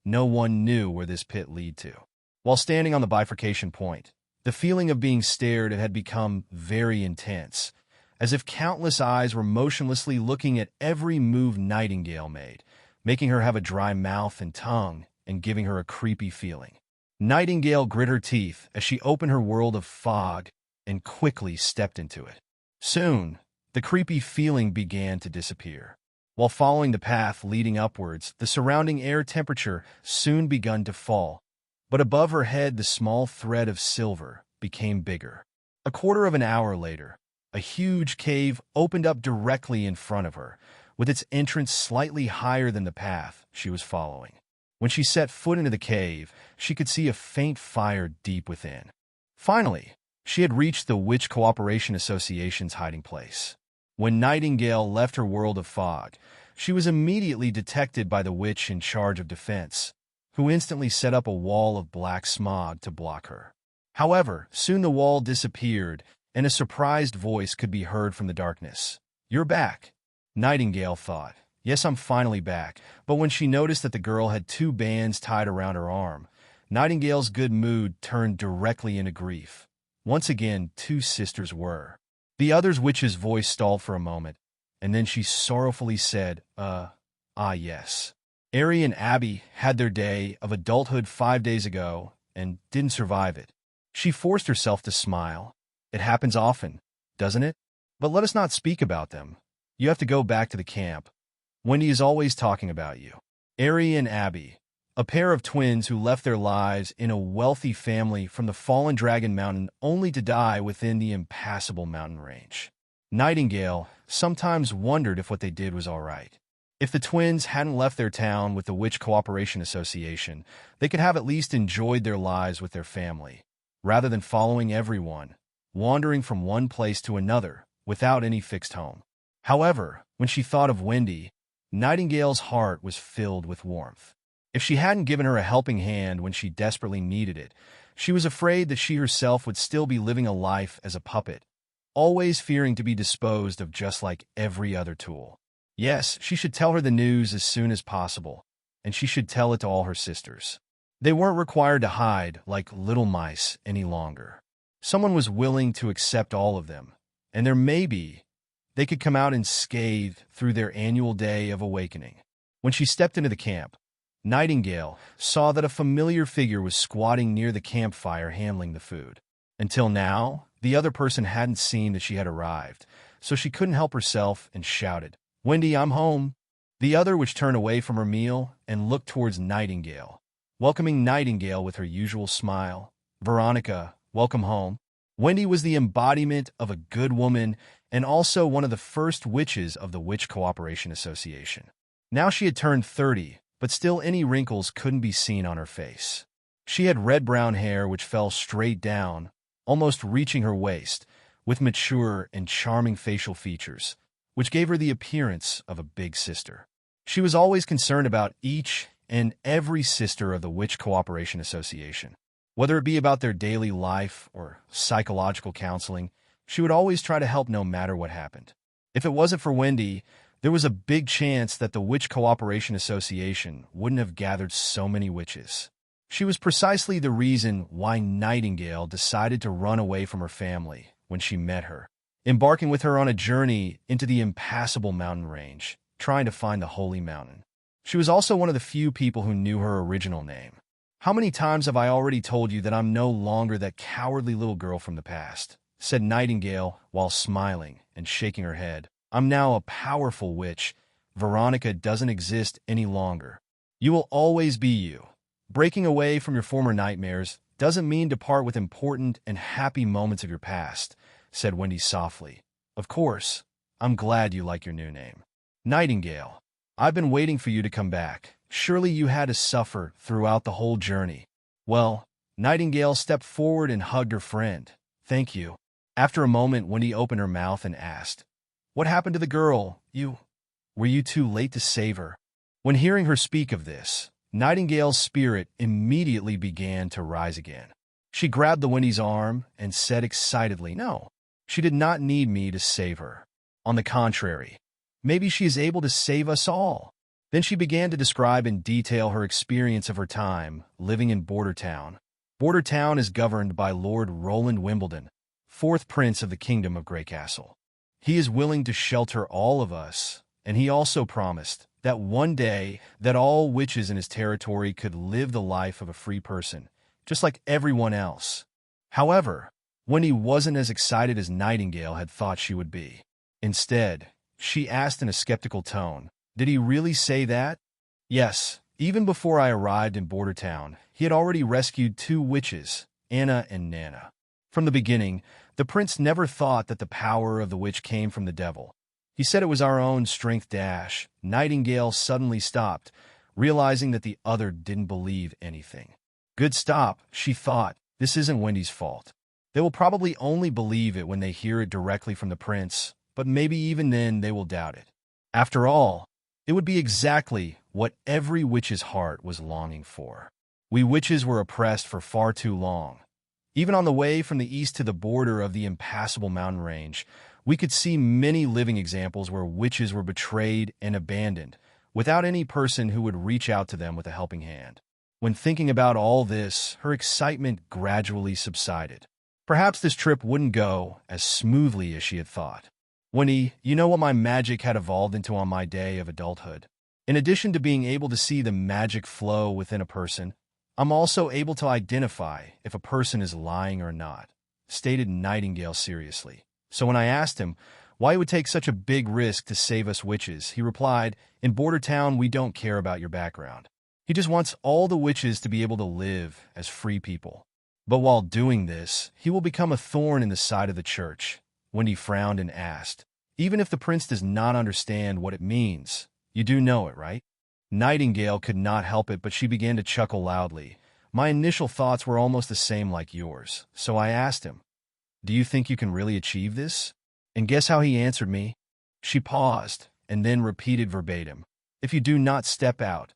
No one knew where this pit led to. While standing on the bifurcation point, the feeling of being stared at had become very intense, as if countless eyes were motionlessly looking at every move Nightingale made, making her have a dry mouth and tongue and giving her a creepy feeling. Nightingale grit her teeth as she opened her world of fog and quickly stepped into it. Soon, the creepy feeling began to disappear. While following the path leading upwards, the surrounding air temperature soon begun to fall, but above her head the small thread of silver became bigger. A quarter of an hour later, a huge cave opened up directly in front of her, with its entrance slightly higher than the path she was following. When she set foot into the cave, she could see a faint fire deep within. Finally, she had reached the Witch Cooperation Association's hiding place. When Nightingale left her world of fog, she was immediately detected by the witch in charge of defense, who instantly set up a wall of black smog to block her. However, soon the wall disappeared, and a surprised voice could be heard from the darkness. "You're back," Nightingale thought. "Yes, I'm finally back." But when she noticed that the girl had two bands tied around her arm, Nightingale's good mood turned directly into grief. Once again, two sisters were. The other's witch's voice stalled for a moment, and then she sorrowfully said, yes. Ari and Abby had their day of adulthood 5 days ago and didn't survive it. She forced herself to smile. It happens often, doesn't it? But let us not speak about them. You have to go back to the camp. Wendy is always talking about you. Ari and Abby, a pair of twins who left their lives in a wealthy family from the fallen Dragon Mountain only to die within the impassable mountain range. Nightingale sometimes wondered if what they did was all right. If the twins hadn't left their town with the Witch Cooperation Association, they could have at least enjoyed their lives with their family, rather than following everyone wandering from one place to another without any fixed home. However, when she thought of Wendy, Nightingale's heart was filled with warmth. If she hadn't given her a helping hand when she desperately needed it, she was afraid that she herself would still be living a life as a puppet, always fearing to be disposed of just like every other tool. Yes, she should tell her the news as soon as possible, and she should tell it to all her sisters. They weren't required to hide like little mice any longer. Someone was willing to accept all of them, and they could come out unscathed through their annual day of awakening. When she stepped into the camp, Nightingale saw that a familiar figure was squatting near the campfire handling the food. Until now, the other person hadn't seen that she had arrived, so she couldn't help herself and shouted, "Wendy, I'm home." The other which turned away from her meal and looked towards Nightingale, welcoming Nightingale with her usual smile. "Veronica, welcome home." Wendy was the embodiment of a good woman and also one of the first witches of the Witch Cooperation Association. Now she had turned 30, but still any wrinkles couldn't be seen on her face. She had red-brown hair which fell straight down, almost reaching her waist, with mature and charming facial features, which gave her the appearance of a big sister. She was always concerned about each and every sister of the Witch Cooperation Association. Whether it be about their daily life or psychological counseling, she would always try to help no matter what happened. If it wasn't for Wendy, there was a big chance that the Witch Cooperation Association wouldn't have gathered so many witches. She was precisely the reason why Nightingale decided to run away from her family when she met her, embarking with her on a journey into the impassable mountain range, trying to find the Holy Mountain. She was also one of the few people who knew her original name. "How many times have I already told you that I'm no longer that cowardly little girl from the past?" said Nightingale while smiling and shaking her head. "I'm now a powerful witch. Veronica doesn't exist any longer. You will always be you. Breaking away from your former nightmares doesn't mean to part with important and happy moments of your past," said Wendy softly. "Of course, I'm glad you like your new name. Nightingale, I've been waiting for you to come back. Surely you had to suffer throughout the whole journey." Well, Nightingale stepped forward and hugged her friend. "Thank you." After a moment, Wendy opened her mouth and asked, "What happened to the girl? Were you too late to save her?" When hearing her speak of this, Nightingale's spirit immediately began to rise again. She grabbed the Wendy's arm and said excitedly, "No, she did not need me to save her. On the contrary, maybe she is able to save us all." Then she began to describe in detail her experience of her time living in Border Town. Border Town is governed by Lord Roland Wimbledon, 4th Prince of the Kingdom of Graycastle. He is willing to shelter all of us, and he also promised that one day that all witches in his territory could live the life of a free person, just like everyone else. However, Wendy wasn't as excited as Nightingale had thought she would be. Instead, she asked in a skeptical tone, "Did he really say that?" "Yes, even before I arrived in Border Town, he had already rescued 2 witches, Anna and Nana. From the beginning, the prince never thought that the power of the witch came from the devil. He said it was our own strength dash." Nightingale suddenly stopped, realizing that the other didn't believe anything. Good stop, she thought. This isn't Wendy's fault. They will probably only believe it when they hear it directly from the prince, but maybe even then they will doubt it. After all, it would be exactly what every witch's heart was longing for. We witches were oppressed for far too long. Even on the way from the east to the border of the impassable mountain range, we could see many living examples where witches were betrayed and abandoned, without any person who would reach out to them with a helping hand. When thinking about all this, her excitement gradually subsided. Perhaps this trip wouldn't go as smoothly as she had thought. "Wendy, you know what my magic had evolved into on my day of adulthood? In addition to being able to see the magic flow within a person, I'm also able to identify if a person is lying or not," stated Nightingale seriously. So when I asked him why he would take such a big risk to save us witches, he replied, "In Border Town, we don't care about your background. He just wants all the witches to be able to live as free people. But while doing this, he will become a thorn in the side of the church." Wendy frowned and asked, "Even if the prince does not understand what it means, you do know it, right?" Nightingale could not help it, but she began to chuckle loudly. "My initial thoughts were almost the same like yours, so I asked him, "Do you think you can really achieve this?" And guess how he answered me? She paused and then repeated verbatim, "If you do not step out,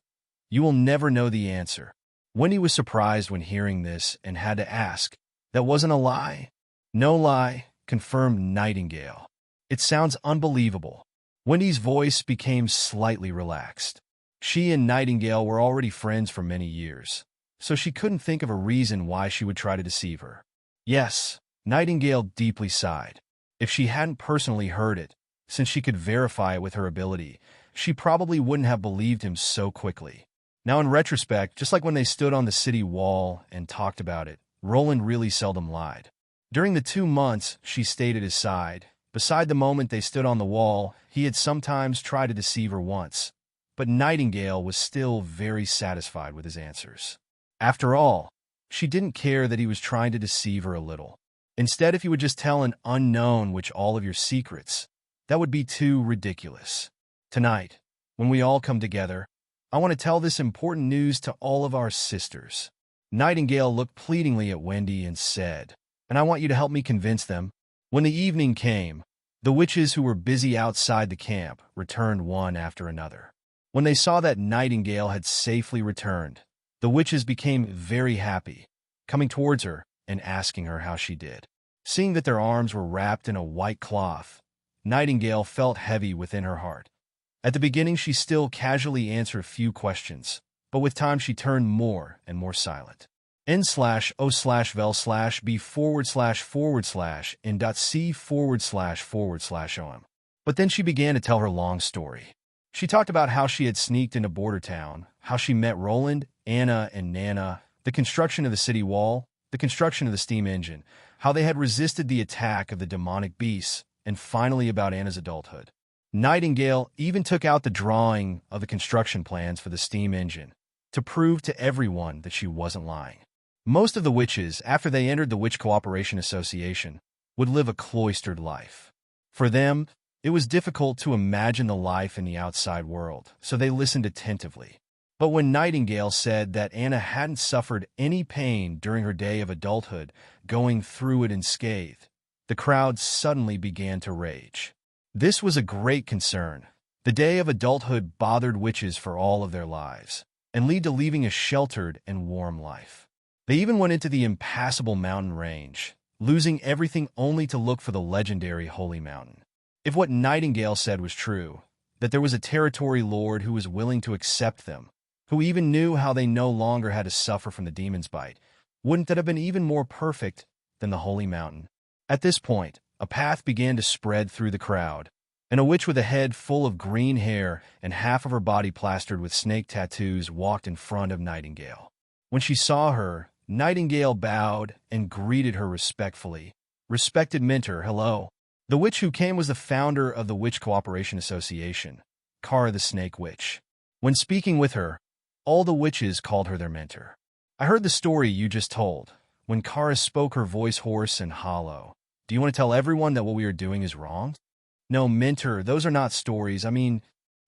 you will never know the answer." Wendy was surprised when hearing this and had to ask, "That wasn't a lie?" "No lie," confirmed Nightingale. "It sounds unbelievable." Wendy's voice became slightly relaxed. She and Nightingale were already friends for many years, so she couldn't think of a reason why she would try to deceive her. "Yes," Nightingale deeply sighed. If she hadn't personally heard it, since she could verify it with her ability, she probably wouldn't have believed him so quickly. Now, in retrospect, just like when they stood on the city wall and talked about it, Roland really seldom lied. During the 2 months she stayed at his side, beside the moment they stood on the wall, he had sometimes tried to deceive her once, but Nightingale was still very satisfied with his answers. After all, she didn't care that he was trying to deceive her a little. Instead, if you would just tell an unknown all of your secrets, that would be too ridiculous. Tonight, when we all come together, I want to tell this important news to all of our sisters. Nightingale looked pleadingly at Wendy and said, "And I want you to help me convince them." When the evening came, the witches who were busy outside the camp returned one after another. When they saw that Nightingale had safely returned, the witches became very happy, coming towards her and asking her how she did. Seeing that their arms were wrapped in a white cloth, Nightingale felt heavy within her heart. At the beginning, she still casually answered a few questions, but with time she turned more and more silent. n/o/vel/b/in.c//om. But then she began to tell her long story. She talked about how she had sneaked into Border Town, how she met Roland, Anna, and Nana, the construction of the city wall, the construction of the steam engine, how they had resisted the attack of the demonic beasts, and finally about Anna's adulthood. Nightingale even took out the drawing of the construction plans for the steam engine to prove to everyone that she wasn't lying. Most of the witches, after they entered the Witch Cooperation Association, would live a cloistered life. For them, it was difficult to imagine the life in the outside world, so they listened attentively. But when Nightingale said that Anna hadn't suffered any pain during her day of adulthood, going through it unscathed, the crowd suddenly began to rage. This was a great concern. The day of adulthood bothered witches for all of their lives, and led to leaving a sheltered and warm life. They even went into the impassable mountain range, losing everything only to look for the legendary Holy Mountain. If what Nightingale said was true, that there was a territory lord who was willing to accept them, who even knew how they no longer had to suffer from the demon's bite, wouldn't that have been even more perfect than the Holy Mountain? At this point, a path began to spread through the crowd, and a witch with a head full of green hair and half of her body plastered with snake tattoos walked in front of Nightingale. When she saw her, Nightingale bowed and greeted her respectfully. "Respected mentor, hello." The witch who came was the founder of the Witch Cooperation Association, Kara the Snake Witch. When speaking with her, all the witches called her their mentor. "I heard the story you just told. When Kara spoke, her voice hoarse and hollow. Do you want to tell everyone that what we are doing is wrong?" "No, mentor, those are not stories. I mean..."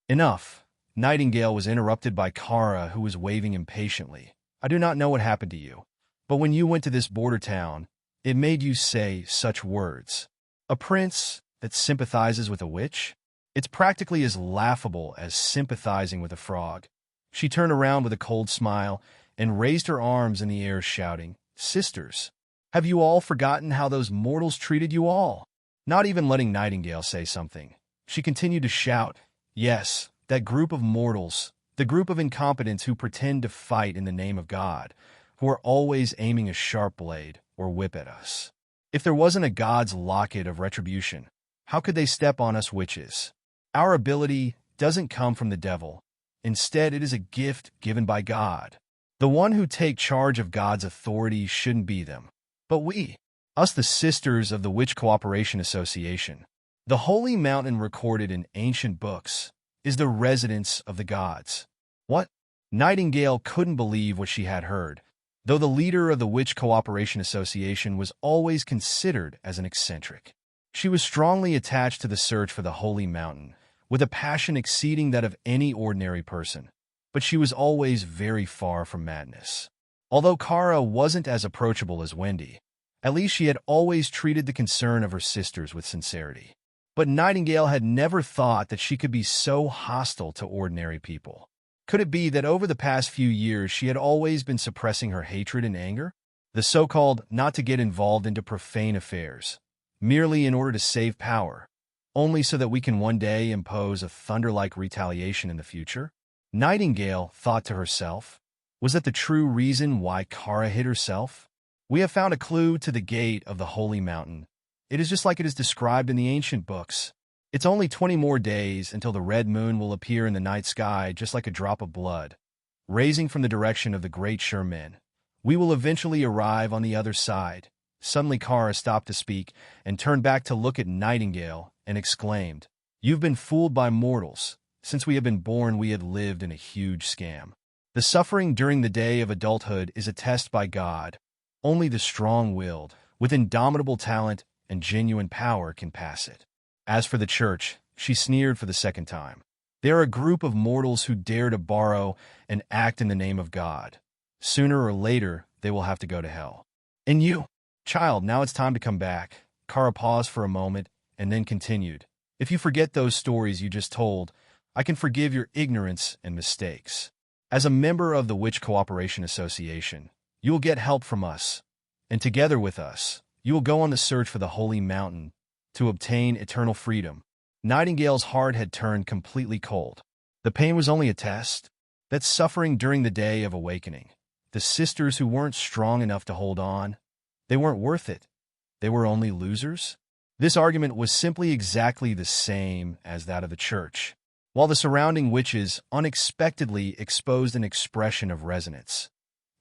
"Enough." Nightingale was interrupted by Kara, who was waving impatiently. "I do not know what happened to you, but when you went to this border town, it made you say such words. A prince that sympathizes with a witch? It's practically as laughable as sympathizing with a frog." She turned around with a cold smile and raised her arms in the air, shouting, "Sisters, have you all forgotten how those mortals treated you all?" Not even letting Nightingale say something, she continued to shout, "Yes, that group of mortals, the group of incompetents who pretend to fight in the name of God, who are always aiming a sharp blade or whip at us. If there wasn't a God's locket of retribution, how could they step on us witches? Our ability doesn't come from the devil. Instead, it is a gift given by God. The one who take charge of God's authority shouldn't be them, but we, us the sisters of the Witch Cooperation Association. The Holy Mountain, recorded in ancient books, is the residence of the gods." What? Nightingale couldn't believe what she had heard, though the leader of the Witch Cooperation Association was always considered as an eccentric. She was strongly attached to the search for the Holy Mountain, with a passion exceeding that of any ordinary person, but she was always very far from madness. Although Kara wasn't as approachable as Wendy, At least she had always treated the concern of her sisters with sincerity. But Nightingale had never thought that she could be so hostile to ordinary people. Could it be that over the past few years she had always been suppressing her hatred and anger? The so-called not to get involved into profane affairs, merely in order to save power, only so that we can one day impose a thunder-like retaliation in the future? Nightingale thought to herself. Was that the true reason why Kara hid herself? We have found a clue to the gate of the holy mountain. It is just like it is described in the ancient books. It's only 20 more days until the red moon will appear in the night sky just like a drop of blood, raising from the direction of the great Sherman. We will eventually arrive on the other side. Suddenly Kara stopped to speak and turned back to look at Nightingale and exclaimed, "You've been fooled by mortals. Since we have been born, we had lived in a huge scam. The suffering during the day of adulthood is a test by God. Only the strong-willed, with indomitable talent and genuine power can pass it." As for the church, she sneered for the second time. They are a group of mortals who dare to borrow and act in the name of God. Sooner or later, they will have to go to hell. And you, child, now it's time to come back. Kara paused for a moment and then continued. If you forget those stories you just told, I can forgive your ignorance and mistakes. As a member of the Witch Cooperation Association, you will get help from us, and together with us, you will go on the search for the Holy Mountain to obtain eternal freedom. Nightingale's heart had turned completely cold. The pain was only a test. That suffering during the day of awakening. The sisters who weren't strong enough to hold on, they weren't worth it. They were only losers. This argument was simply exactly the same as that of the church, while the surrounding witches unexpectedly exposed an expression of resonance.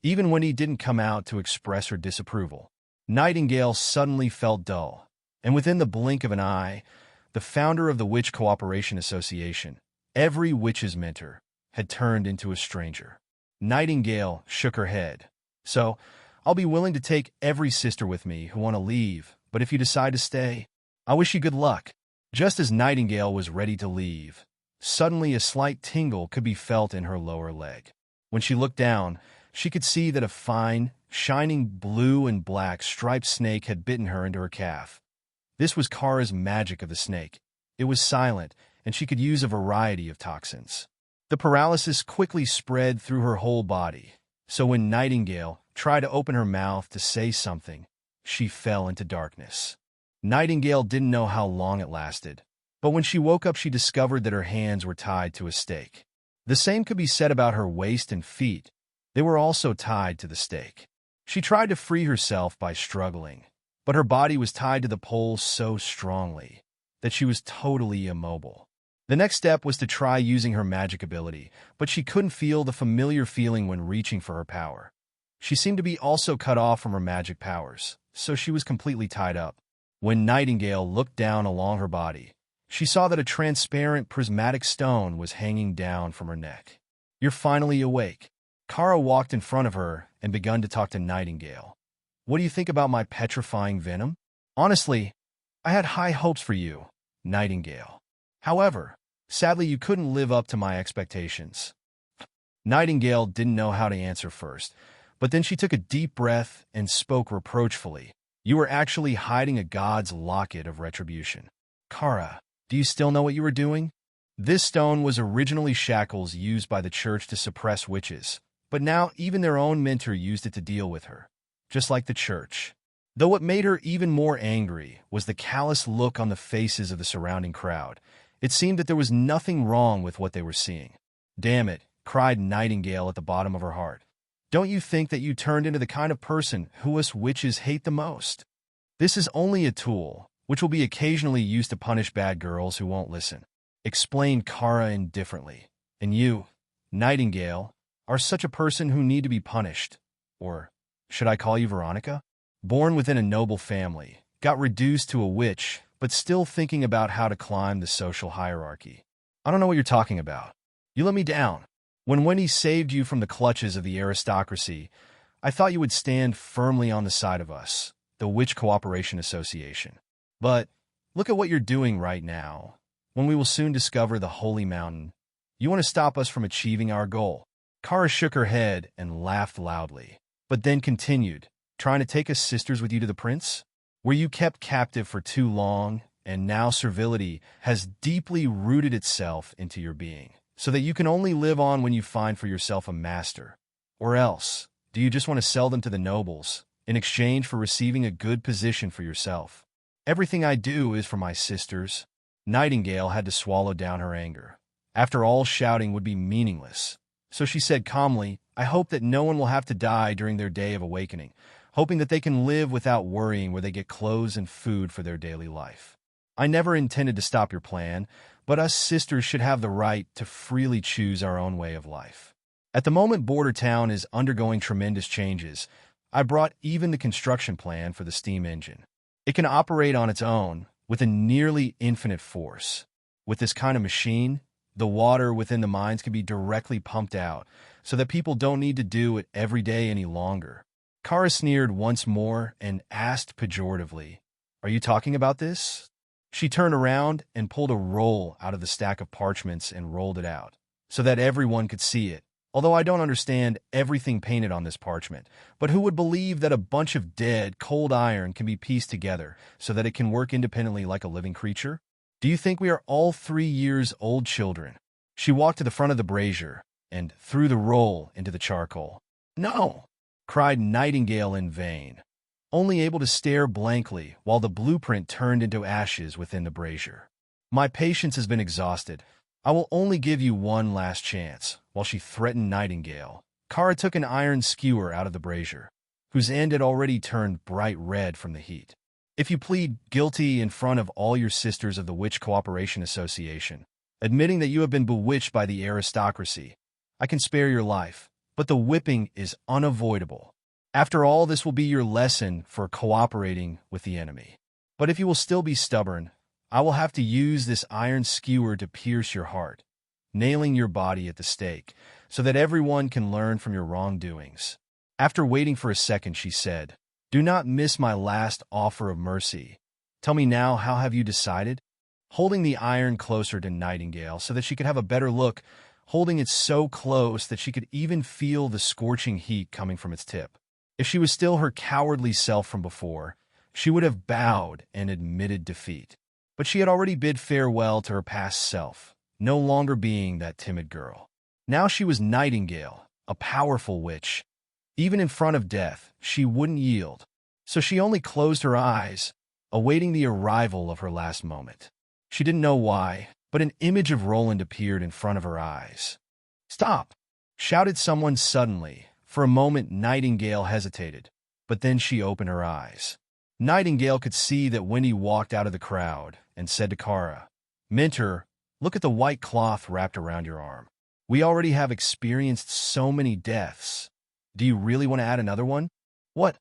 Even when he didn't come out to express her disapproval, Nightingale suddenly felt dull, and within the blink of an eye, the founder of the Witch Cooperation Association, every witch's mentor, had turned into a stranger. Nightingale shook her head. "So, I'll be willing to take every sister with me who want to leave, but if you decide to stay, I wish you good luck." Just as Nightingale was ready to leave, suddenly a slight tingle could be felt in her lower leg. When she looked down, she could see that a fine, shining blue and black striped snake had bitten her into her calf. This was Kara's magic of the snake. It was silent, and she could use a variety of toxins. The paralysis quickly spread through her whole body, so when Nightingale tried to open her mouth to say something, she fell into darkness. Nightingale didn't know how long it lasted, but when she woke up she discovered that her hands were tied to a stake. The same could be said about her waist and feet. They were also tied to the stake. She tried to free herself by struggling, but her body was tied to the pole so strongly that she was totally immobile. The next step was to try using her magic ability, but she couldn't feel the familiar feeling when reaching for her power. She seemed to be also cut off from her magic powers, so she was completely tied up. When Nightingale looked down along her body, she saw that a transparent prismatic stone was hanging down from her neck. "You're finally awake." Kara walked in front of her and began to talk to Nightingale. "What do you think about my petrifying venom?" "Honestly, I had high hopes for you, Nightingale. However, sadly you couldn't live up to my expectations." Nightingale didn't know how to answer first, but then she took a deep breath and spoke reproachfully. "You were actually hiding a god's locket of retribution. Kara, do you still know what you were doing?" This stone was originally shackles used by the church to suppress witches, but now even their own mentor used it to deal with her, just like the church. Though what made her even more angry was the callous look on the faces of the surrounding crowd. It seemed that there was nothing wrong with what they were seeing. "Damn it," cried Nightingale at the bottom of her heart. "Don't you think that you turned into the kind of person who us witches hate the most? This is only a tool, which will be occasionally used to punish bad girls who won't listen," explained Kara indifferently. "And you, Nightingale, are such a person who need to be punished. Or should I call you Veronica? Born within a noble family, got reduced to a witch, but still thinking about how to climb the social hierarchy. I don't know what you're talking about. You let me down. When Wendy saved you from the clutches of the aristocracy, I thought you would stand firmly on the side of us, the Witch Cooperation Association. But look at what you're doing right now. When we will soon discover the Holy Mountain, you want to stop us from achieving our goal." Kara shook her head and laughed loudly, but then continued, Trying to take us sisters with you to the prince? Were you kept captive for too long, and now servility has deeply rooted itself into your being, so that you can only live on when you find for yourself a master? Or else, do you just want to sell them to the nobles, in exchange for receiving a good position for yourself? Everything I do is for my sisters. Nightingale had to swallow down her anger. After all, shouting would be meaningless. So she said calmly, I hope that no one will have to die during their day of awakening, hoping that they can live without worrying where they get clothes and food for their daily life. I never intended to stop your plan, but us sisters should have the right to freely choose our own way of life. At the moment Border Town is undergoing tremendous changes, I brought even the construction plan for the steam engine. It can operate on its own with a nearly infinite force. With this kind of machine, the water within the mines can be directly pumped out so that people don't need to do it every day any longer. Kara sneered once more and asked pejoratively, Are you talking about this? She turned around and pulled a roll out of the stack of parchments and rolled it out so that everyone could see it. Although I don't understand everything painted on this parchment, but who would believe that a bunch of dead, cold iron can be pieced together so that it can work independently like a living creature? Do you think we are all 3-year-old children? She walked to the front of the brazier and threw the roll into the charcoal. No, cried Nightingale in vain, only able to stare blankly while the blueprint turned into ashes within the brazier. My patience has been exhausted. I will only give you one last chance. While she threatened Nightingale, Kara took an iron skewer out of the brazier, whose end had already turned bright red from the heat. If you plead guilty in front of all your sisters of the Witch Cooperation Association, admitting that you have been bewitched by the aristocracy, I can spare your life, but the whipping is unavoidable. After all, this will be your lesson for cooperating with the enemy. But if you will still be stubborn, I will have to use this iron skewer to pierce your heart, nailing your body at the stake, so that everyone can learn from your wrongdoings. After waiting for a second, she said, Do not miss my last offer of mercy. Tell me now, how have you decided? Holding the iron closer to Nightingale so that she could have a better look, holding it so close that she could even feel the scorching heat coming from its tip. If she was still her cowardly self from before, she would have bowed and admitted defeat. But she had already bid farewell to her past self, no longer being that timid girl. Now she was Nightingale, a powerful witch. Even in front of death, she wouldn't yield. So she only closed her eyes, awaiting the arrival of her last moment. She didn't know why, but an image of Roland appeared in front of her eyes. Stop! Shouted someone suddenly. For a moment, Nightingale hesitated, but then she opened her eyes. Nightingale could see that Wendy walked out of the crowd and said to Kara, Mentor, look at the white cloth wrapped around your arm. We already have experienced so many deaths. Do you really want to add another one? What?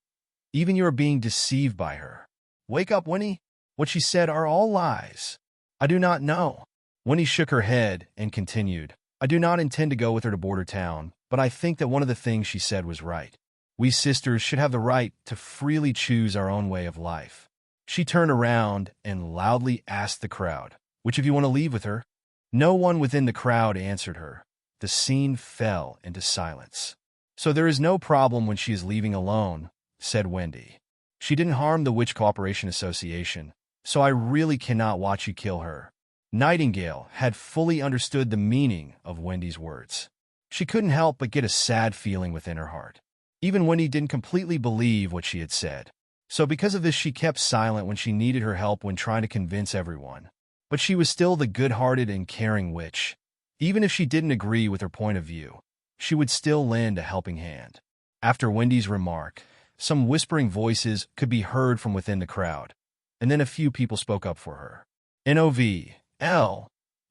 Even you are being deceived by her. Wake up, Winnie. What she said are all lies. I do not know. Winnie shook her head and continued, I do not intend to go with her to Border Town, but I think that one of the things she said was right. We sisters should have the right to freely choose our own way of life. She turned around and loudly asked the crowd, Which of you want to leave with her? No one within the crowd answered her. The scene fell into silence. So there is no problem when she is leaving alone, said Wendy. She didn't harm the Witch Cooperation Association, so I really cannot watch you kill her. Nightingale had fully understood the meaning of Wendy's words. She couldn't help but get a sad feeling within her heart. Even Wendy didn't completely believe what she had said. So because of this, she kept silent when she needed her help when trying to convince everyone. But she was still the good-hearted and caring witch. Even if she didn't agree with her point of view, she would still lend a helping hand. After Wendy's remark, some whispering voices could be heard from within the crowd, and then a few people spoke up for her. NOVLB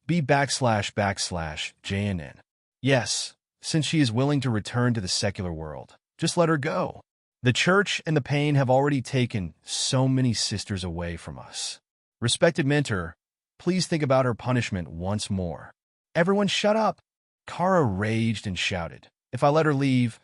//JNN. Yes, since she is willing to return to the secular world, just let her go. The church and the pain have already taken so many sisters away from us. Respected mentor, please think about her punishment once more. Everyone shut up! Kara raged and shouted. If I let her leave,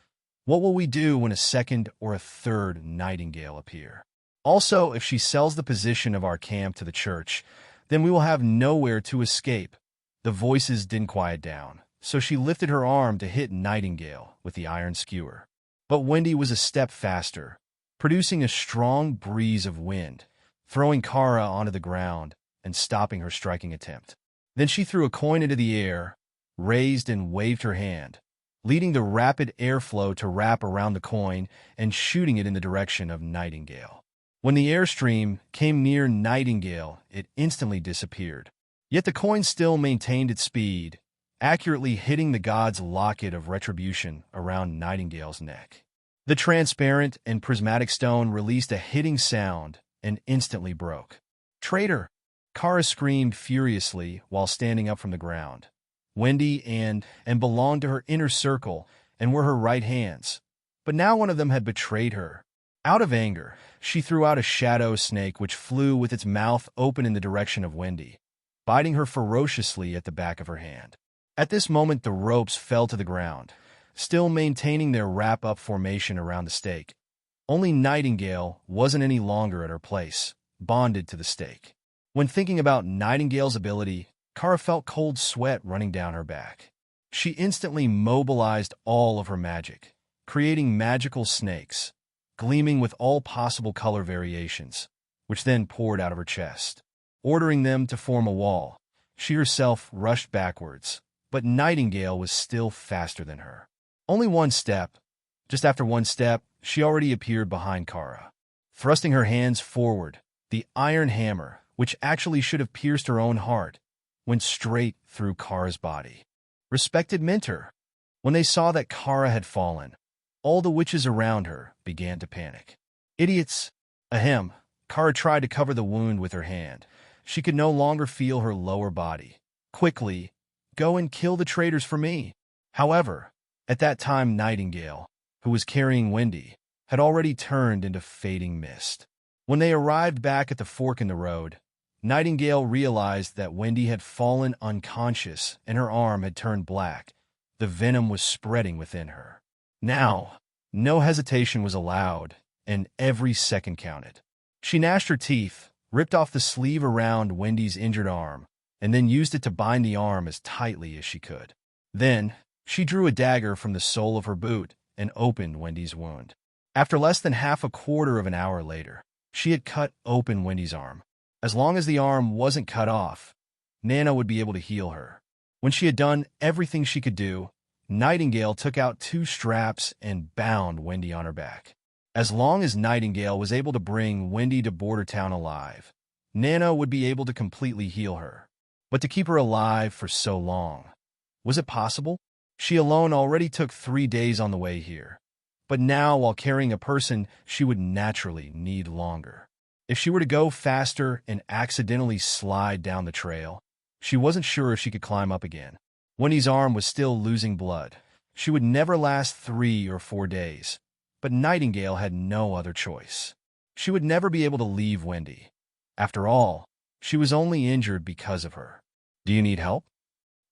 what will we do when a second or a third Nightingale appear? Also, if she sells the position of our camp to the church, then we will have nowhere to escape. The voices didn't quiet down, so she lifted her arm to hit Nightingale with the iron skewer. But Wendy was a step faster. producing a strong breeze of wind, throwing Kara onto the ground and stopping her striking attempt. Then she threw a coin into the air, raised and waved her hand, leading the rapid airflow to wrap around the coin and shooting it in the direction of Nightingale. When the airstream came near Nightingale, it instantly disappeared. Yet the coin still maintained its speed, accurately hitting the god's locket of retribution around Nightingale's neck. The transparent and prismatic stone released a hitting sound and instantly broke. "Traitor!" Kara screamed furiously while standing up from the ground. Wendy and belonged to her inner circle and were her right hands, but now one of them had betrayed her. Out of anger, she threw out a shadow snake which flew with its mouth open in the direction of Wendy, biting her ferociously at the back of her hand. At this moment, the ropes fell to the ground, still maintaining their wrap-up formation around the stake. Only Nightingale wasn't any longer at her place, bonded to the stake. When thinking about Nightingale's ability, Kara felt cold sweat running down her back. She instantly mobilized all of her magic, creating magical snakes, gleaming with all possible color variations, which then poured out of her chest. Ordering them to form a wall, she herself rushed backwards, but Nightingale was still faster than her. Only one step. Just after one step, she already appeared behind Kara. Thrusting her hands forward, the iron hammer, which actually should have pierced her own heart, went straight through Kara's body. Respected mentor. When they saw that Kara had fallen, all the witches around her began to panic. Idiots! Ahem. Kara tried to cover the wound with her hand. She could no longer feel her lower body. Quickly, go and kill the traitors for me. However, at that time Nightingale, who was carrying Wendy, had already turned into fading mist. When they arrived back at the fork in the road, Nightingale realized that Wendy had fallen unconscious and her arm had turned black. The venom was spreading within her. Now, no hesitation was allowed, and every second counted. She gnashed her teeth, ripped off the sleeve around Wendy's injured arm, and then used it to bind the arm as tightly as she could. Then, she drew a dagger from the sole of her boot and opened Wendy's wound. After less than half a quarter of an hour later, she had cut open Wendy's arm. As long as the arm wasn't cut off, Nana would be able to heal her. When she had done everything she could do, Nightingale took out 2 straps and bound Wendy on her back. As long as Nightingale was able to bring Wendy to Border Town alive, Nana would be able to completely heal her. But to keep her alive for so long, was it possible? She alone already took 3 days on the way here. But now, while carrying a person, she would naturally need longer. If she were to go faster and accidentally slide down the trail, she wasn't sure if she could climb up again. Wendy's arm was still losing blood. She would never last 3 or 4 days. But Nightingale had no other choice. She would never be able to leave Wendy. After all, she was only injured because of her. "Do you need help?"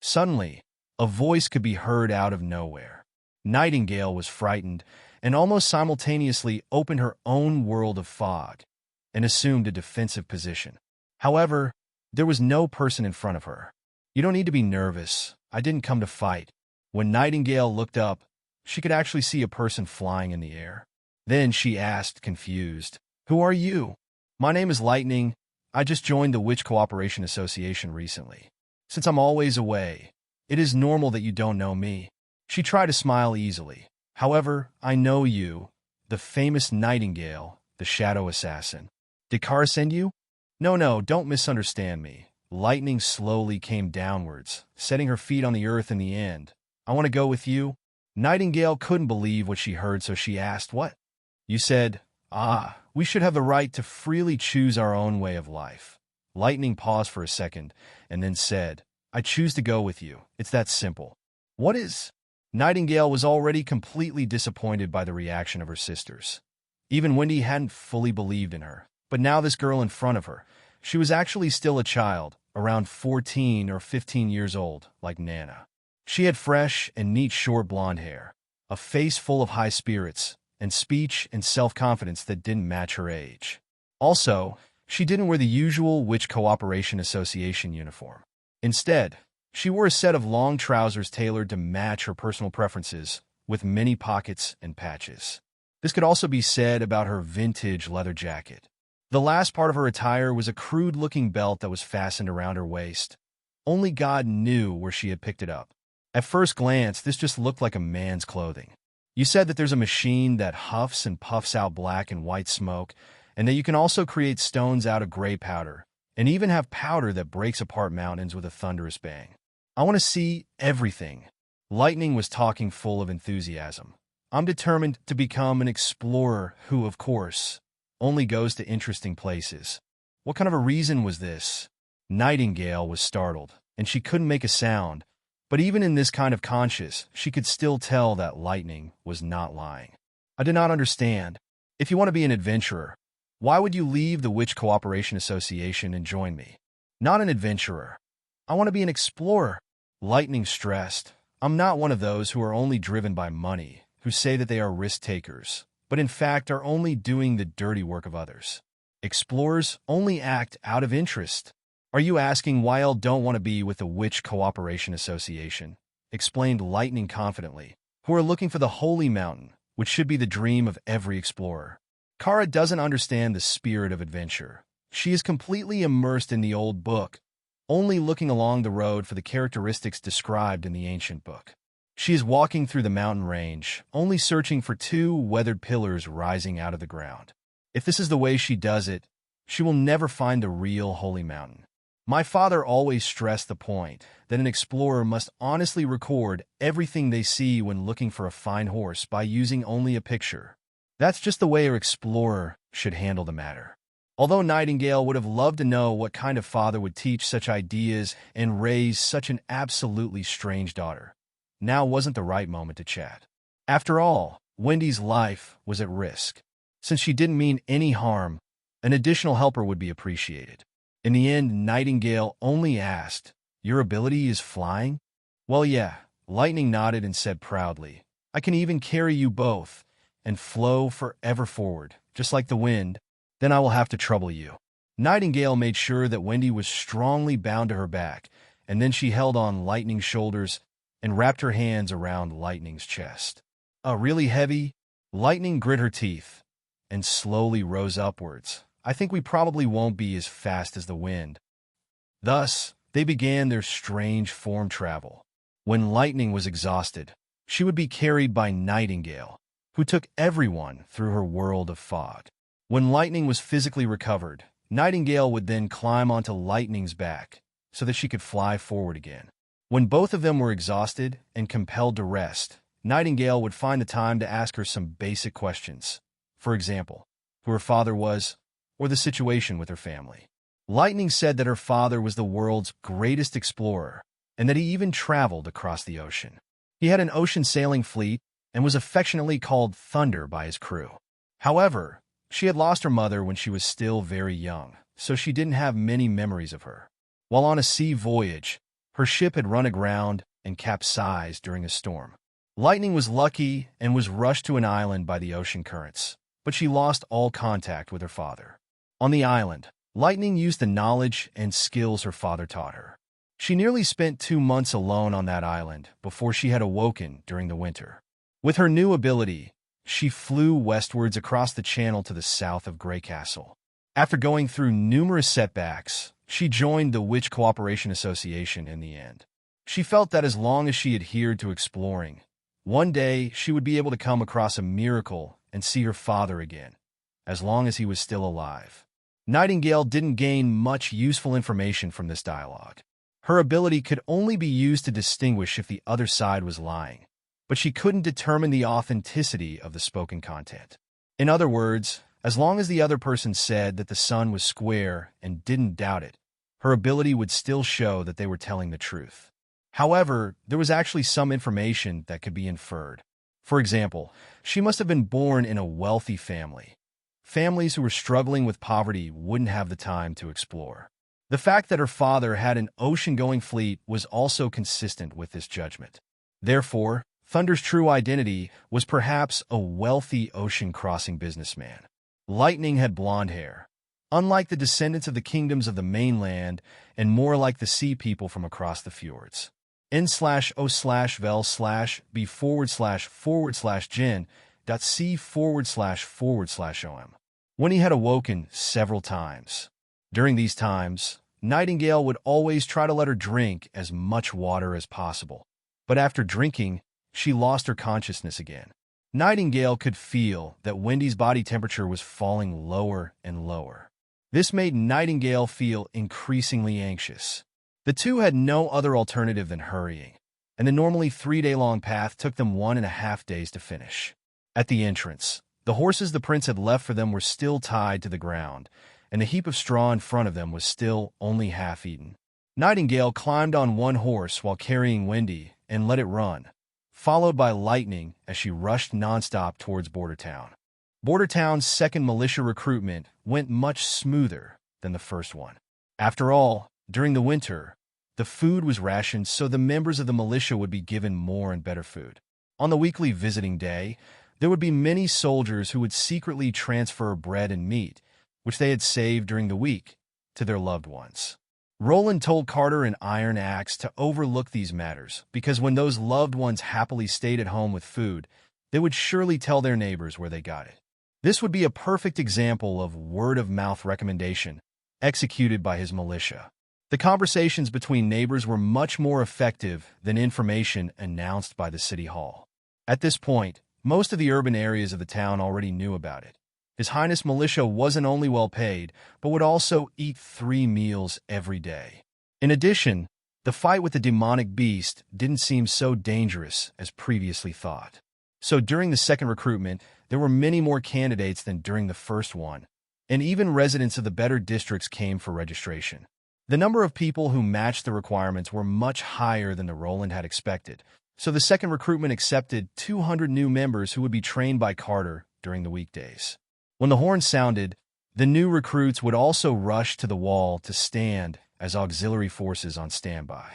Suddenly, a voice could be heard out of nowhere. Nightingale was frightened and almost simultaneously opened her own world of fog and assumed a defensive position. However, there was no person in front of her. "You don't need to be nervous. I didn't come to fight." When Nightingale looked up, she could actually see a person flying in the air. Then she asked, confused, "Who are you?" "My name is Lightning. I just joined the Witch Cooperation Association recently. Since I'm always away, it is normal that you don't know me." She tried to smile easily. "However, I know you, the famous Nightingale, the Shadow Assassin. Did Kara send you?" No, don't misunderstand me." Lightning slowly came downwards, setting her feet on the earth in the end. "I want to go with you." Nightingale couldn't believe what she heard, so she asked, "What?" "You said, we should have the right to freely choose our own way of life." Lightning paused for a second, and then said, "I choose to go with you. It's that simple." "What is?" Nightingale was already completely disappointed by the reaction of her sisters. Even Wendy hadn't fully believed in her. But now this girl in front of her, she was actually still a child, around 14 or 15 years old, like Nana. She had fresh and neat short blonde hair, a face full of high spirits, and speech and self-confidence that didn't match her age. Also, she didn't wear the usual Witch Cooperation Association uniform. Instead, she wore a set of long trousers tailored to match her personal preferences, with many pockets and patches. This could also be said about her vintage leather jacket. The last part of her attire was a crude-looking belt that was fastened around her waist. Only God knew where she had picked it up. At first glance, this just looked like a man's clothing. You said that there's a machine that huffs and puffs out black and white smoke, and that you can also create stones out of gray powder, and even have powder that breaks apart mountains with a thunderous bang. I want to see everything. Lightning was talking full of enthusiasm. I'm determined to become an explorer who, of course, only goes to interesting places. What kind of a reason was this? Nightingale was startled, and she couldn't make a sound, but even in this kind of conscience, she could still tell that Lightning was not lying. I did not understand. If you want to be an adventurer, why would you leave the Witch Cooperation Association and join me? Not an adventurer. I want to be an explorer. Lightning stressed. I'm not one of those who are only driven by money, who say that they are risk-takers, but in fact are only doing the dirty work of others. Explorers only act out of interest. Are you asking why I don't want to be with the Witch Cooperation Association? Explained Lightning confidently, who are looking for the Holy Mountain, which should be the dream of every explorer. Kara doesn't understand the spirit of adventure. She is completely immersed in the old book, only looking along the road for the characteristics described in the ancient book. She is walking through the mountain range, only searching for two weathered pillars rising out of the ground. If this is the way she does it, she will never find the real Holy Mountain. My father always stressed the point that an explorer must honestly record everything they see when looking for a fine horse by using only a picture. That's just the way an explorer should handle the matter. Although Nightingale would have loved to know what kind of father would teach such ideas and raise such an absolutely strange daughter, now wasn't the right moment to chat. After all, Wendy's life was at risk. Since she didn't mean any harm, an additional helper would be appreciated. In the end, Nightingale only asked, "Your ability is flying?" "Well, yeah," Lightning nodded and said proudly, "I can even carry you both and flow forever forward, just like the wind. Then I will have to trouble you." Nightingale made sure that Wendy was strongly bound to her back, and then she held on Lightning's shoulders and wrapped her hands around Lightning's chest. Really heavy? Lightning grit her teeth and slowly rose upwards. "I think we probably won't be as fast as the wind." Thus, they began their strange form travel. When Lightning was exhausted, she would be carried by Nightingale, who took everyone through her world of fog. When Lightning was physically recovered, Nightingale would then climb onto Lightning's back so that she could fly forward again. When both of them were exhausted and compelled to rest, Nightingale would find the time to ask her some basic questions. For example, who her father was, or the situation with her family. Lightning said that her father was the world's greatest explorer, and that he even traveled across the ocean. He had an ocean sailing fleet and was affectionately called Thunder by his crew. However, she had lost her mother when she was still very young, so she didn't have many memories of her. While on a sea voyage, her ship had run aground and capsized during a storm. Lightning was lucky and was rushed to an island by the ocean currents, but she lost all contact with her father. On the island, Lightning used the knowledge and skills her father taught her. She nearly spent 2 months alone on that island before she had awoken during the winter. With her new ability, she flew westwards across the channel to the south of Graycastle. After going through numerous setbacks, she joined the Witch Cooperation Association in the end. She felt that as long as she adhered to exploring, one day she would be able to come across a miracle and see her father again, as long as he was still alive. Nightingale didn't gain much useful information from this dialogue. Her ability could only be used to distinguish if the other side was lying, but she couldn't determine the authenticity of the spoken content. In other words, as long as the other person said that the sun was square and didn't doubt it, her ability would still show that they were telling the truth. However, there was actually some information that could be inferred. For example, she must have been born in a wealthy family. Families who were struggling with poverty wouldn't have the time to explore. The fact that her father had an ocean-going fleet was also consistent with this judgment. Therefore, Thunder's true identity was perhaps a wealthy ocean-crossing businessman. Lightning had blonde hair, unlike the descendants of the kingdoms of the mainland and more like the sea people from across the fjords. N/O/vel/b//Jen Jan.c//om. When he had awoken several times. During these times, Nightingale would always try to let her drink as much water as possible. But after drinking, she lost her consciousness again. Nightingale could feel that Wendy's body temperature was falling lower and lower. This made Nightingale feel increasingly anxious. The two had no other alternative than hurrying, and the normally 3-day-long path took them 1.5 days to finish. At the entrance, the horses the prince had left for them were still tied to the ground, and the heap of straw in front of them was still only half-eaten. Nightingale climbed on one horse while carrying Wendy and let it run, followed by Lightning as she rushed nonstop towards Bordertown. Bordertown's second militia recruitment went much smoother than the first one. After all, during the winter, the food was rationed so the members of the militia would be given more and better food. On the weekly visiting day, there would be many soldiers who would secretly transfer bread and meat, which they had saved during the week, to their loved ones. Roland told Carter and Iron Axe to overlook these matters, because when those loved ones happily stayed at home with food, they would surely tell their neighbors where they got it. This would be a perfect example of word-of-mouth recommendation executed by his militia. The conversations between neighbors were much more effective than information announced by the city hall. At this point, most of the urban areas of the town already knew about it. His Highness militia wasn't only well paid, but would also eat 3 meals every day. In addition, the fight with the demonic beast didn't seem so dangerous as previously thought. So during the second recruitment, there were many more candidates than during the first one, and even residents of the better districts came for registration. The number of people who matched the requirements were much higher than the Roland had expected, so the second recruitment accepted 200 new members who would be trained by Carter during the weekdays. When the horn sounded, the new recruits would also rush to the wall to stand as auxiliary forces on standby.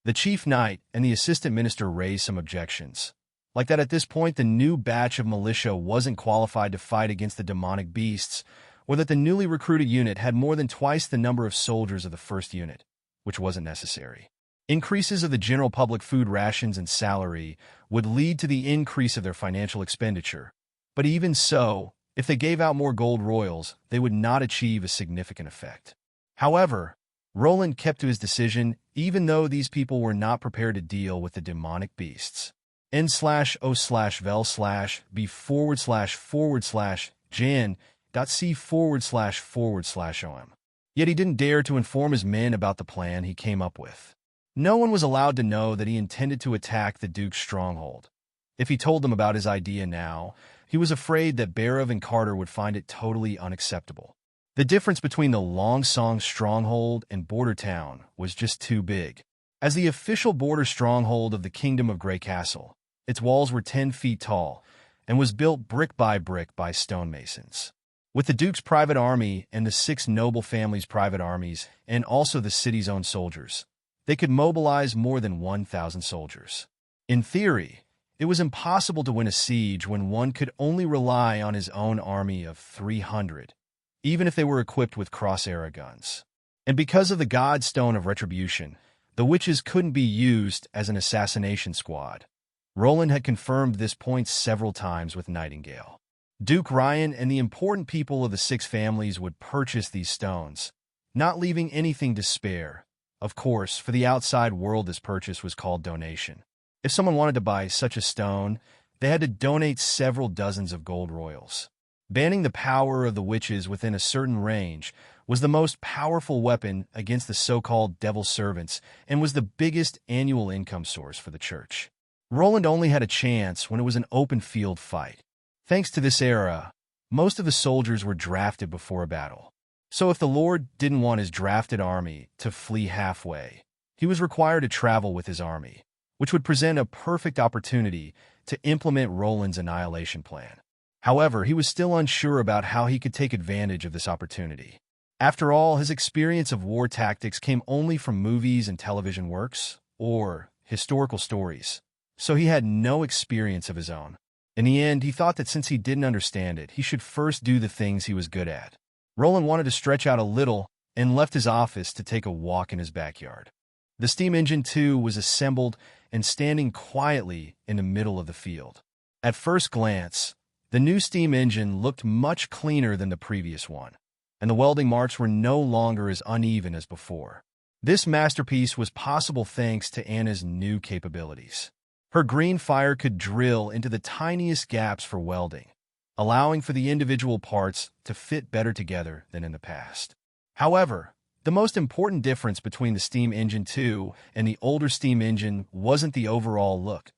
The chief knight and the assistant minister raised some objections, like that at this point the new batch of militia wasn't qualified to fight against the demonic beasts, or that the newly recruited unit had more than twice the number of soldiers of the first unit, which wasn't necessary. Increases of the general public food rations and salary would lead to the increase of their financial expenditure, but even so, if they gave out more gold royals, they would not achieve a significant effect. However, Roland kept to his decision even though these people were not prepared to deal with the demonic beasts. N/O/vel/b/Jan.c///om. Yet he didn't dare to inform his men about the plan he came up with. No one was allowed to know that he intended to attack the Duke's stronghold. If he told them about his idea now, he was afraid that Berev and Carter would find it totally unacceptable. The difference between the Longsong stronghold and Bordertown was just too big. As the official border stronghold of the Kingdom of Graycastle, its walls were 10 feet tall and was built brick by stonemasons. With the Duke's private army and the 6 noble families' private armies, and also the city's own soldiers, they could mobilize more than 1,000 soldiers. In theory, it was impossible to win a siege when one could only rely on his own army of 300, even if they were equipped with cross-arrow guns. And because of the God Stone of Retribution, the witches couldn't be used as an assassination squad. Roland had confirmed this point several times with Nightingale. Duke Ryan and the important people of the 6 families would purchase these stones, not leaving anything to spare. Of course, for the outside world this purchase was called donation. If someone wanted to buy such a stone, they had to donate several dozens of gold royals. Banning the power of the witches within a certain range was the most powerful weapon against the so-called devil servants and was the biggest annual income source for the church. Roland only had a chance when it was an open field fight. Thanks to this era, most of the soldiers were drafted before a battle. So if the Lord didn't want his drafted army to flee halfway, he was required to travel with his army, which would present a perfect opportunity to implement Roland's annihilation plan. However, he was still unsure about how he could take advantage of this opportunity. After all, his experience of war tactics came only from movies and television works, or historical stories, so he had no experience of his own. In the end, he thought that since he didn't understand it, he should first do the things he was good at. Roland wanted to stretch out a little and left his office to take a walk in his backyard. The steam engine, too, was assembled and standing quietly in the middle of the field. At first glance, The new steam engine looked much cleaner than the previous one, and the welding marks were no longer as uneven as before. This masterpiece was possible thanks to Anna's new capabilities. Her green fire could drill into the tiniest gaps for welding, allowing for the individual parts to fit better together than in the past. However, the most important difference between the steam engine 2 and the older steam engine wasn't the overall look,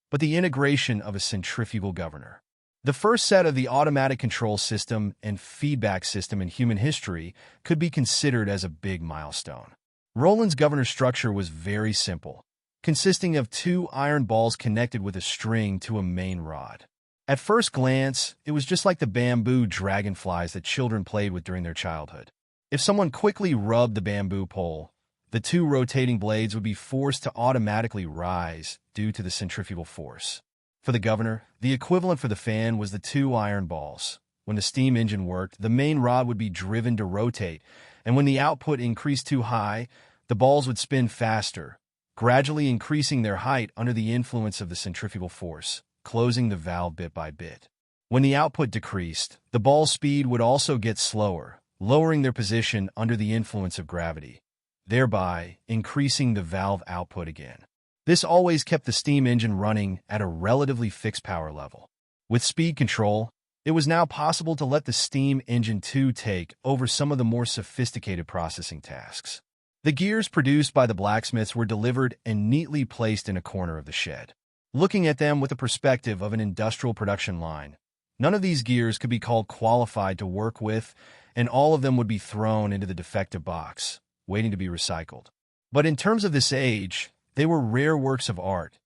but the integration of a centrifugal governor. The first set of the automatic control system and feedback system in human history could be considered as a big milestone. Roland's governor structure was very simple, consisting of 2 iron balls connected with a string to a main rod. At first glance, it was just like the bamboo dragonflies that children played with during their childhood. If someone quickly rubbed the bamboo pole, the 2 rotating blades would be forced to automatically rise due to the centrifugal force. For the governor, the equivalent for the fan was the 2 iron balls. When the steam engine worked, the main rod would be driven to rotate, and when the output increased too high, the balls would spin faster, gradually increasing their height under the influence of the centrifugal force, closing the valve bit by bit. When the output decreased, the ball's speed would also get slower, lowering their position under the influence of gravity, thereby increasing the valve output again. This always kept the steam engine running at a relatively fixed power level. With speed control, it was now possible to let the steam engine 2 take over some of the more sophisticated processing tasks. The gears produced by the blacksmiths were delivered and neatly placed in a corner of the shed. Looking at them with the perspective of an industrial production line, none of these gears could be called qualified to work with, and all of them would be thrown into the defective box, waiting to be recycled. But in terms of this age, they were rare works of art.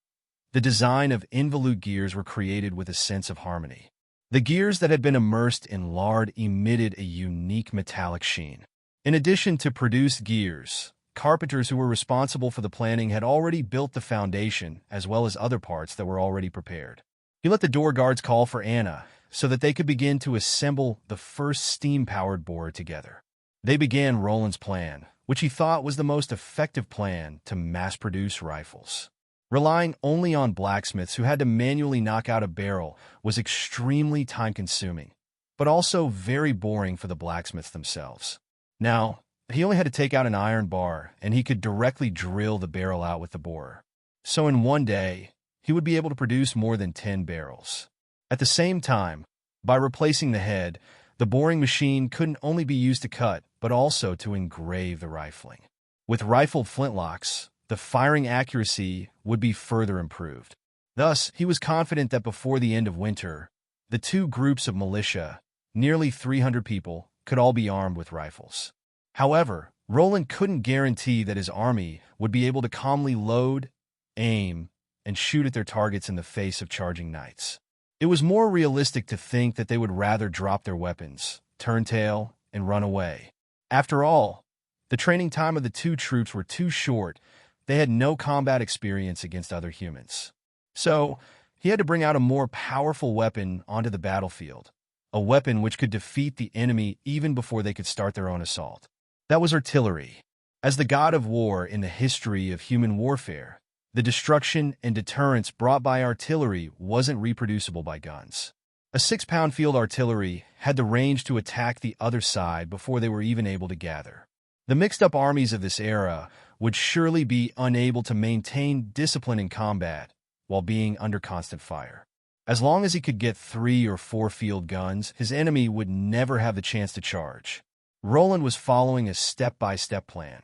The design of involute gears were created with a sense of harmony. The gears that had been immersed in lard emitted a unique metallic sheen. In addition to produced gears, carpenters who were responsible for the planning had already built the foundation as well as other parts that were already prepared. He let the door guards call for Anna so that they could begin to assemble the first steam-powered borer together. They began Roland's plan, which he thought was the most effective plan to mass-produce rifles. Relying only on blacksmiths who had to manually knock out a barrel was extremely time-consuming, but also very boring for the blacksmiths themselves. Now, he only had to take out an iron bar, and he could directly drill the barrel out with the borer. So in one day, he would be able to produce more than 10 barrels. At the same time, by replacing the head, the boring machine couldn't only be used to cut, but also to engrave the rifling. With rifled flintlocks, the firing accuracy would be further improved. Thus, he was confident that before the end of winter, the 2 groups of militia, nearly 300 people, could all be armed with rifles. However, Roland couldn't guarantee that his army would be able to calmly load, aim, and shoot at their targets in the face of charging knights. It was more realistic to think that they would rather drop their weapons, turn tail, and run away. After all, the training time of the 2 troops were too short. They had no combat experience against other humans. So, he had to bring out a more powerful weapon onto the battlefield, a weapon which could defeat the enemy even before they could start their own assault. That was artillery. As the god of war in the history of human warfare, the destruction and deterrence brought by artillery wasn't reproducible by guns. A 6-pound field artillery had the range to attack the other side before they were even able to gather. The mixed-up armies of this era would surely be unable to maintain discipline in combat while being under constant fire. As long as he could get 3 or 4 field guns, his enemy would never have the chance to charge. Roland was following a step-by-step plan.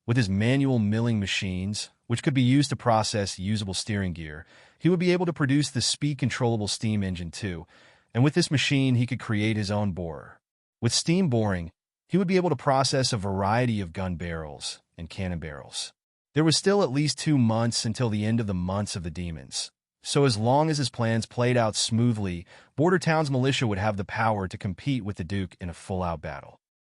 With his manual milling machines, which could be used to process usable steering gear, he would be able to produce the speed-controllable steam engine too, and with this machine he could create his own borer. With steam boring, he would be able to process a variety of gun barrels and cannon barrels. There was still at least 2 months until the end of the months of the demons, so as long as his plans played out smoothly, Border Town's militia would have the power to compete with the Duke in a full-out battle.